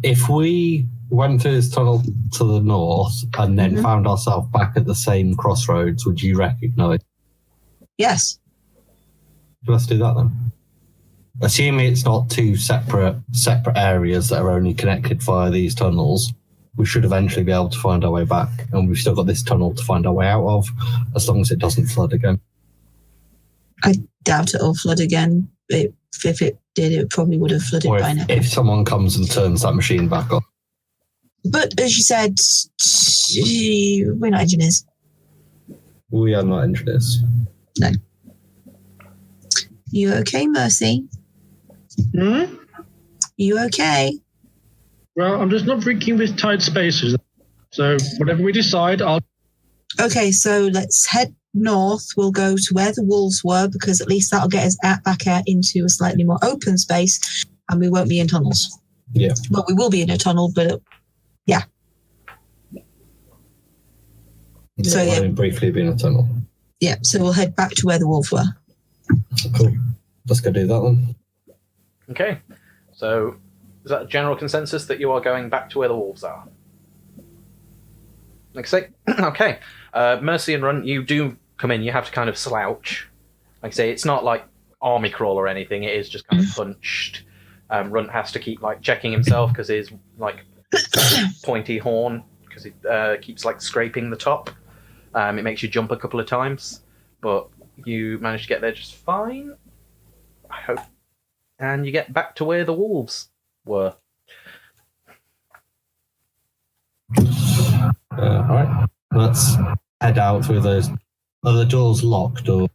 If we went through this tunnel to the north and then found ourselves back at the same crossroads, would you recognise? Yes. Let's do that then. Assuming it's not two separate areas that are only connected via these tunnels, we should eventually be able to find our way back, and we've still got this tunnel to find our way out of, as long as it doesn't flood again. I doubt it'll flood again. If it did, it probably would have flooded by now. If someone comes and turns that machine back on. But as you said, we're not engineers. We are not engineers. No. You okay, Mercy? You okay? Well, I'm just not freaking with tight spaces. So whatever we decide, I'll... Okay, so let's head north. We'll go to where the wolves were, because at least that'll get us back out into a slightly more open space. and we won't be in tunnels. Yeah. Well, we will be in a tunnel, but yeah. So I yeah, didn't briefly be in a tunnel. yeah. So we'll head back to where the wolves were. Cool. Let's go do that then. Okay. So, is that a general consensus that you are going back to where the wolves are? Okay. Mercy and Runt, you do come in. You have to kind of slouch. Like I say, it's not like army crawl or anything. It is just kind of hunched. Runt has to keep like checking himself because his like pointy horn, because it keeps like scraping the top. It makes you jump a couple of times, but you manage to get there just fine, I hope. And you get back to where the wolves were. Alright. Let's head out through those. Are the doors locked or?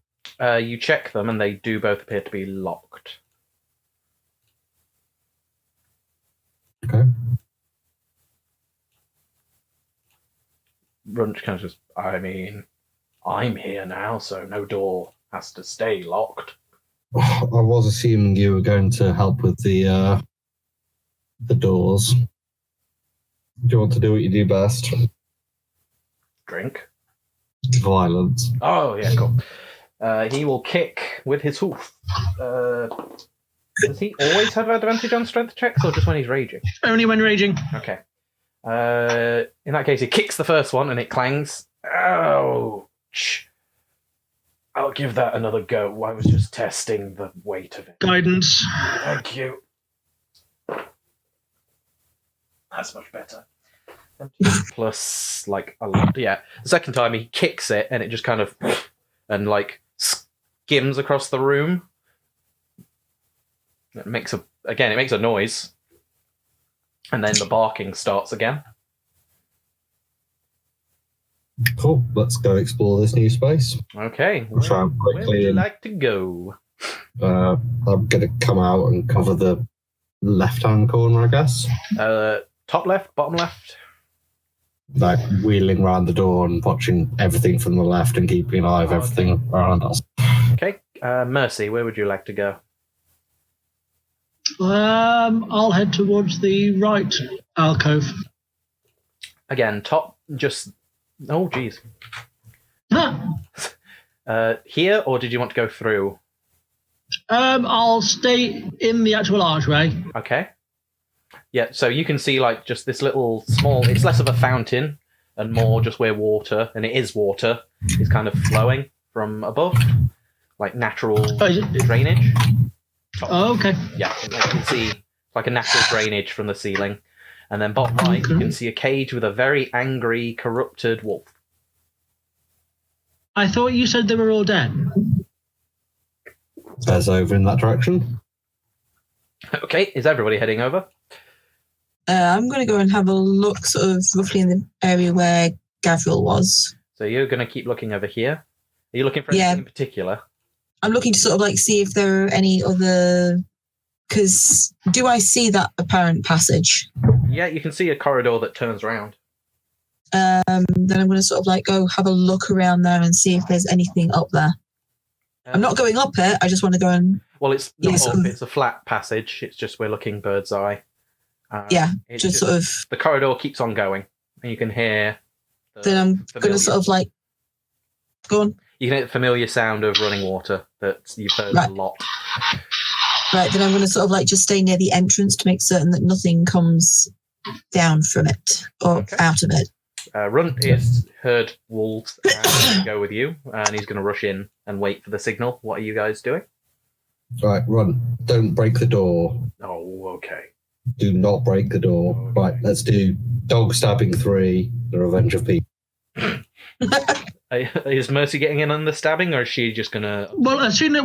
You check them and they do both appear to be locked. Okay. Runt kind of just, I mean, I'm here now, so no door has to stay locked. I was assuming you were going to help with the doors. Do you want to do what you do best? Drink. Violence. Oh, yeah, cool. He will kick with his hoof. Does he always have advantage on strength checks, or just when he's raging? Only when raging. Okay. In that case, he kicks the first one and it clangs. Ouch. I'll give that another go. I was just testing the weight of it. Guidance. Thank you. That's much better. Plus, like, a lot. Yeah. The second time he kicks it and it just kind of, and like, skims across the room. It makes a noise. And then the barking starts again. Cool. Let's go explore this new space. Okay. We'll try and Where would quickly. you like to go? I'm going to come out and cover the left-hand corner, I guess. Top left, bottom left? Like wheeling around the door and watching everything from the left and keeping an eye of everything around us. Okay. Mercy, where would you like to go? I'll head towards the right alcove. Again, top, just... Oh, jeez. Huh. Here, or did you want to go through? I'll stay in the actual archway. Okay. Yeah, so you can see, like, just this little small... It's less of a fountain and more just where water, and it is water, is kind of flowing from above. Like natural drainage. Oh, okay. Yeah, you can see like a natural drainage from the ceiling. And then bottom right, you can see a cage with a very angry, corrupted wolf. I thought you said they were all dead. There's over in that direction. Okay, is everybody heading over? I'm going to go and have a look sort of roughly in the area where Gavril was. So you're going to keep looking over here. Are you looking for anything in particular? I'm looking to sort of like see if there are any other... Because do I see that apparent passage? Yeah, you can see a corridor that turns around. Then I'm going to sort of like go have a look around there and see if there's anything up there. I'm not going up it. I just want to go and... Well, it's not up. It's a flat passage. It's just we're looking bird's eye. Just sort of... The corridor keeps on going. And you can hear... Then I'm going to sort of like... Go on. You can hear the familiar sound of running water that you've heard a lot. Right, then I'm going to sort of like just stay near the entrance to make certain that nothing comes down from it or out of it. Runt has heard wolves and go with you, and he's going to rush in and wait for the signal. What are you guys doing? Right, run. Don't break the door. Oh, okay. Do not break the door. Okay. Right, let's do dog stabbing 3, the revenge of people. Is Mercy getting in on the stabbing, or is she just gonna? Well, as soon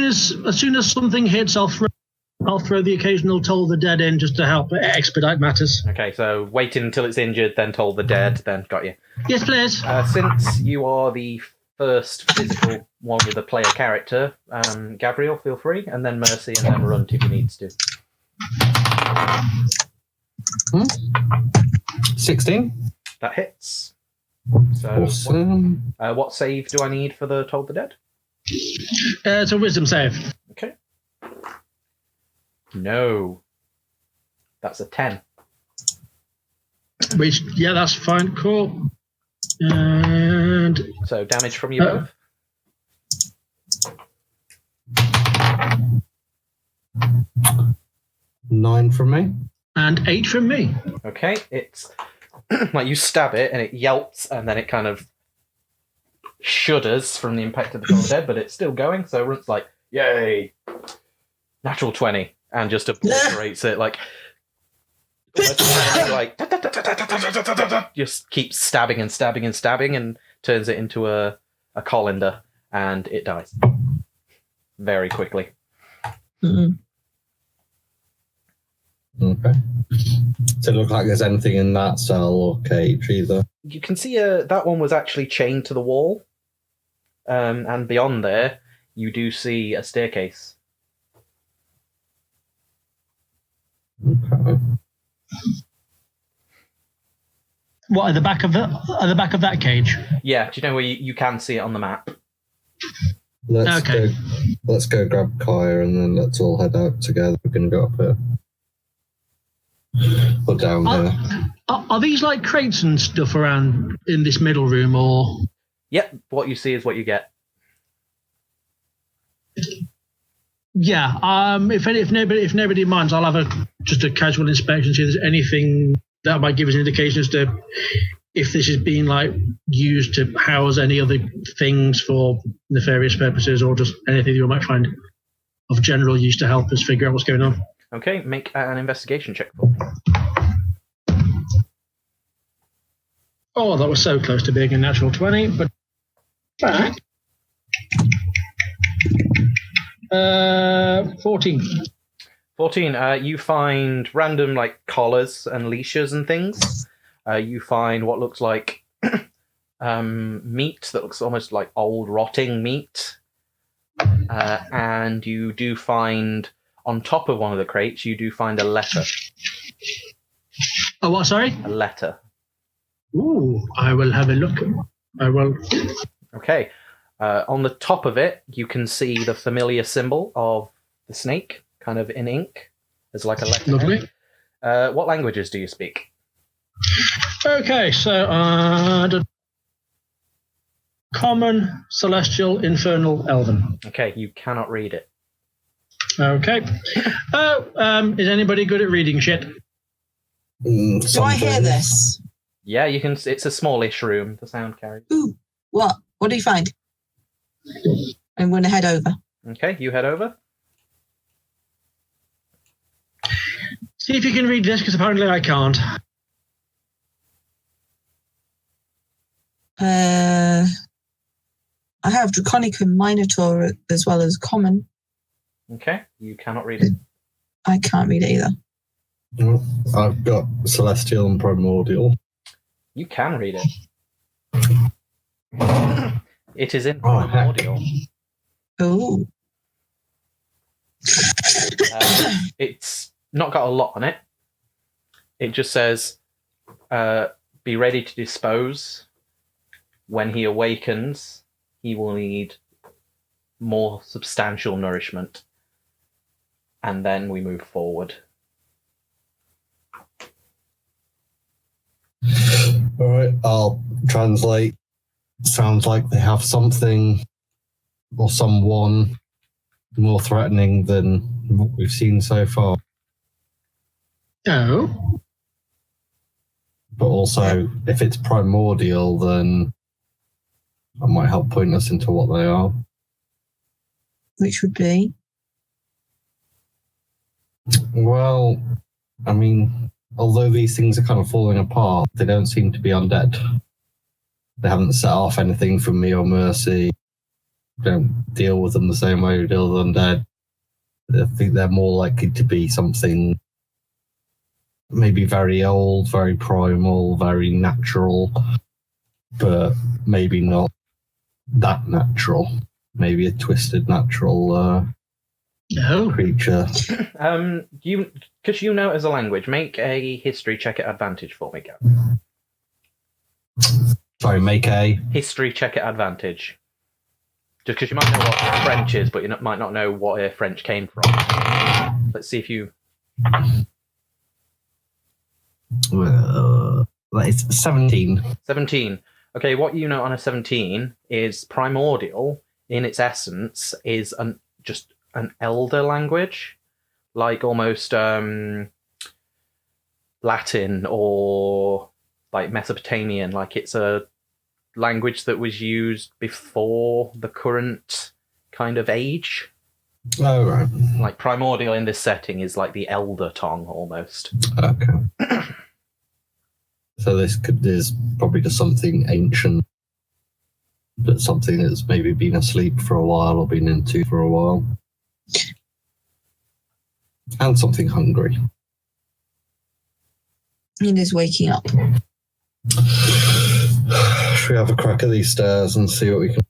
as something hits, I'll throw the occasional toll the dead in just to help expedite matters. Okay, so waiting until it's injured, then toll the dead, then got you. Yes, please. Since you are the first physical one with a player character, Gabriel, feel free, and then Mercy, and then Runt if he needs to. 16. That hits. So, Awesome. what save do I need for the toll the dead? It's a wisdom save. Okay. No. That's a 10. Which, yeah, that's fine. Cool. And So damage from you both. 9 from me. and 8 from me. Okay, it's like you stab it and it yelps and then it kind of shudders from the impact of the dead, but it's still going. So Runt's like, "Yay, natural 20," and just obliterates it like. Like just keeps stabbing and stabbing and stabbing and turns it into a colander and it dies very quickly. Mm-mm. Okay. Does it look like there's anything in that cell or cage either? You can see that one was actually chained to the wall, and beyond there you do see a staircase. Okay. What, at the back of that cage? Yeah, do you know where you can see it on the map? Let's go grab Kaya and then let's all head out together. We're gonna go up here. Or down there. Are these like crates and stuff around in this middle room, or? Yep, what you see is what you get. Yeah. If nobody minds, I'll have just a casual inspection, see if there's anything that might give us an indication as to if this is being like used to house any other things for nefarious purposes, or just anything you might find of general use to help us figure out what's going on. Okay, make an investigation check for me. Oh, that was so close to being a natural 20, but 14. 14. You find random like collars and leashes and things. You find what looks like meat that looks almost like old rotting meat. And you do find on top of one of the crates, you do find a letter. Oh, what? Sorry? A letter. Ooh, I will have a look. I will. Okay. On the top of it, you can see the familiar symbol of the snake, kind of in ink. There's like a letter. Lovely. What languages do you speak? Okay, so Common, Celestial, Infernal, Elven. Okay, you cannot read it. Okay. Is anybody good at reading shit? Do I hear this? Yeah, you can. It's a smallish room. The sound carries. Ooh, what? What do you find? I'm going to head over. Okay, you head over. See if you can read this, because apparently I can't. I have Draconic and Minotaur as well as Common. Okay, you cannot read it. I can't read it either. I've got Celestial and Primordial. You can read it. It is in Oh, primordial. Ooh. It's not got a lot on it. It just says, be ready to dispose. When he awakens, he will need more substantial nourishment. And then we move forward. All right, I'll translate. Sounds like they have something or someone more threatening than what we've seen so far. Oh. But also, if it's primordial, then that might help point us into what they are. Which would be? Well, I mean, although these things are kind of falling apart, they don't seem to be undead. They haven't set off anything from me or Mercy. Don't deal with them the same way we deal with undead. I think they're more likely to be something maybe very old, very primal, very natural, but maybe not that natural. Maybe a twisted natural creature. Because you know it as a language, make a history check at advantage for me, Gav. Sorry, make a History check at advantage. Just because you might know what French is, but you might not know what French came from. Let's see if you... It's 17. 17. Okay, what you know on a 17 is primordial, in its essence, is just an elder language, like almost Latin or like Mesopotamian, like it's a language that was used before the current kind of age. Oh, right. Like primordial in this setting is like the elder tongue almost. Okay. So there's probably just something ancient, but something that's maybe been asleep for a while or been into for a while. And something hungry. It is waking up. Should we have a crack at these stairs and see what we can...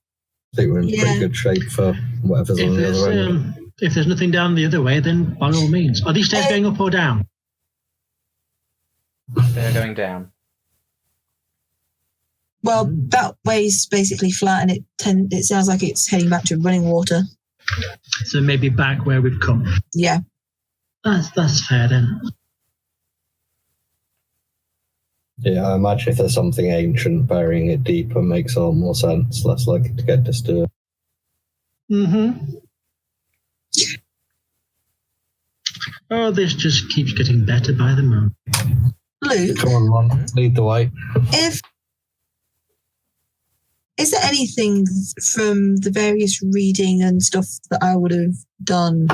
I think we're in pretty good shape for whatever's on the other end. If there's nothing down the other way, then by all means. Are these stairs going up or down? They're going down. Well, that way's basically flat, and it sounds like it's heading back to running water. So maybe back where we've come. Yeah. That's fair then. Yeah, I imagine if there's something ancient, burying it deeper makes a lot more sense, less likely to get disturbed. Mm-hmm. Oh, this just keeps getting better by the moment. Luke, Come on, Ron, lead the way. Is there anything from the various reading and stuff that I would have done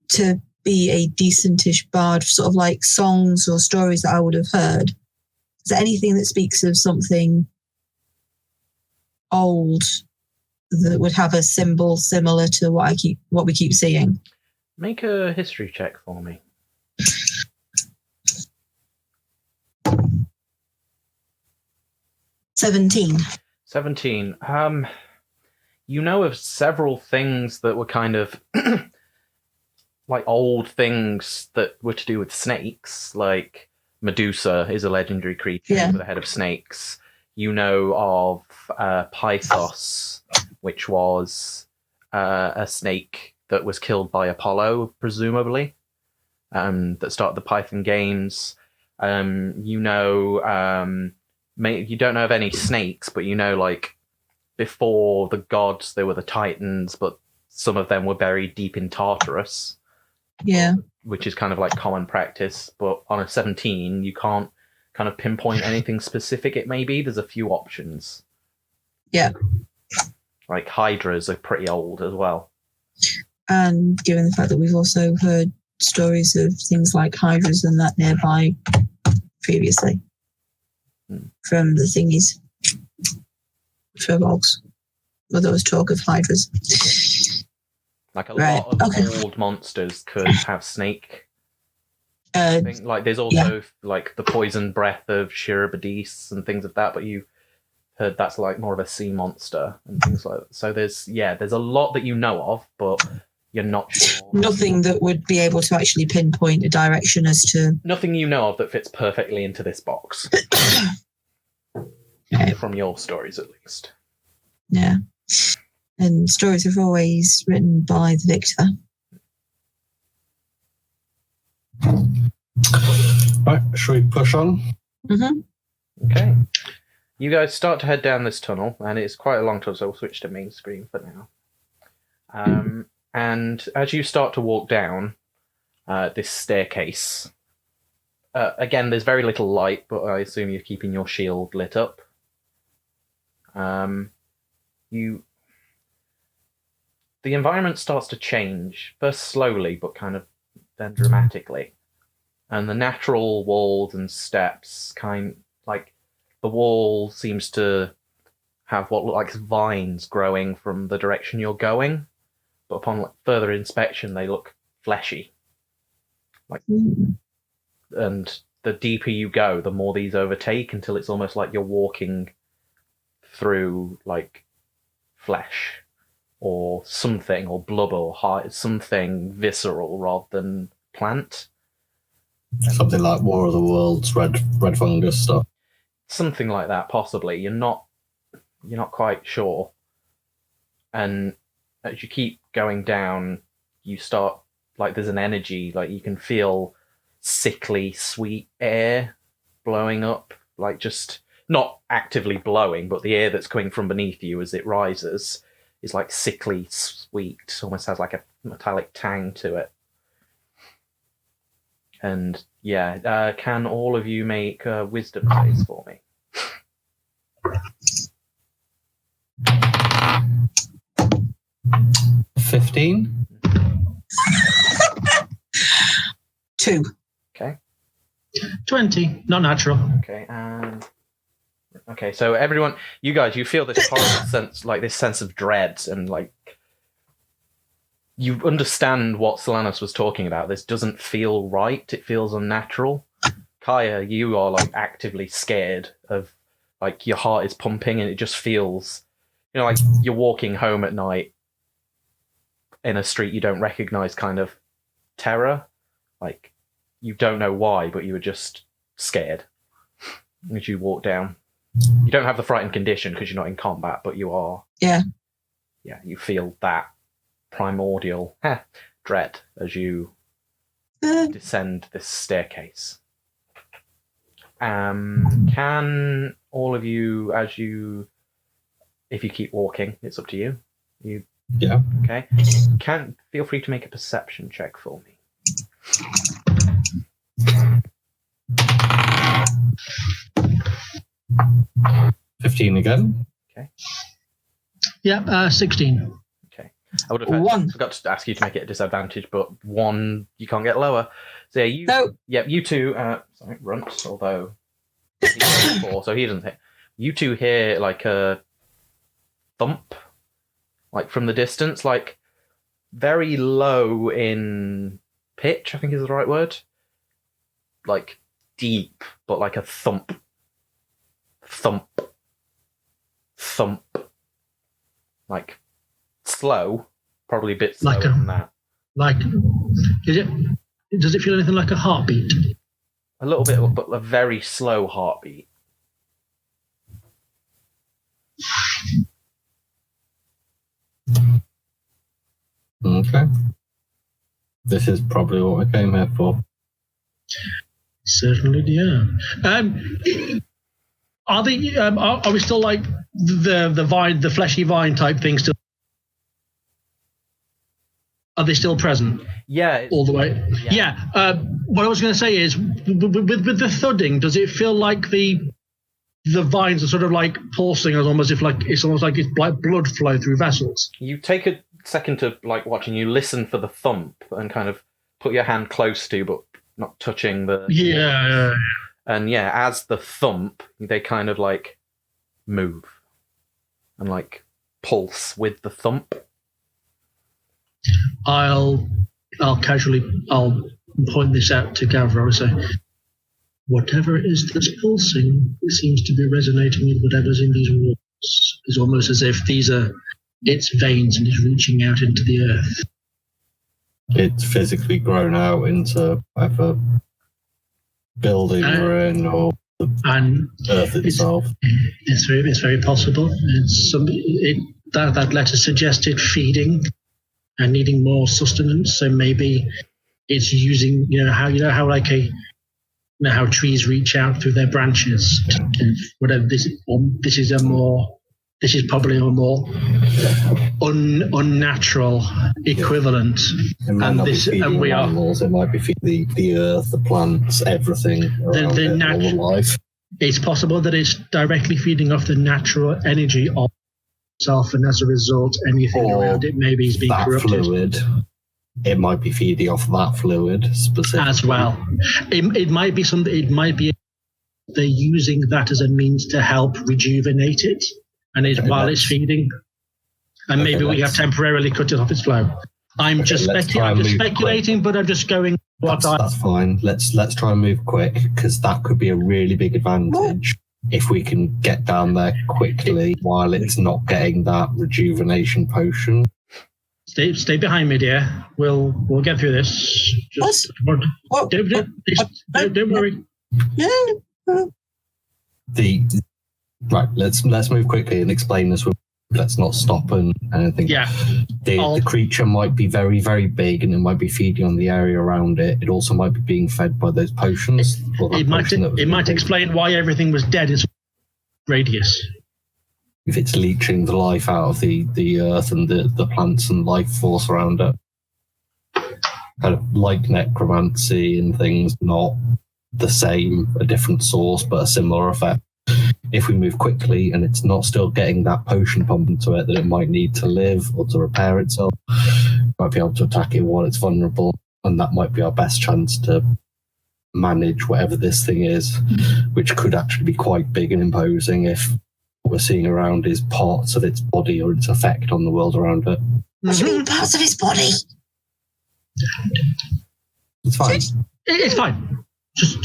to be a decentish bard, sort of like songs or stories that I would have heard? Is there anything that speaks of something old that would have a symbol similar to what we keep seeing? Make a history check for me. 17. 17. You know of several things that were kind of like old things that were to do with snakes, like Medusa is a legendary creature with a head of snakes. You know of Pythos, which was a snake that was killed by Apollo, presumably, that started the Python games. You know, you don't know of any snakes, but you know, like, before the gods, there were the Titans, but some of them were buried deep in Tartarus. Yeah. Which is kind of like common practice, but on a 17, you can't kind of pinpoint anything specific it may be. There's a few options. Yeah. Like hydras are pretty old as well. And given the fact that we've also heard stories of things like hydras and that nearby previously from the thingies, Trovogs, where there was talk of hydras. Like a lot of old monsters could have snake. Like there's also like the poison breath of Shirabadis and things of that, but you heard that's like more of a sea monster and things like that. So there's a lot that you know of, but you're not sure. Nothing that would be able to actually pinpoint a direction as to... Nothing you know of that fits perfectly into this box. From your stories, at least. Yeah. And stories are always written by the victor. Right, should we push on? Mm-hmm. Okay. You guys start to head down this tunnel, and it's quite a long tunnel, so we'll switch to main screen for now. And as you start to walk down this staircase, again, there's very little light, but I assume you're keeping your shield lit up. The environment starts to change, first slowly, but kind of then dramatically. And the natural walls and steps the wall seems to have what look like vines growing from the direction you're going, but upon further inspection, they look fleshy. And the deeper you go, the more these overtake until it's almost like you're walking through like flesh or something, or blubber, or something visceral rather than plant. Something like War of the Worlds, red fungus stuff. Something like that, possibly. You're not quite sure. And as you keep going down, you start, like, there's an energy, like, you can feel sickly, sweet air blowing up, like, just not actively blowing, but the air that's coming from beneath you as it rises is, like, sickly, sweet, almost has, like, a metallic tang to it. And, yeah, can all of you make wisdom saves for me? 15. 2. Okay. 20. Not natural. Okay, and okay, so everyone, you guys, you feel this horrible sense, like this sense of dread, and like you understand what Solanus was talking about. This doesn't feel right. It feels unnatural. Kaya, you are like actively scared of, like, your heart is pumping, and it just feels, you know, like you're walking home at night in a street you don't recognize, kind of terror. Like, you don't know why, but you were just scared as you walk down. You don't have the frightened condition because you're not in combat, but you are. Yeah. Yeah, you feel that primordial dread as you descend this staircase. Can all of you, if you keep walking, it's up to you. Yeah. Okay. Feel free to make a perception check for me. 15 again. Okay. Yeah, 16. Okay. I would have 1. forgot to ask you to make it a disadvantage, but 1, you can't get lower. So yeah, you. No. Yeah, you two. Sorry, Runt. Although he's got 4, so he doesn't hit. You two hear like a thump, like from the distance, like very low in pitch, I think is the right word. Like deep, but like a thump. Thump. Thump. Like slow, probably a bit slower than that. Like, does it feel anything like a heartbeat? A little bit, but a very slow heartbeat. Okay. This is probably what I came here for. Certainly, yeah. Are they? Are we still like the vine, the fleshy vine type thing? Still, are they still present? Yeah. All the way. Yeah. What I was going to say is, with the thudding, does it feel like the vines are sort of like pulsing, as almost if like it's almost like it's like blood flow through vessels? You take a second to like watch, and you listen for the thump, and kind of put your hand close to, but not touching the. Yeah. And yeah, as the thump, they kind of like move and like pulse with the thump. I'll point this out to Gavro and say, whatever it is that's pulsing, it seems to be resonating with whatever's in these walls. It's almost as if these are its veins and it's reaching out into the earth. It's physically grown out into whatever building we're in, or the earth itself. It's very possible. That letter suggested feeding and needing more sustenance. So maybe it's using how how trees reach out through their branches. Whatever this is probably a more unnatural equivalent. It might not be feeding animals, it might be feeding the earth, the plants, everything around all the life. It's possible that it's directly feeding off the natural energy of itself, and as a result, anything around it maybe is being corrupted. Fluid. It might be feeding off that fluid specifically. As well. It might be something. It might be they're using that as a means to help rejuvenate it. And while it's feeding, and maybe we have temporarily cut it off its flow. I'm just speculating, but I'm just going. That's fine. Let's try and move quick, because that could be a really big advantage if we can get down there quickly while it's not getting that rejuvenation potion. Stay behind me, dear. We'll get through this. Don't worry. Right, let's move quickly and explain this with Let's not stop and anything. Yeah. The creature might be very, very big, and it might be feeding on the area around it. It also might be being fed by those potions. It might explain why everything was dead. Its radius. If it's leeching the life out of the earth and the plants and life force around it. Kind of like necromancy and things, not the same, a different source, but a similar effect. If we move quickly and it's not still getting that potion pumped into it that it might need to live or to repair itself, might be able to attack it while it's vulnerable, and that might be our best chance to manage whatever this thing is, which could actually be quite big and imposing if what we're seeing around is parts of its body or its effect on the world around it. What do you mean parts of his body? It's fine. It's fine. Just.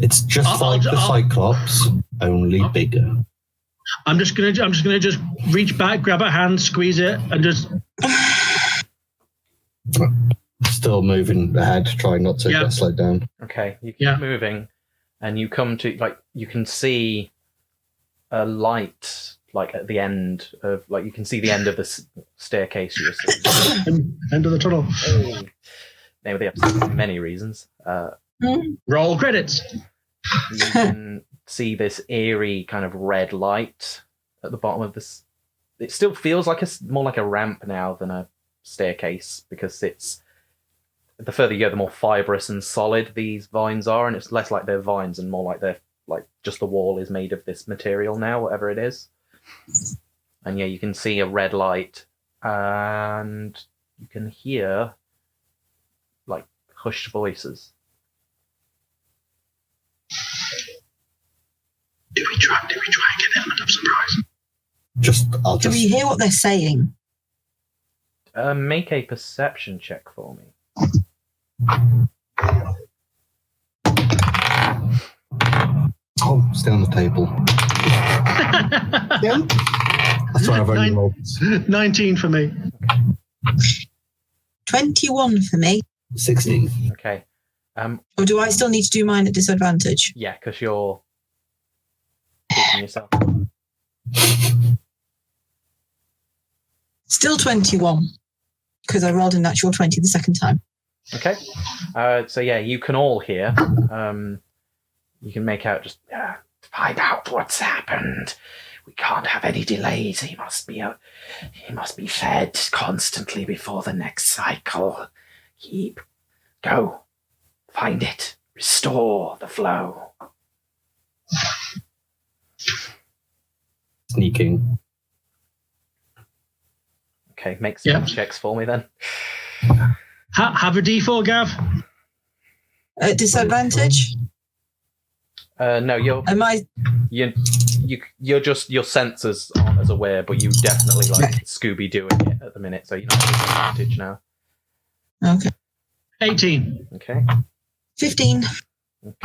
It's just like the Cyclops, only bigger. I'm just gonna just reach back, grab her hand, squeeze it, and just. Still moving ahead, trying not to get slowed down. Okay, you keep moving, and you come to you can see a light at the end of you can see the end of the staircase. End of the tunnel. Hey. Name of the episode for many reasons. Roll credits. You can see this eerie kind of red light at the bottom of this. It still feels more like a ramp now than a staircase, because it's the further you go, the more fibrous and solid these vines are, and it's less like they're vines and more like they're just the wall is made of this material now, whatever it is. And you can see a red light, and you can hear hushed voices. Do we try and get an element of surprise? Do we hear what they're saying? Make a perception check for me. Oh, stay on the table. Yeah. That's why I've only rolled 19 for me. 21 for me. 16. Okay. Or do I still need to do mine at disadvantage? Yeah, because you're teaching yourself. Still 21, because I rolled a natural 20 the second time. Okay. So you can all hear. You can make out just find out what's happened. We can't have any delays. He must be fed constantly before the next cycle. Go, find it, restore the flow. Sneaking. Okay, make some checks for me then. Have a D4, Gav. At disadvantage? No, you're. Am I? You're just your senses aren't as aware, but you definitely Scooby doing it at the minute, so you're not at disadvantage now. Okay. 18. Okay. 15. Okay.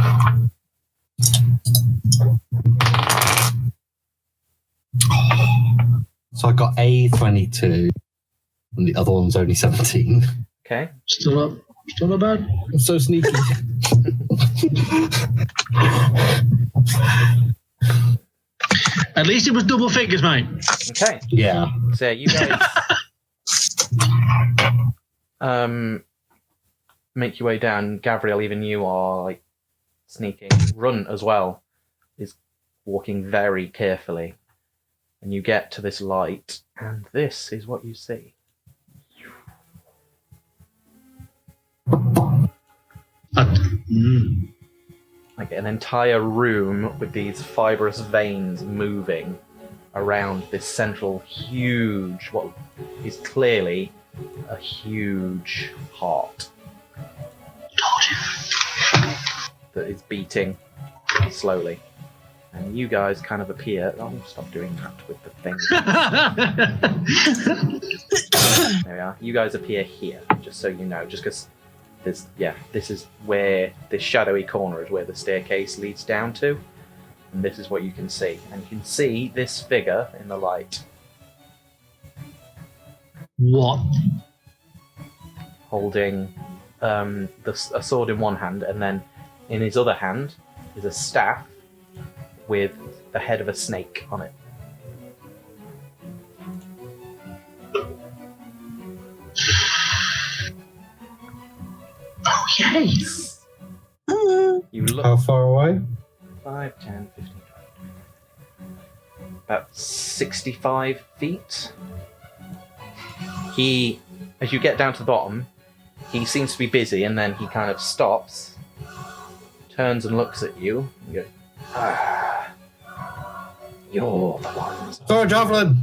So I got a 22, and the other one's only 17. Okay. Still not bad. I'm so sneaky. At least it was double figures, mate. Okay. Yeah. So you guys make your way down. Gabriel, even you are sneaking. Run as well is walking very carefully. And you get to this light, and this is what you see. Like an entire room with these fibrous veins moving around this central huge, what is clearly a huge heart that is beating slowly. And you guys kind of appear. Oh, stop doing that with the thing. There we are. You guys appear here, just so you know, just because this is where this shadowy corner is where the staircase leads down to, and this is what you can see. And you can see this figure in the light. What? Holding a sword in one hand, and then in his other hand is a staff with the head of a snake on it. Yay! You look How far away? 5, 10, 15, 20. About 65 feet. He, as you get down to the bottom, he seems to be busy, and then he kind of stops, turns and looks at you, and goes, you're the ones. Throw a javelin!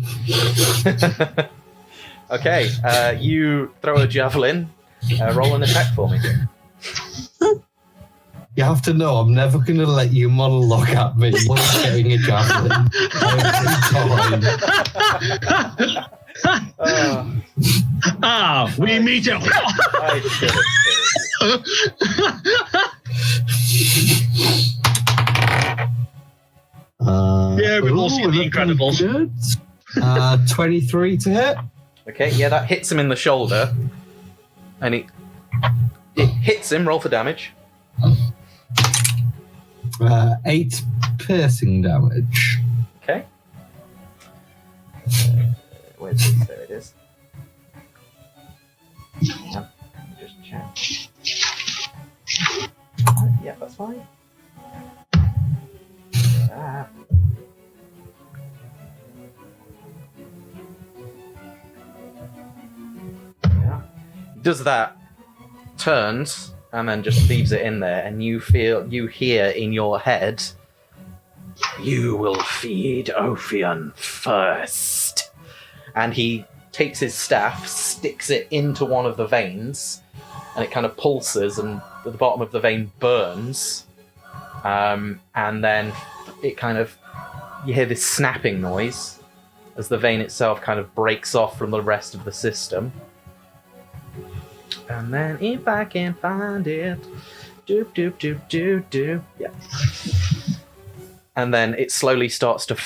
Okay, you throw a javelin. Roll an attack for me. You have to know, I'm never going to let you monologue at me while I'm getting a javelin. We meet him. I should have Yeah, we've all seen The Incredibles. Good. 23 to hit. Okay, yeah, that hits him in the shoulder. And it hits him, roll for damage. 8 piercing damage. Okay. Where's this? There it is. Yeah, just check. Yeah, that's fine. Ah. Yeah. Does that, turns, and then just leaves it in there, and you hear in your head, you will feed Ophion first. And he takes his staff, sticks it into one of the veins, and it kind of pulses, and the bottom of the vein burns. And then it kind of, you hear this snapping noise as the vein itself kind of breaks off from the rest of the system. And then if I can find it, doop doop doop doop doop, yeah. And then it slowly starts to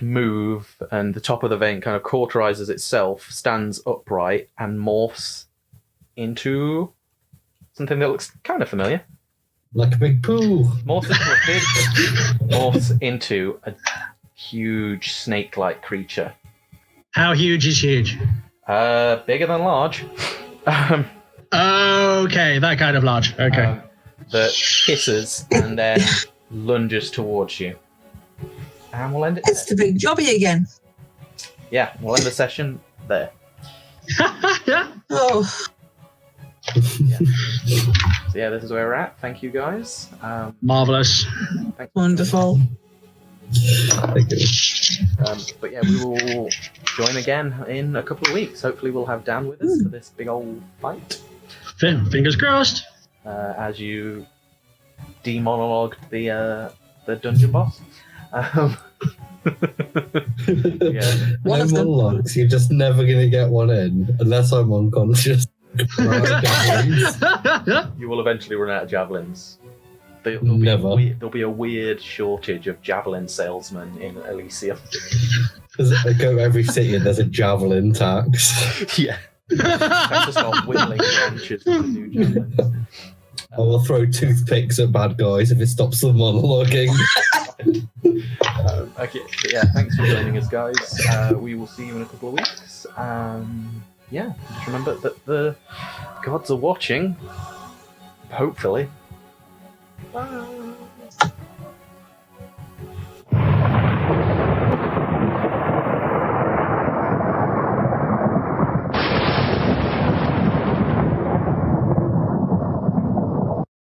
move, and the top of the vein kind of cauterizes itself, stands upright, and morphs into something that looks kind of familiar. Like a big poo. Morphs into a huge snake-like creature. How huge is huge? Bigger than large. Okay, that kind of large. Okay. That hisses and then lunges towards you. And we'll end it It's there. the big jobby again. Yeah, we'll end the session there. Oh, Yeah. So yeah, this is where we're at. Thank you guys. marvelous. wonderful. But yeah, we will join again in a couple of weeks. Hopefully we'll have Dan with us for this big old fight. Fingers crossed. As you demonologued the dungeon boss. Yeah. One No of them. monologues, you're just never going to get one in unless I'm unconscious. You will eventually run out of javelins. Never. There'll be a weird shortage of javelin salesmen in Elysium. I go to every city and there's a javelin tax. Yeah. Have to start whittling branches with the new javelins. I will throw toothpicks at bad guys if it stops them monologuing. Okay, but yeah, thanks for joining us, guys. We will see you in a couple of weeks. Yeah, just remember that the gods are watching. Hopefully. Bye.